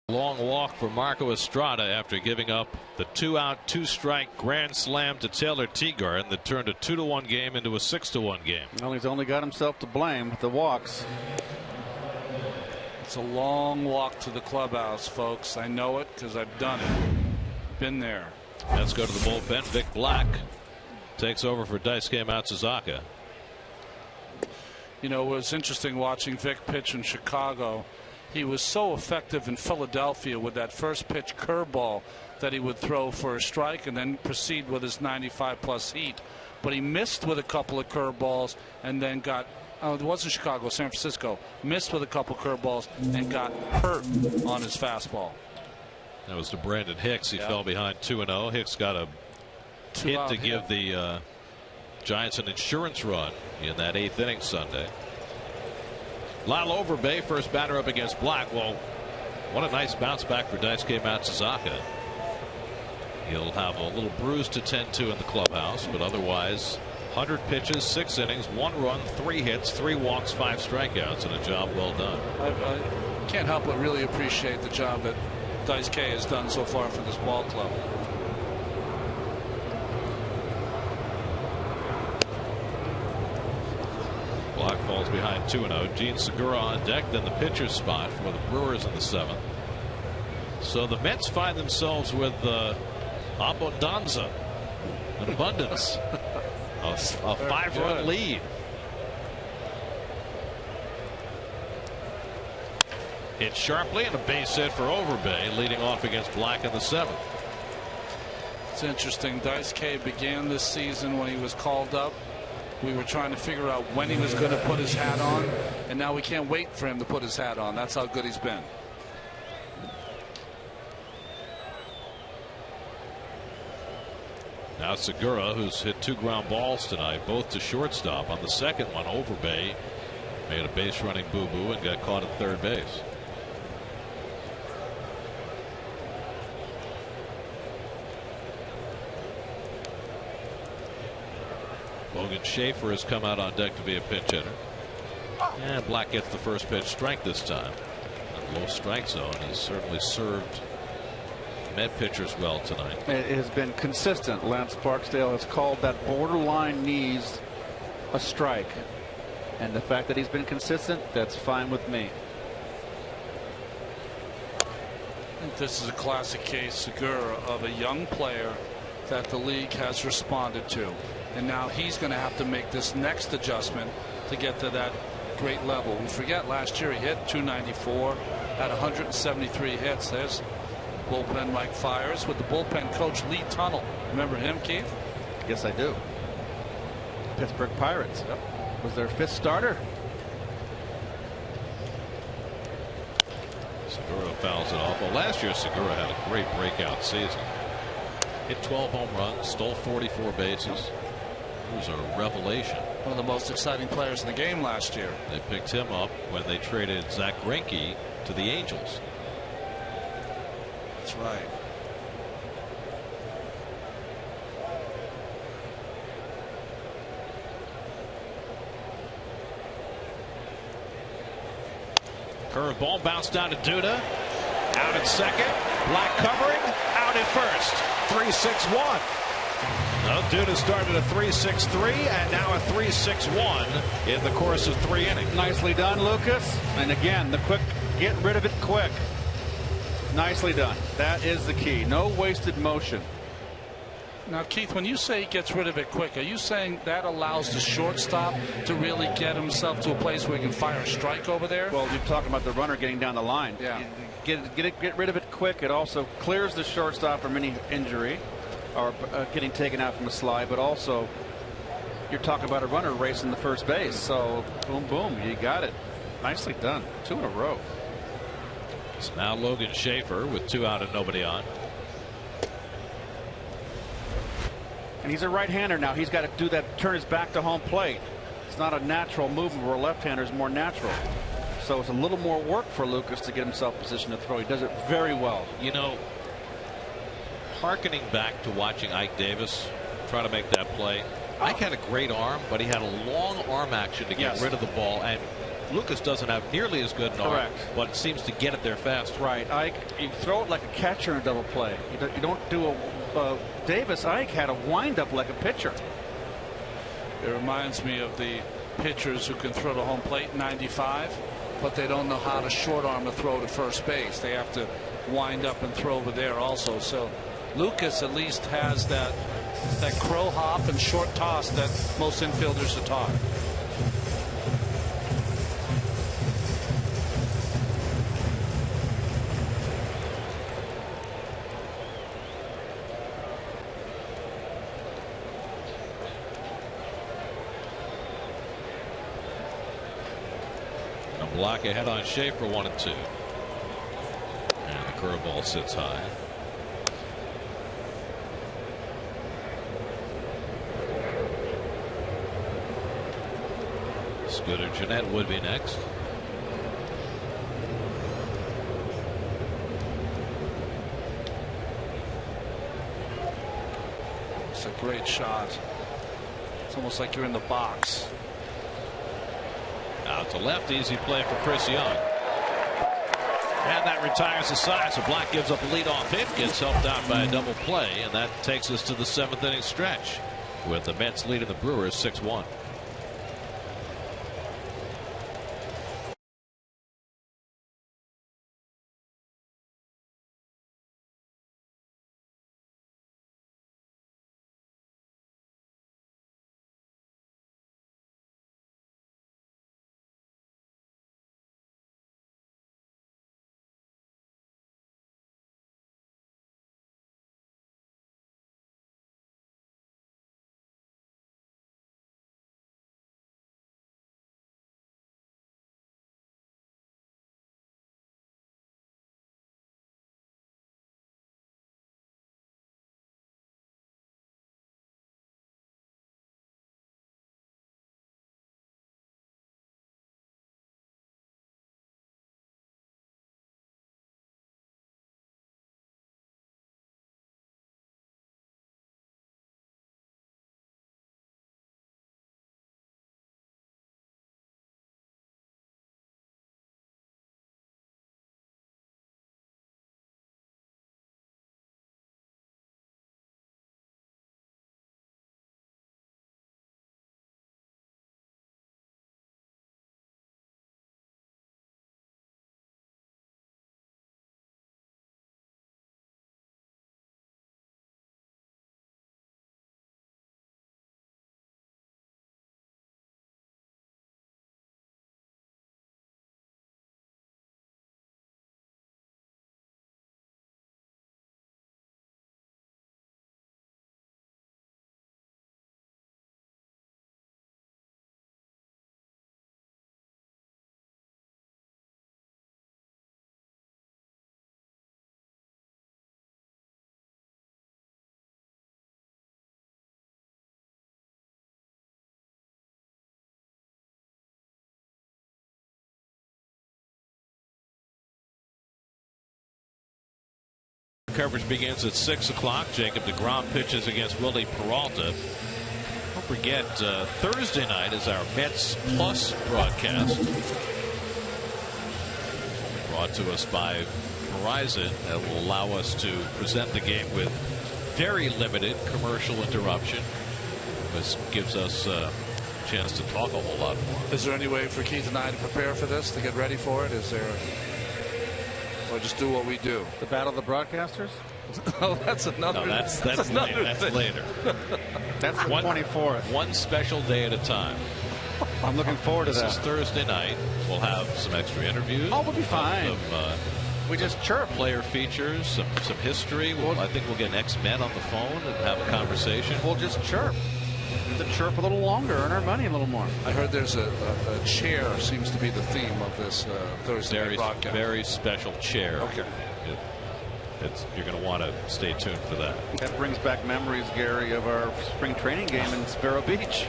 Long walk for Marco Estrada after giving up the 2-out, 2-strike grand slam to Taylor Tegarden that turned a 2-1 game into a 6-1 game. Well, he's only got himself to blame with the walks. It's a long walk to the clubhouse, folks. I know it because I've done it. Been there. Let's go to the bullpen. Vic Black takes over for Daisuke Matsuzaka. You know, it was interesting watching Vic pitch in Chicago. He was so effective in Philadelphia with that first pitch curveball that he would throw for a strike and then proceed with his 95+ heat. But he missed with a couple of curveballs and then got, it wasn't Chicago, San Francisco, missed with a couple curveballs and got hurt on his fastball. That was to Brandon Hicks. He fell behind 2-0. Hicks got a hit to give the Giants an insurance run in that 8th inning Sunday. Lyle Overbay, first batter up against Black. Well, what a nice bounce back for Daisuke Matsuzaka. He'll have a little bruise to tend to in the clubhouse, but otherwise 100 pitches, 6 innings, 1 run, 3 hits, 3 walks, 5 strikeouts, and a job well done. I can't help but really appreciate the job that Daisuke has done so far for this ball club. Black falls behind 2-0. Gene Segura on deck, then the pitcher's spot for the Brewers in the 7th. So the Mets find themselves with abundanza, an abundance, a 5-run lead. Hit sharply and a base hit for Overbay, leading off against Black in the 7th. It's interesting. Daisuke began this season when he was called up. We were trying to figure out when he was going to put his hat on, and now we can't wait for him to put his hat on. That's how good he's been. Now Segura, who's hit 2 ground balls tonight, both to shortstop. On the second one, Overbay made a base running boo-boo and got caught at third base. Logan Schaefer has come out on deck to be a pinch hitter. And Black gets the first pitch strike this time. That low strike zone has certainly served Met pitchers well tonight. It has been consistent. Lance Barksdale has called that borderline knees a strike. And the fact that he's been consistent, that's fine with me. think this is a classic case, Segura, of a young player that the league has responded to. And now he's going to have to make this next adjustment to get to that great level. We forget last year he hit 294, had 173 hits. There's bullpen Mike Fiers with the bullpen coach Lee Tunnell. Remember him, Keith? Yes, I do. Pittsburgh Pirates. Yep. Was their 5th starter. Segura fouls it off. Well, last year Segura had a great breakout season. Hit 12 home runs, stole 44 bases. He was a revelation. One of the most exciting players in the game last year. They picked him up when they traded Zach Greinke to the Angels. That's right. Curveball bounced down to Duda. Out at second. Black covering. Out at first. 3-6-1. Well, Duda started a 3-6-3 and now a 3-6-1 in the course of 3 innings. Nicely done, Lucas. And again, the quick, get rid of it quick. Nicely done. That is the key. No wasted motion. Now, Keith, when you say he gets rid of it quick, are you saying that allows the shortstop to really get himself to a place where he can fire a strike over there? Well, you're talking about the runner getting down the line. Yeah. Get rid of it quick. It also clears the shortstop from any injury or getting taken out from a slide, but also you're talking about a runner racing the first base. So boom, boom, you got it. Nicely done. 2 in a row. So now Logan Schaefer with 2 out and nobody on. And he's a right-hander now. He's got to do that, turn his back to home plate. It's not a natural movement where a left-hander is more natural. So it's a little more work for Lucas to get himself positioned to throw. He does it very well. You know, hearkening back to watching Ike Davis try to make that play, Ike had a great arm, but he had a long arm action to get rid of the ball, and Lucas doesn't have nearly as good an arm, but seems to get it there fast. Right. Ike, you throw it like a catcher in a double play. You don't do a Davis. Ike had a windup like a pitcher. It reminds me of the pitchers who can throw to home plate 95, but they don't know how to short arm a throw to first base. They have to wind up and throw over there also. So Lucas at least has that crow hop and short toss that most infielders are taught. Block ahead on Schaefer, 1-2. And the curveball sits high. Scooter Gennett would be next. It's a great shot. It's almost like you're in the box. Out to left, easy play for Chris Young. And that retires the side. So Black gives up a leadoff hit, gets helped out by a double play, and that takes us to the 7th inning stretch with the Mets leading the Brewers 6-1. Coverage begins at 6 o'clock. Jacob deGrom pitches against Willie Peralta. Don't forget, Thursday night is our Mets Plus broadcast. Brought to us by Verizon. That will allow us to present the game with very limited commercial interruption. This gives us a chance to talk a whole lot more. Is there any way for Keith and I to prepare for this, to get ready for it? Is there, or just do what we do? The battle of the broadcasters? Oh, that's another. No, that's another later. That's later. That's the 24th. One special day at a time. I'm looking forward to that. This is Thursday night. We'll have some extra interviews. Oh, we'll be fine. We just chirp. Player features, some history. I think we'll get an X-Men on the phone and have a conversation. We'll just chirp. To chirp a little longer, earn our money a little more. I heard there's a chair seems to be the theme of this Thursday night broadcast. Very special chair. Okay. You're going to want to stay tuned for that. That brings back memories, Gary, of our spring training game in Vero Beach.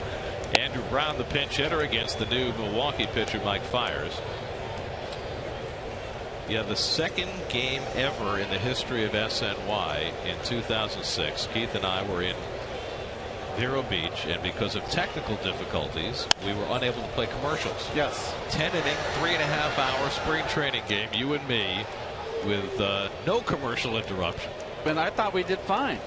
Andrew Brown, the pinch hitter, against the new Milwaukee pitcher Mike Fiers. Yeah, the second game ever in the history of SNY in 2006. Keith and I were in Vero Beach, and because of technical difficulties, we were unable to play commercials. Yes. 10-inning, 3.5-hour spring training game, you and me, with no commercial interruption. And I thought we did fine.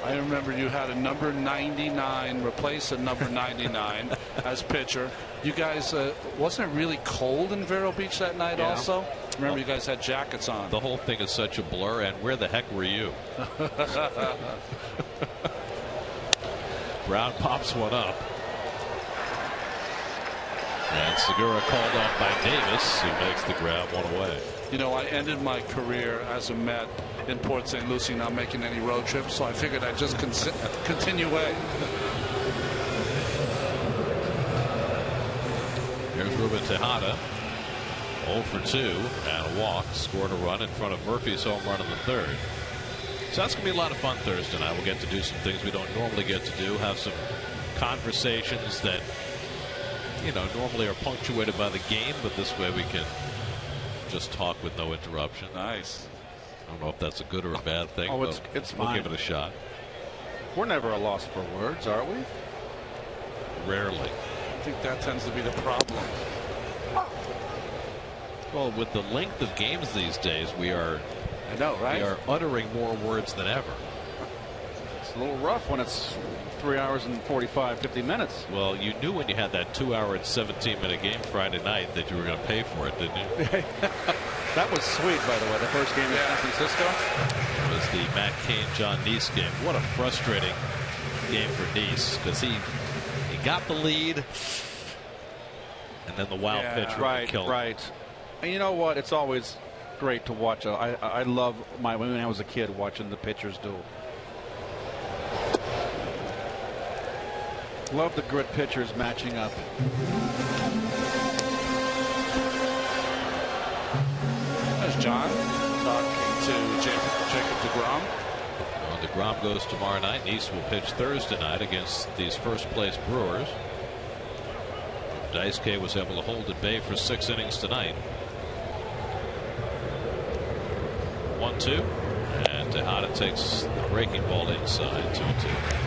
I remember you had a number 99 replace a number 99 as pitcher. You guys, wasn't it really cold in Vero Beach that night also? Remember, you guys had jackets on. The whole thing is such a blur, and where the heck were you? Brown pops one up. And Segura called off by Davis, who makes the grab one away. You know, I ended my career as a Met in Port St. Lucie, not making any road trips, so I figured I'd just continue away. Here's Ruben Tejada, 0 for 2, and a walk, scored a run in front of Murphy's home run in the third. So that's going to be a lot of fun Thursday night. We'll get to do some things we don't normally get to do, have some conversations that, you know, normally are punctuated by the game, but this way we can just talk with no interruption. Nice. I don't know if that's a good or a bad thing. Oh, it's we'll fine. give it a shot. We're never a loss for words, are we? Rarely. I think that tends to be the problem. Well, with the length of games these days, we are. I know, right? We are uttering more words than ever. It's a little rough when it's 3 hours and 50 minutes. Well, you knew when you had that 2-hour and 17-minute game Friday night that you were going to pay for it, didn't you? That was sweet, by the way, the first game in San Francisco. It was the Matt Cain, John Neese game. What a frustrating game for Neese, because he got the lead, and then the wild pitch killed him. Right. And you know what? It's always great to watch. I love when I was a kid watching the pitchers duel. Love the good pitchers matching up. There's John talking to Jacob deGrom. Well, deGrom goes tomorrow night. Neese will pitch Thursday night against these first-place Brewers. Daisuke was able to hold at bay for 6 innings tonight. 1-2, and Tejada takes the breaking ball inside. 2-2.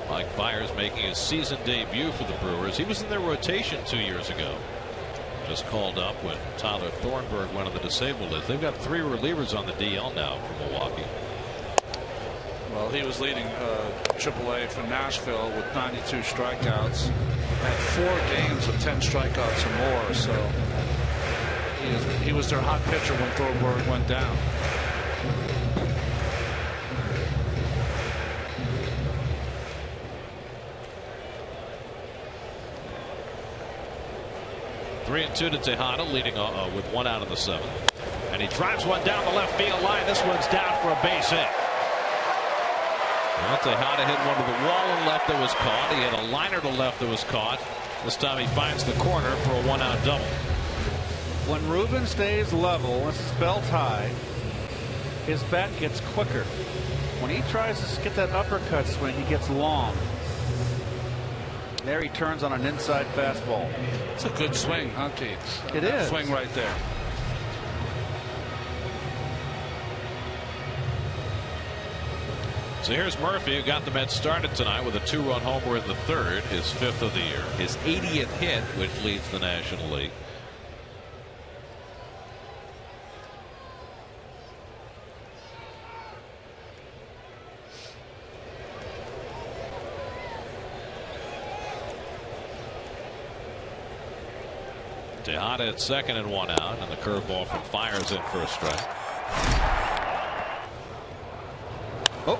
Mike Fiers making his season debut for the Brewers. He was in their rotation 2 years ago. Just called up when Tyler Thornburg went on the disabled list. They've got 3 relievers on the DL now for Milwaukee. Well, he was leading AAA for Nashville with 92 strikeouts. Had 4 games of 10 strikeouts or more. So he was their hot pitcher when Thornburg went down. Three and 2 to Tejada, leading with 1 out of the 7th. And he drives one down the left field line. This one's down for a base hit. Well, Tejada hit one to the wall and left that was caught. He had a liner to left that was caught. This time he finds the corner for a 1-out double. When Ruben stays level, this is belt high, his bat gets quicker. When he tries to get that uppercut swing, he gets long. There he turns on an inside fastball. It's a good swing, huh, Keith? It is. Swing right there. So here's Murphy, who got the Mets started tonight with a 2-run homer in the third, his 5th of the year, his 80th hit, which leads the National League. Tejada at second and 1 out, and the curveball from Fires in for a strike. Oh,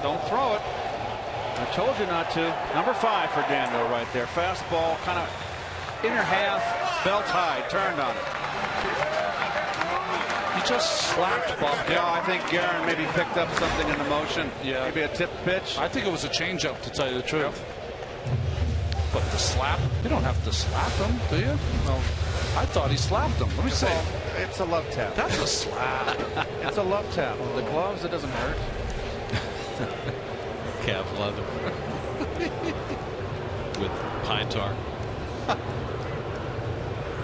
don't throw it. I told you not to. Number 5 for Dando right there. Fastball, kind of inner half, belt high, turned on it. He just slapped Bob Guerin. Yeah, I think Guerin maybe picked up something in the motion. Yeah. Maybe a tip pitch. I think it was a changeup, to tell you the truth. But the slap, you don't have to slap him, do you? No. I thought he slapped him. Let me see. It's a love tap. That's a slap. It's a love tap. The gloves, it doesn't hurt. Calf leather with pine tar.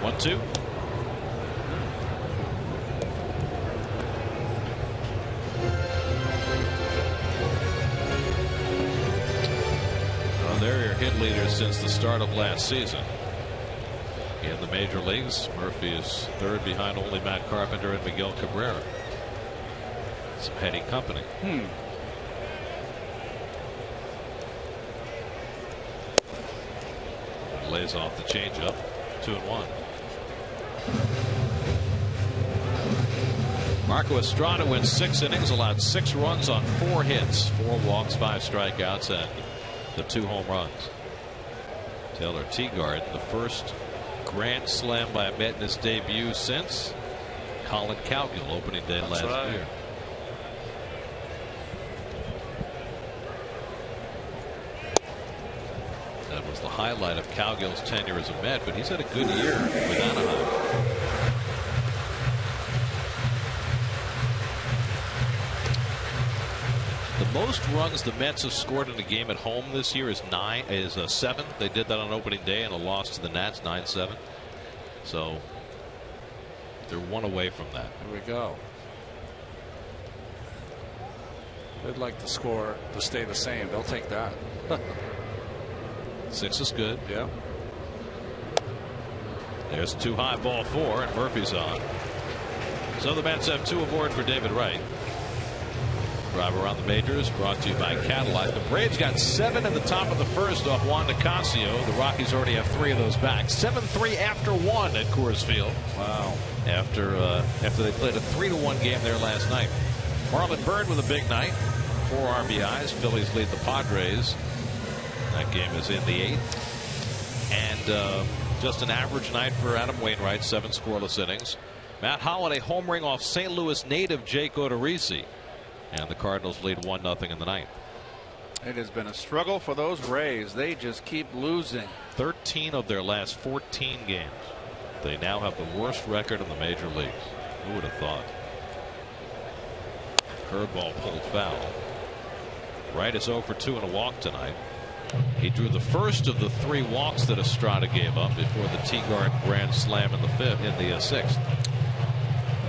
1-2. Well, they're your hit leaders since the start of last season. In the major leagues, Murphy is 3rd behind only Matt Carpenter and Miguel Cabrera. Some heady company. Lays off the changeup. 2-1. Marco Estrada went 6 innings, allowed 6 runs on 4 hits, 4 walks, 5 strikeouts, and the 2 home runs. Taylor Tegarden, the first grand slam by a Met in his debut since Colin Cowgill opening day last year. That was the highlight of Cowgill's tenure as a Met, but he's had a good year with Anaheim. The most runs the Mets have scored in a game at home this year is 7. They did that on opening day in a loss to the Nats, 9-7. So they're 1 away from that. Here we go. They'd like the score to stay the same. They'll take that. 6 is good. Yeah. There's 2 high, ball 4, and Murphy's on. So the Mets have 2 aboard for David Wright. Drive around the majors brought to you by Cadillac. The Braves got 7 in the top of the first off Juan Nicasio. The Rockies already have 3 of those back. 7-3 after 1 at Coors Field. Wow. After they played a 3-1 game there last night. Marlon Byrd with a big night. 4 RBIs. Phillies lead the Padres. That game is in the 8th. And just an average night for Adam Wainwright. 7 scoreless innings. Matt Holliday homering off St. Louis native Jake Odorizzi. And the Cardinals lead 1-0 in the 9th. It has been a struggle for those Rays. They just keep losing. 13 of their last 14 games. They now have the worst record in the major leagues. Who would have thought? Curveball pulled foul. Wright is 0 for 2 and a walk tonight. He drew the first of the 3 walks that Estrada gave up before the Tegarden grand slam in the 6th.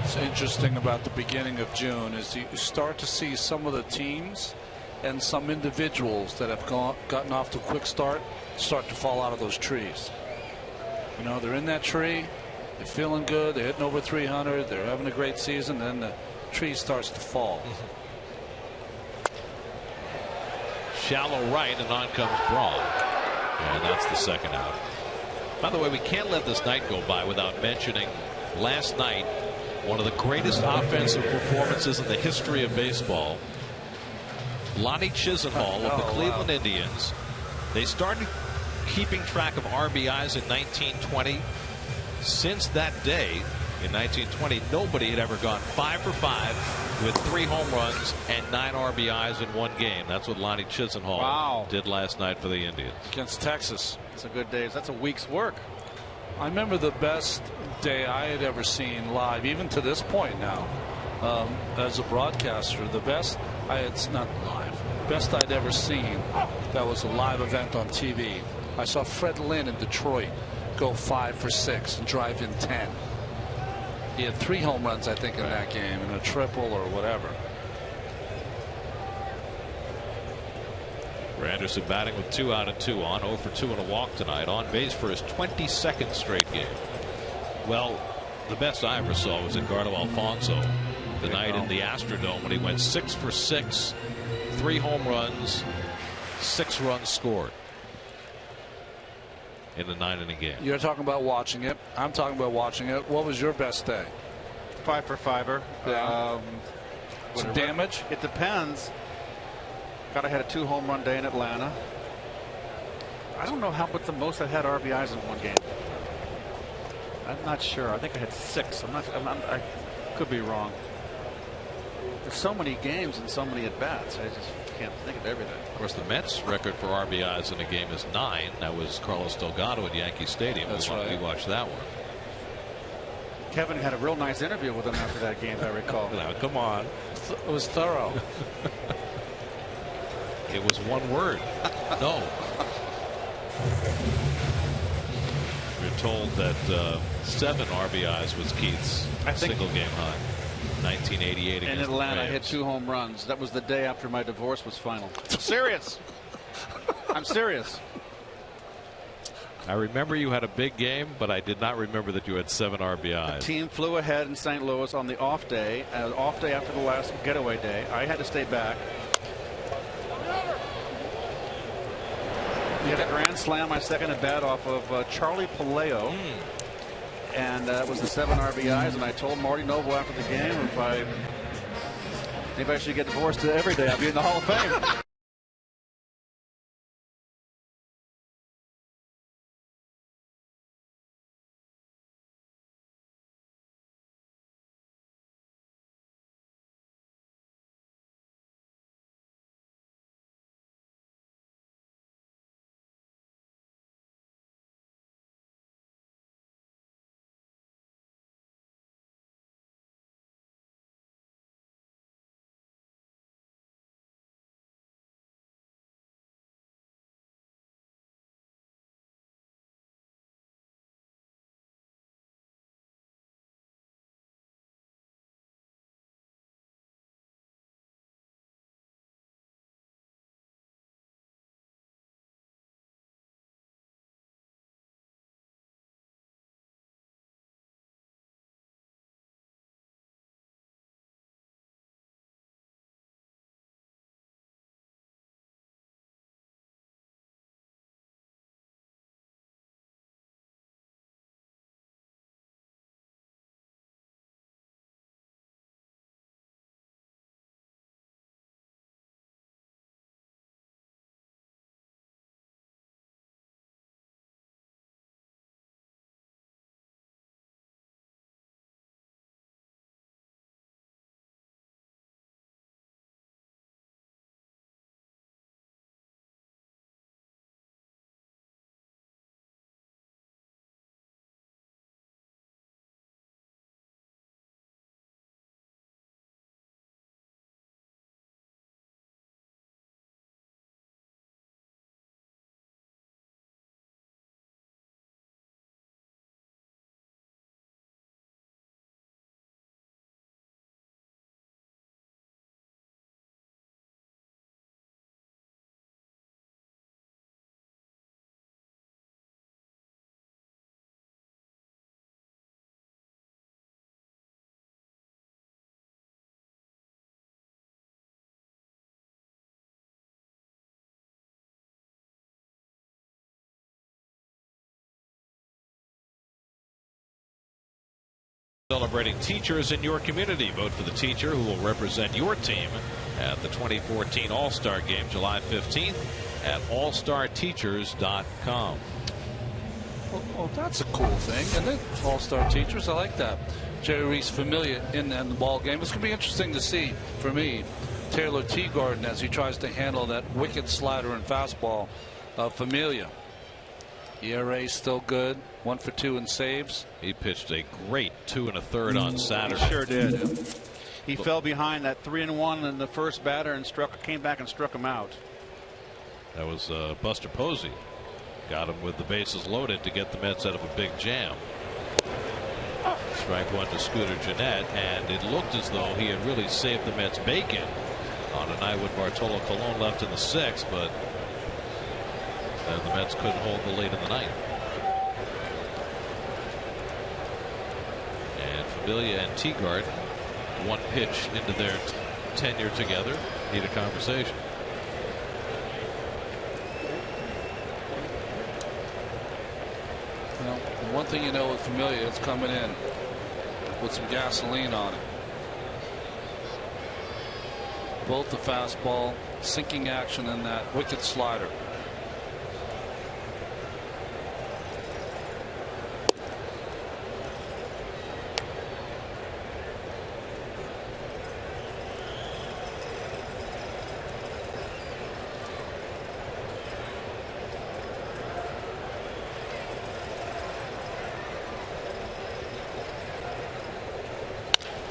What's interesting about the beginning of June is you start to see some of the teams and some individuals that have gotten off to a quick start to fall out of those trees. You know, they're in that tree, they're feeling good, they're hitting over 300, they're having a great season, then the tree starts to fall. Shallow right, and on comes Braun. And that's the 2nd out. By the way, we can't let this night go by without mentioning last night one of the greatest offensive performances in the history of baseball. Lonnie Chisenhall of the Cleveland Indians. They started keeping track of RBIs in 1920. Since that day, In 1920, nobody had ever gone 5 for 5 with 3 home runs and 9 RBIs in one game. That's what Lonnie Chisenhall did last night for the Indians. Against Texas. It's a good day. That's a week's work. I remember the best day I had ever seen live, even to this point now, as a broadcaster. The best best I'd ever seen that was a live event on TV. I saw Fred Lynn in Detroit go 5 for 6 and drive in 10. He had 3 home runs, I think, in that game, and a triple or whatever. Anderson batting with 2 out and 2 on, 0 for 2 and a walk tonight, on base for his 22nd straight game. Well, the best I ever saw was Edgardo Alfonso the night in the Astrodome when he went 6 for 6, 3 home runs, 6 runs scored in the 9-inning game. You're talking about watching it. I'm talking about watching it. What was your best day? 5 for 5er. Yeah. Some damage? It depends. God, I had a 2 home run day in Atlanta. I don't know what's the most I had RBIs in one game. I'm not sure. I think I had 6. I could be wrong. There's so many games and so many at bats. I just can't think of everything. Of course, the Mets record for RBIs in a game is 9. That was Carlos Delgado at Yankee Stadium. That's right. We watched that one. Kevin had a real nice interview with him after that game, I recall. Now, come on. It was thorough. It was one word. No. You're told that 7 RBIs was Keith's single game high. 1988 in Atlanta. I hit 2 home runs. That was the day after my divorce was final. Serious. I'm serious. I remember you had a big game, but I did not remember that you had 7 RBIs. The team flew ahead in St. Louis on the off day after the last getaway day. I had to stay back. He had a grand slam, my second at bat, off of Charlie Paleo. And that was the 7 RBIs. And I told Marty Noble after the game, if I should get divorced every day, I'd be in the Hall of Fame. Celebrating teachers in your community. Vote for the teacher who will represent your team at the 2014 All-Star Game, July 15th at allstarteachers.com. Well, that's a cool thing, isn't it? All-Star teachers, I like that. Jerry Reese Familia in the ball game. It's going to be interesting to see, for me, Taylor Tegarden as he tries to handle that wicked slider and fastball of Familia. ERA still good, 1 for 2 in saves. He pitched a great 2 1/3 on Saturday. He sure did. He fell behind that 3-1 in the first batter and came back and struck him out. That was Buster Posey. Got him with the bases loaded to get the Mets out of a big jam. Strike 1 to Scooter Gennett, and it looked as though he had really saved the Mets bacon on a night when Bartolo Colon left in the 6th, but the Mets couldn't hold the lead in the 9th. And Familia and Tegarden, one pitch into their tenure together, need a conversation. Well, the one thing you know with Familia, it's coming in with some gasoline on it. Both the fastball, sinking action, and that wicked slider.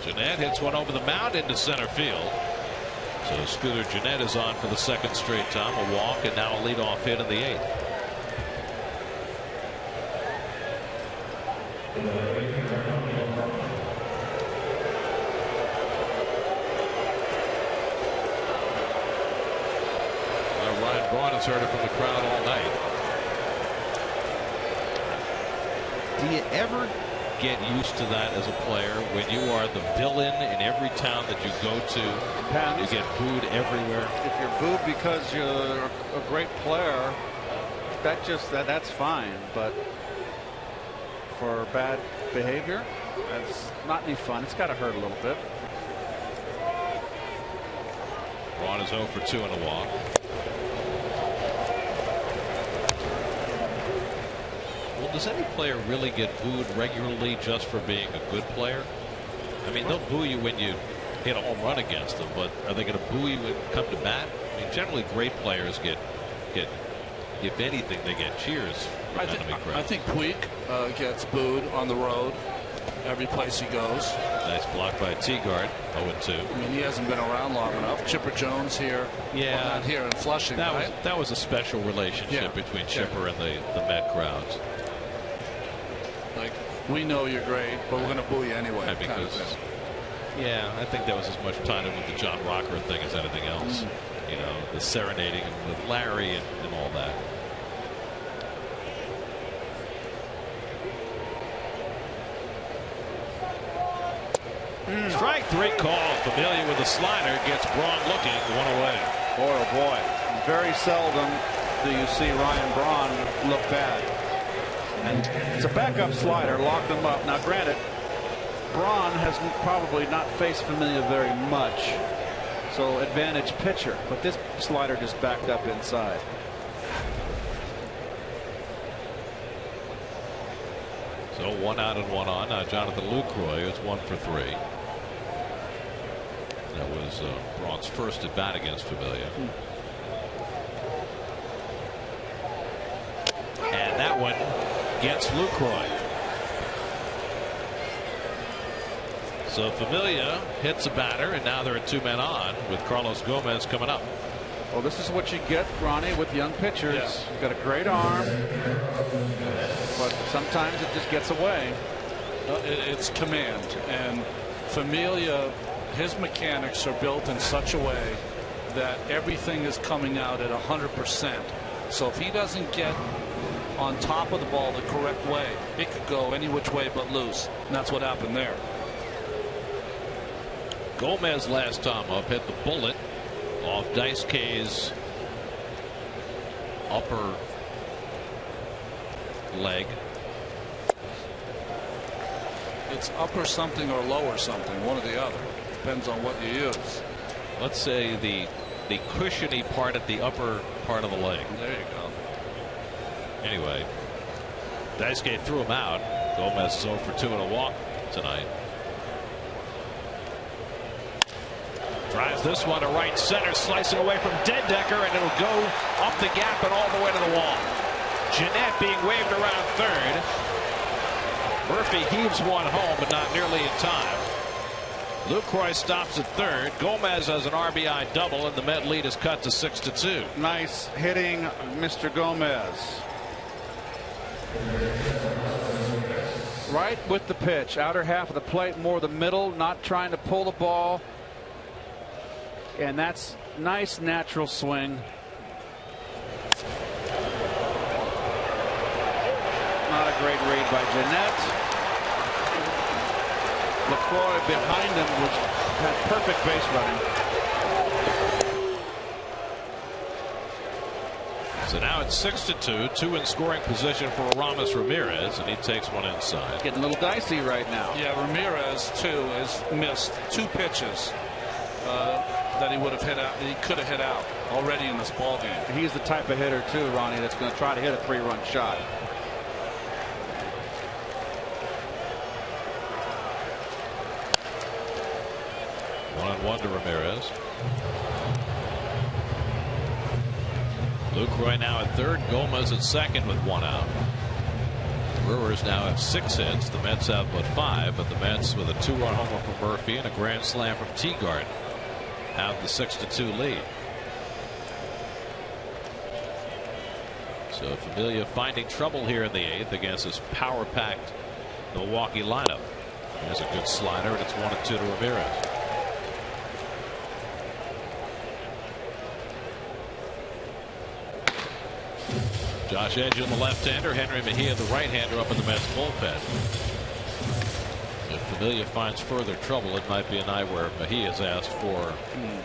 Gennett hits one over the mound into center field. So Scooter Gennett is on for the 2nd straight time. A walk and now a leadoff hit in the 8th. Ryan Braun has heard it from the crowd all night. Do you ever get used to that as a player when you are the villain in every town that you go to? You get booed everywhere. If you're booed because you're a great player, that's fine, but for bad behavior, that's not any fun. It's got to hurt a little bit. Braun is 0 for 2 and a walk. Well, does any player really get booed regularly just for being a good player? I mean, they'll boo you when you hit a home run against them, but are they going to boo you when you come to bat? I mean, generally great players get if anything, they get cheers. I think Puig gets booed on the road every place he goes. Nice block by Tegarden, 0-2. I mean, he hasn't been around long enough. Chipper Jones here, well, not here in Flushing. That was a special relationship between Chipper and the Met crowds. Like, we know you're great, but we're going to boo you anyway. Yeah, because, I think that was as much tied in with the John Rocker thing as anything else. You know, the serenading with Larry and all that. Strike 3 call. Familia with the slider gets Braun looking, 1 away. Boy, oh boy. Very seldom do you see Ryan Braun look bad. And it's a backup slider, locked him up. Now, granted, Braun has probably not faced Familia very much, so advantage pitcher. But this slider just backed up inside. So 1 out and 1 on. Now Jonathan Lucroy is 1 for 3. That was Braun's first at bat against Familia. And that one gets Lucroy. So Familia hits a batter, and now there are 2 men on with Carlos Gomez coming up. Well, this is what you get, Ronnie, with young pitchers. Yeah. You've got a great arm, but sometimes it just gets away. It's command, and Familia, his mechanics are built in such a way that everything is coming out at 100%. So if he doesn't get on top of the ball the correct way, it could go any which way but loose, and that's what happened there. Gomez last time up hit the bullet off Dice K's upper leg. It's upper something or lower something, one or the other. Depends on what you use. Let's say the cushiony part at the upper part of the leg. There you go. Anyway, Dice K threw him out. Gomez is 0 for 2 and a walk tonight. Drives this one to right center, slicing away from Dedecker, and it'll go up the gap and all the way to the wall. Jeanette being waved around third. Murphy heaves one home, but not nearly in time. Lucroy stops at third. Gomez has an RBI double, and the Met lead is cut to 6-2. Nice hitting, Mr. Gomez. Right with the pitch, outer half of the plate, more the middle, not trying to pull the ball. And that's nice natural swing. Not a great read by Jeanette. LaCroix behind him, which had perfect base running. So now it's 6-2, 2 in scoring position for Aramis Ramirez, and he takes one inside. Getting a little dicey right now. Yeah, Ramirez too has missed 2 pitches that he would have hit out. He could have hit out already in this ball game. He's the type of hitter too, Ronnie, that's going to try to hit a 3-run shot. One to Ramirez. Lucroy now at third, Gomez at second with 1 out. The Brewers now have 6 hits. The Mets have but 5, but the Mets with a 2-run homer from Murphy and a grand slam from Tegarden have the 6-2 lead. So Familia finding trouble here in the 8th against this power-packed Milwaukee lineup. There's a good slider, and it's 1-2 to Ramirez. Josh Edgen, the left-hander, Henry Mejia, the right-hander, up in the Mets bullpen. If Familia finds further trouble, it might be a night where Mejia's asked for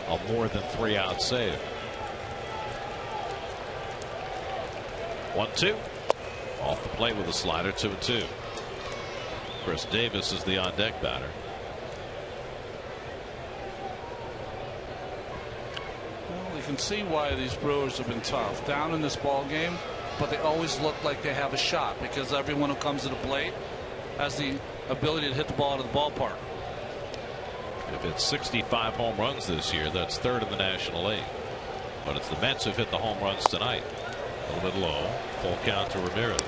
a more than 3-out save. 1-2. Off the plate with a slider, 2-2. Chris Davis is the on-deck batter. Well, you can see why these Brewers have been tough. Down in this ball game, but they always look like they have a shot because everyone who comes to the plate has the ability to hit the ball out of the ballpark. If it's 65 home runs this year, that's 3rd in the National League. But it's the Mets who've hit the home runs tonight. A little bit low. Full count to Ramirez.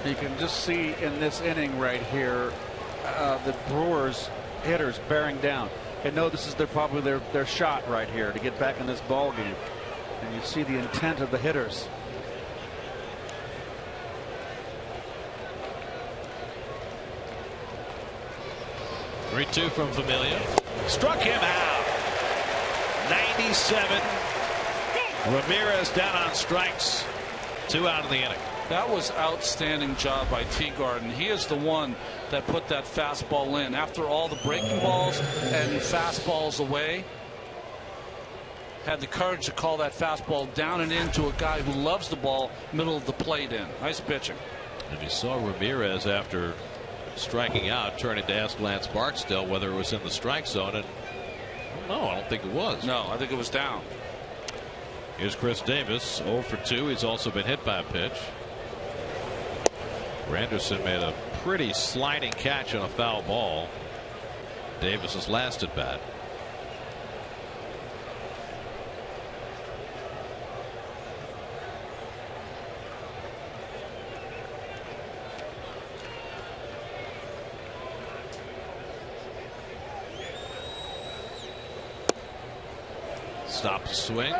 You can just see in this inning right here the Brewers hitters bearing down and know this is probably their shot right here to get back in this ball game. And you see the intent of the hitters. Three-2 from Familia. Struck him out. 97. Ramirez down on strikes. 2 out in the inning. That was outstanding job by Tegarden. He is the one that put that fastball in. After all the breaking balls and fastballs away, had the courage to call that fastball down and into a guy who loves the ball, middle of the plate in. Nice pitching. And you saw Ramirez after striking out turning to ask Lance Barksdale whether it was in the strike zone, and no, I don't think it was. No, I think it was down. Here's Chris Davis, 0 for 2. He's also been hit by a pitch. Granderson made a pretty sliding catch on a foul ball. Davis's last at bat. Stopped the swing.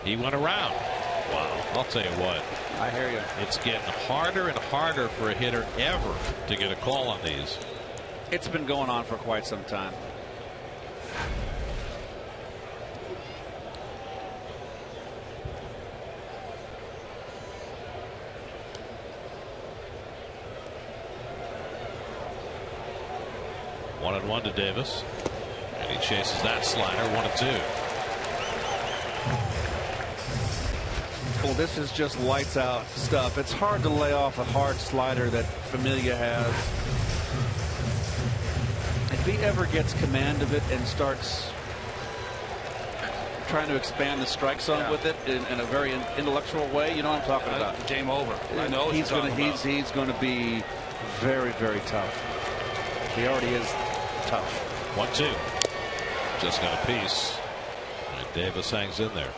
He went around. Wow. I'll tell you what. I hear you. It's getting harder and harder for a hitter ever to get a call on these. It's been going on for quite some time. One and one to Davis. And he chases that slider. 1-2. Well, this is just lights out stuff. It's hard to lay off a hard slider that Familia has. If he ever gets command of it and starts trying to expand the strike zone with it in a very intellectual way, you know what I'm talking about. Game over. I know he's going to be very, very tough. He already is tough. 1-2. Just got a piece. And Davis hangs in there.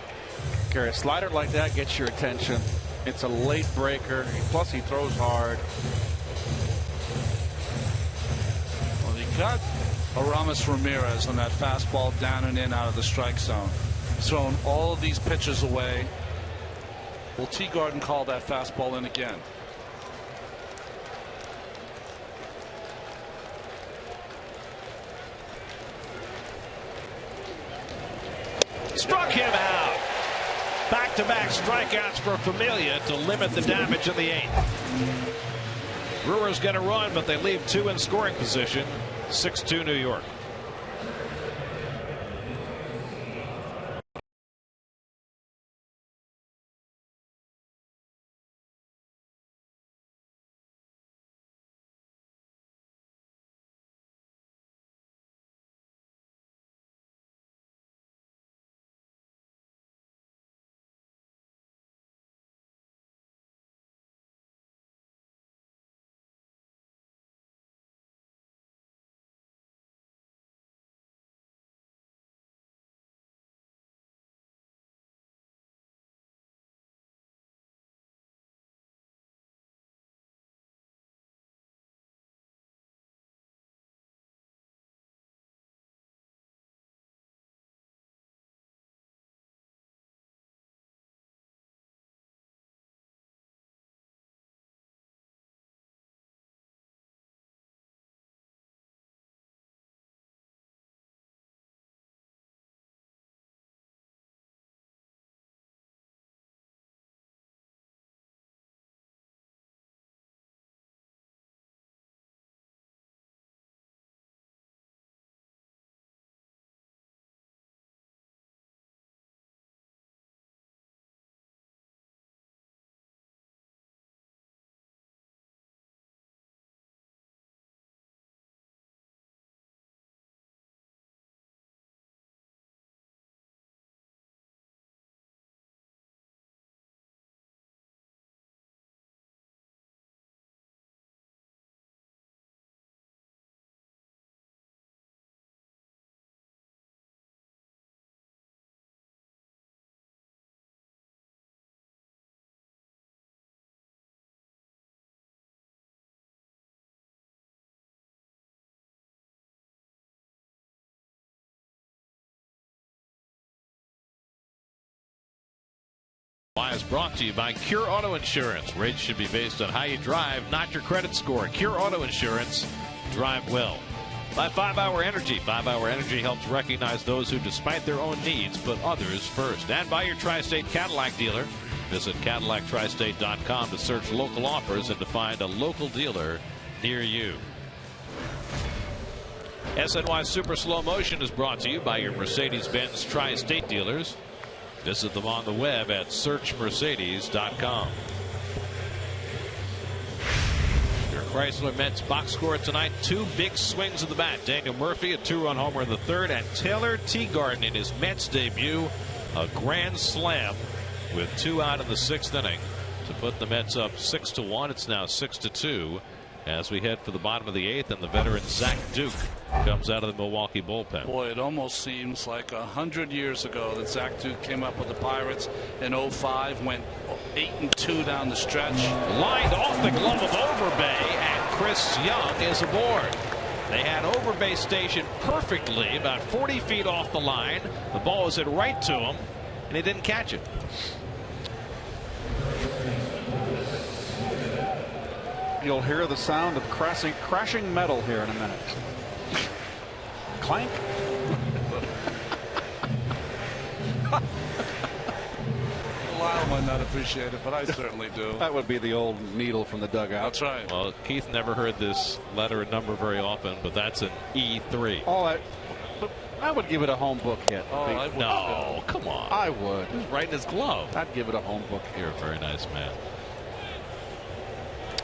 Gary, a slider like that gets your attention. It's a late breaker. Plus, he throws hard. Well, he got Aramis Ramirez on that fastball down and in out of the strike zone. He's thrown all of these pitches away. Will Tegarden call that fastball in again? Struck him out. Back-to-back strikeouts for Familia to limit the damage in the 8th. Brewers get a run, but they leave 2 in scoring position. 6-2 New York. Is brought to you by Cure Auto Insurance. Rates should be based on how you drive, not your credit score. Cure Auto Insurance. Drive well. By 5-Hour Energy. 5-Hour Energy helps recognize those who, despite their own needs, put others first. And by your Tri-State Cadillac dealer. Visit CadillacTristate.com to search local offers and to find a local dealer near you. SNY Super Slow Motion is brought to you by your Mercedes-Benz Tri-State dealers. Visit them on the web at searchmercedes.com. Your Chrysler Mets box score tonight: 2 big swings of the bat. Daniel Murphy, a 2-run homer in the 3rd, and Taylor Tegarden in his Mets debut, a grand slam with 2 out in the 6th inning to put the Mets up 6-1. It's now 6-2 as we head for the bottom of the 8th, and the veteran Zach Duke comes out of the Milwaukee bullpen. Boy, it almost seems like 100 years ago that Zach Duke came up with the Pirates in 05, went 8-2 down the stretch. Lined off the glove of Overbay, and Chris Young is aboard. They had Overbay stationed perfectly about 40 feet off the line. The ball was hit right to him, and he didn't catch it. You'll hear the sound of crashing metal here in a minute. Clank. Lyle might not appreciate it, but I certainly do. That would be the old needle from the dugout. That's right. Well, Keith never heard this letter and number very often, but that's an E3. Oh, I would give it a home book hit. Oh, I would. No, come on. I would. He's right in his glove. I'd give it a home book hit. You're a very nice man.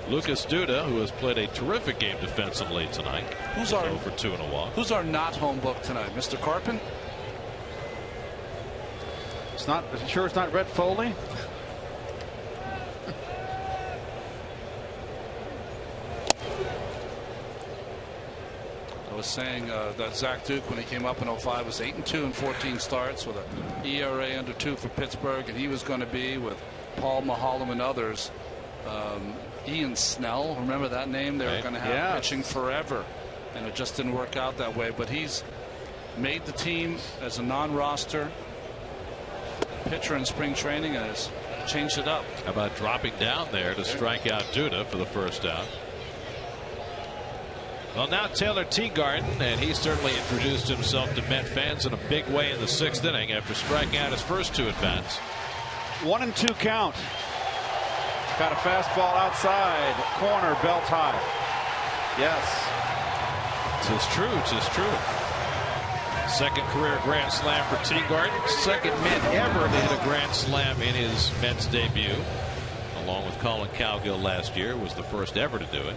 Lucas Duda, who has played a terrific game defensively tonight. Who's our over 2 and a walk? Who's our not home book tonight? Mr. Carpin? It's not. Sure, it's not Red Foley. I was saying that Zach Duke, when he came up in 05, was 8-2 in 14 starts with an ERA under 2 for Pittsburgh, and he was going to be with Paul Maholm and others. Ian Snell, remember that name? They were going to have pitching forever, and it just didn't work out that way. But he's made the team as a non-roster pitcher in spring training and has changed it up. How about dropping down there to strike out Duda for the first out? Well, now Taylor Tegarden, and he certainly introduced himself to Met fans in a big way in the 6th inning after striking out his first 2 at-bats. 1-2 count. Got a fastball outside corner, belt high. Yes. 'Tis true. 'Tis true. Second career grand slam for Tegarden. Second Met ever to hit a grand slam in his Mets debut, along with Colin Cowgill last year. Was the first ever to do it.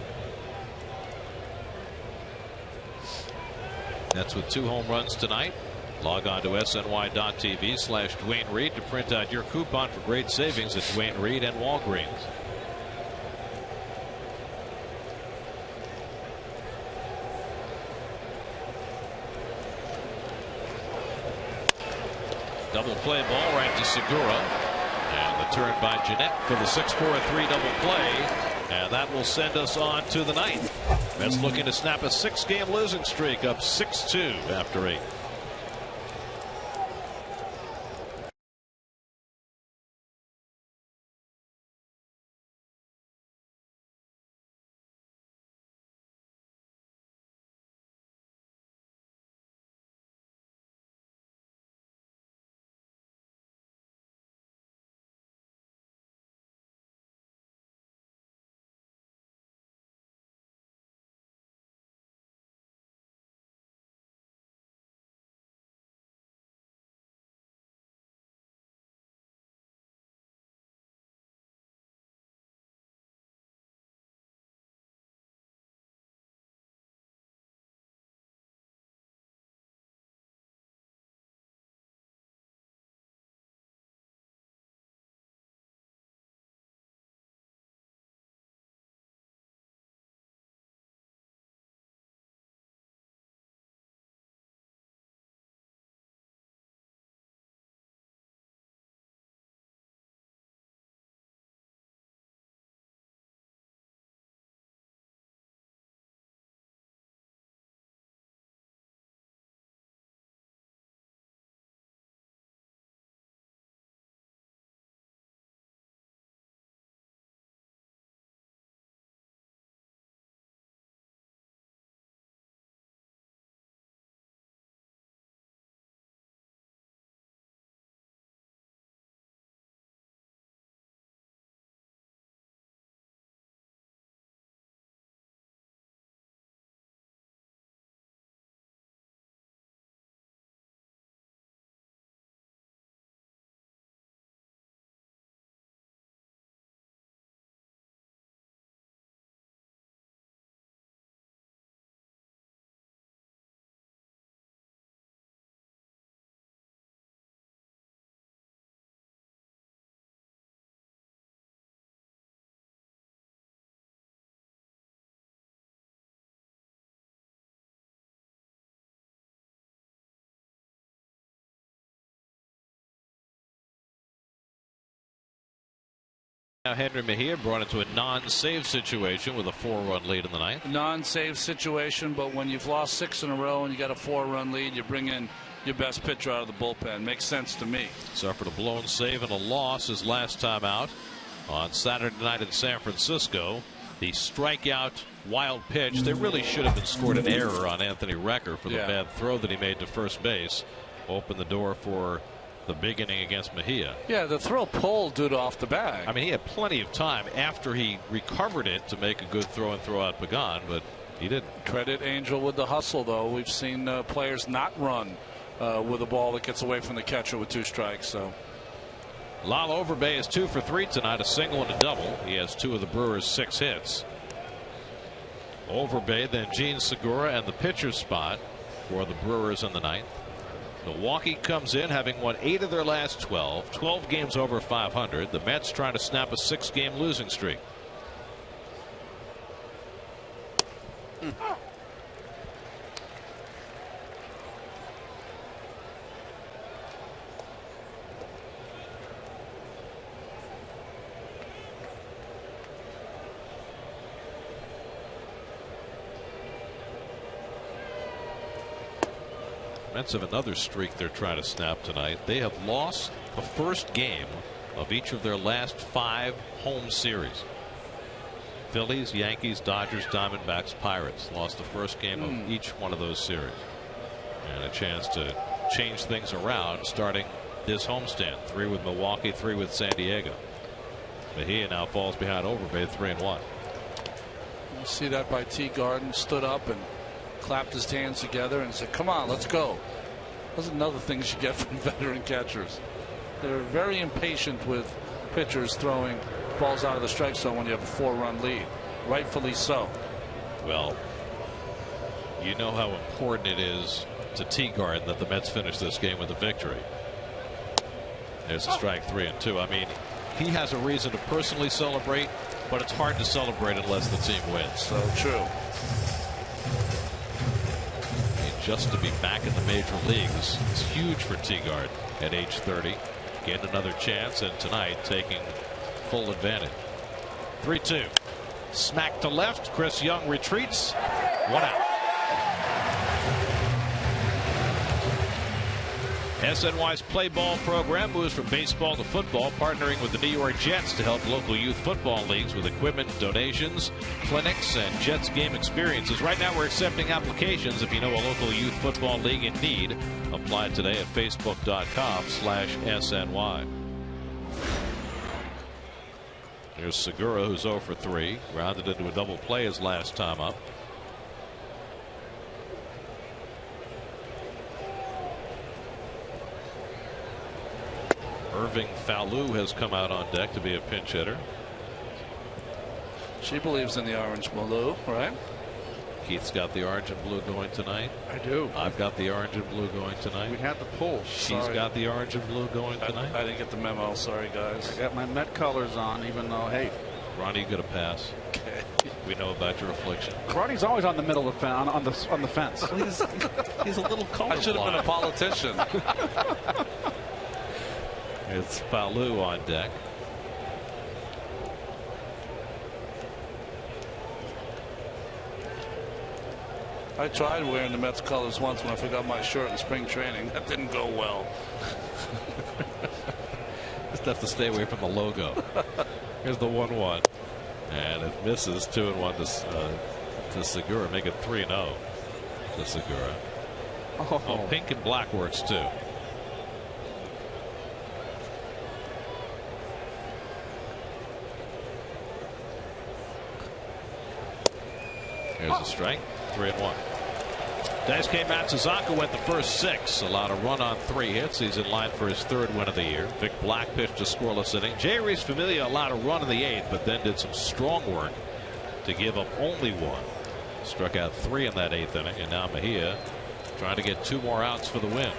That's with 2 home runs tonight. Log on to sny.tv/Dwayne Reed to print out your coupon for great savings at Dwayne Reed and Walgreens. Double play ball right to Segura. And the turn by Jeanette for the 6-4-3 double play. And that will send us on to the 9th. Mets looking to snap a 6-game losing streak, up 6-2 after 8. Now Henry Mejia brought it to a non-save situation with a 4-run lead in the 9th. Non-save situation, but when you've lost 6 in a row and you got a 4-run lead, you bring in your best pitcher out of the bullpen. Makes sense to me. Suffered a blown save and a loss his last time out on Saturday night in San Francisco. The strikeout wild pitch. There really should have been scored an error on Anthony Recker for the bad throw that he made to first base. Opened the door for the big inning against Mejia. Yeah, the throw pulled Duda off the bag. I mean, he had plenty of time after he recovered it to make a good throw and throw out Pagan, but he didn't. Credit Angel with the hustle, though. We've seen players not run with a ball that gets away from the catcher with 2 strikes. So Lalo Overbay is 2 for 3 tonight, a single and a double. He has 2 of the Brewers' 6 hits. Overbay, then Gene Segura, and the pitcher's spot for the Brewers in the 9th. Milwaukee comes in having won 8 of their last 12 games over 500. The Mets trying to snap a 6-game losing streak. Mets have another streak they're trying to snap tonight. They have lost the first game of each of their last 5 home series. Phillies, Yankees, Dodgers, Diamondbacks, Pirates lost the first game of each one of those series. And a chance to change things around starting this homestand. 3 with Milwaukee, 3 with San Diego. Mejia now falls behind Overbay 3-1. You see that by Tegarden, stood up and clapped his hands together and said, "Come on, let's go." Those are another things you get from veteran catchers. They're very impatient with pitchers throwing balls out of the strike zone when you have a 4-run lead. Rightfully so. Well, you know how important it is to Tegarden that the Mets finish this game with a victory. There's a strike, 3-2. I mean, he has a reason to personally celebrate, but it's hard to celebrate unless the team wins. So true. I mean, just to be back in the major leagues is huge for Tegarden at age 30. Getting another chance, and tonight taking full advantage. 3-2. Smack to left. Chris Young retreats. 1 out. SNY's Play Ball program moves from baseball to football, partnering with the New York Jets to help local youth football leagues with equipment, donations, clinics, and Jets game experiences. Right now we're accepting applications. If you know a local youth football league in need, apply today at facebook.com/SNY. Here's Segura, who's 0 for 3. Grounded into a double play his last time up. Irving Falou has come out on deck to be a pinch hitter. She believes in the orange blue, right? Keith's got the orange and blue going tonight. I do. I've got the orange and blue going tonight. We had the pull. She's got the orange and blue going tonight. I didn't get the memo. Sorry, guys. I got my Met colors on, even though, hey. Ronnie, you get a pass. Okay. We know about your affliction. Ronnie's always on the middle of on the fence. He's a little colorblind. I should have been a politician. It's Falou on deck. I tried wearing the Mets colors once when I forgot my shirt in spring training. That didn't go well. Just have to stay away from the logo. Here's the 1-1. And it misses. 2-1 to Segura. Make it 3-0 to Segura. Oh, pink and black works too. Here's a strike. 3-1. Daisuke Matsuzaka went the first 6, allowed a run on 3 hits. He's in line for his 3rd win of the year. Vic Black pitched a scoreless inning. J. Reese Familia allowed a run in the 8th, but then did some strong work to give up only 1. Struck out 3 in that 8th inning, and now Mejia trying to get 2 more outs for the win.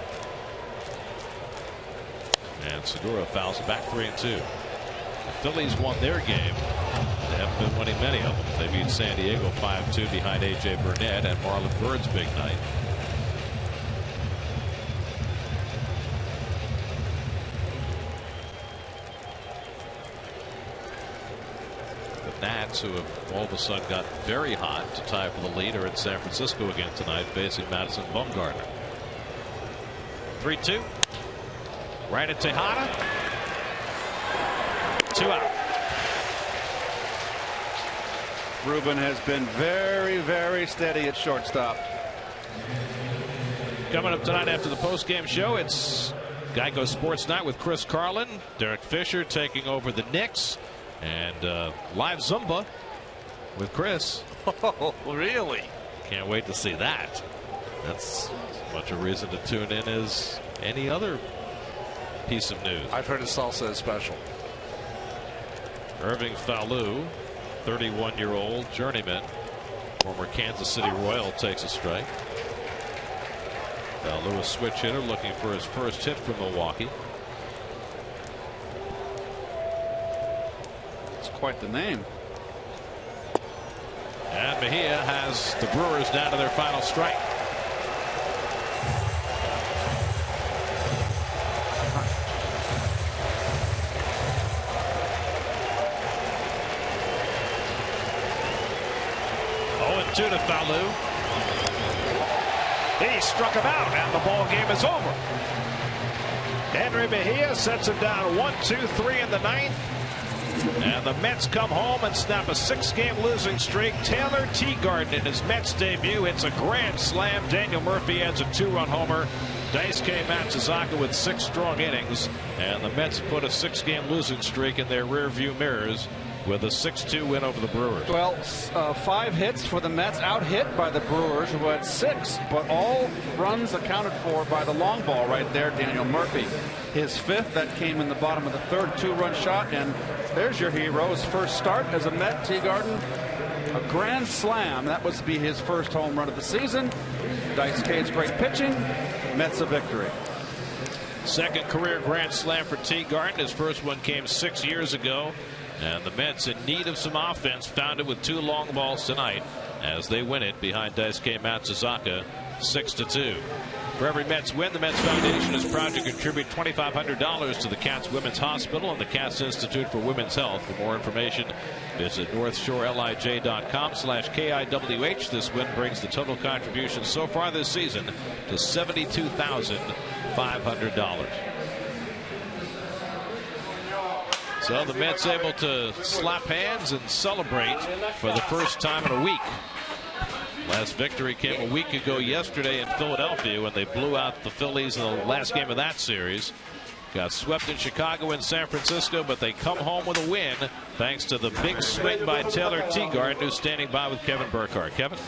And Segura fouls it back 3-2. The Phillies won their game. They haven't been winning many of them. They beat San Diego 5-2 behind A.J. Burnett and Marlon Byrd's big night. The Nats, who have all of a sudden got very hot to tie for the lead, are in San Francisco again tonight facing Madison Bumgarner. 3-2. Right at Tejada. 2 out. Ruben has been very, very steady at shortstop. Coming up tonight after the postgame show, it's Geico Sports Night with Chris Carlin, Derek Fisher taking over the Knicks, and live Zumba with Chris. Oh, really? Can't wait to see that. That's as much a reason to tune in as any other piece of news. I've heard his salsa is special. Irving Falou, 31-year-old journeyman, former Kansas City Royal, takes a strike. Falou, a switch hitter, looking for his first hit from Milwaukee. It's quite the name. And Mejia has the Brewers down to their final strike. To Falou. He struck him out, and the ball game is over. Henry Mejia sets it down 1-2-3 in the ninth. And the Mets come home and snap a 6-game losing streak. Taylor Tegarden in his Mets debut hits a grand slam. Daniel Murphy adds a 2-run homer. Daisuke Matsuzaka with 6 strong innings. And the Mets put a 6-game losing streak in their rearview mirrors with a 6-2 win over the Brewers. Well, 5 hits for the Mets, out hit by the Brewers, who had 6, but all runs accounted for by the long ball right there, Daniel Murphy. His 5th, that came in the bottom of the 3rd, 2-run shot, and there's your hero, his first start as a Met. Tegarden, a grand slam. That was to be his first home run of the season. Daisuke's great pitching. Mets a victory. Second career grand slam for Tegarden. His first one came 6 years ago. And the Mets, in need of some offense, found it with 2 long balls tonight as they win it behind Daisuke Matsuzaka 6-2. For every Mets win, the Mets Foundation is proud to contribute $2,500 to the Cats Women's Hospital and the Cats Institute for Women's Health. For more information, visit NorthShoreLIJ.com/KIWH. This win brings the total contribution so far this season to $72,500. So the Mets able to slap hands and celebrate for the first time in a week. Last victory came a week ago yesterday in Philadelphia when they blew out the Phillies in the last game of that series. Got swept in Chicago and San Francisco, but they come home with a win thanks to the big swing by Taylor Tegarden, who's standing by with Kevin Burkhardt. Kevin?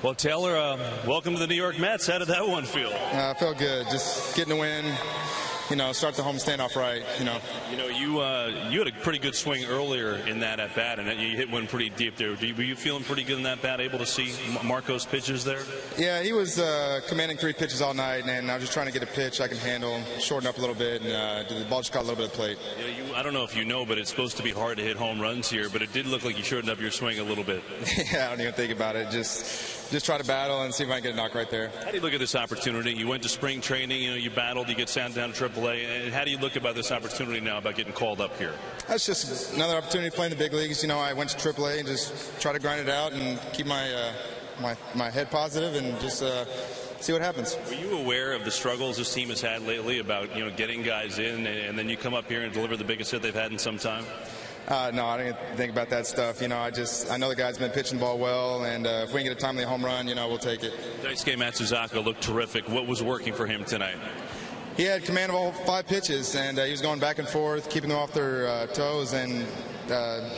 Well, Taylor, welcome to the New York Mets. How did that one feel? Felt good. Just getting the win. Start the homestand off right. You had a pretty good swing earlier in that at bat, and you hit one pretty deep there. Were you feeling pretty good in that bat? Able to see Marco's pitches there? Yeah, he was commanding 3 pitches all night, and I was just trying to get a pitch I can handle, shorten up a little bit, and the ball just got a little bit of plate. I don't know if you know, but it's supposed to be hard to hit home runs here, but it did look like you shortened up your swing a little bit. Yeah, I don't even think about it. Just try to battle and see if I can get a knock right there. How do you look at this opportunity? You went to spring training, you battled, you get sent down to AAA, and how do you look about this opportunity now about getting called up here? That's just another opportunity to play in the big leagues. I went to AAA and just try to grind it out and keep my head positive and just see what happens. Were you aware of the struggles this team has had lately about getting guys in, and then you come up here and deliver the biggest hit they've had in some time? No, I didn't think about that stuff. I know the guy's been pitching the ball well, and if we can get a timely home run, we'll take it. Daisuke Matsuzaka looked terrific. What was working for him tonight? He had command of all 5 pitches, and he was going back and forth, keeping them off their toes and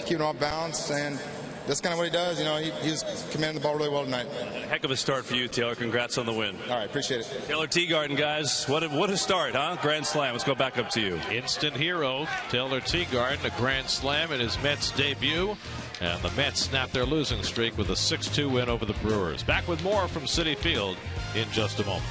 keeping them off balance, and that's kind of what he does. He was commanding the ball really well tonight. Heck of a start for you, Taylor. Congrats on the win. All right, appreciate it. Taylor Tegarden, guys. What a start, huh? Grand slam. Let's go back up to you. Instant hero, Taylor Tegarden, a grand slam in his Mets debut. And the Mets snap their losing streak with a 6-2 win over the Brewers. Back with more from Citi Field in just a moment.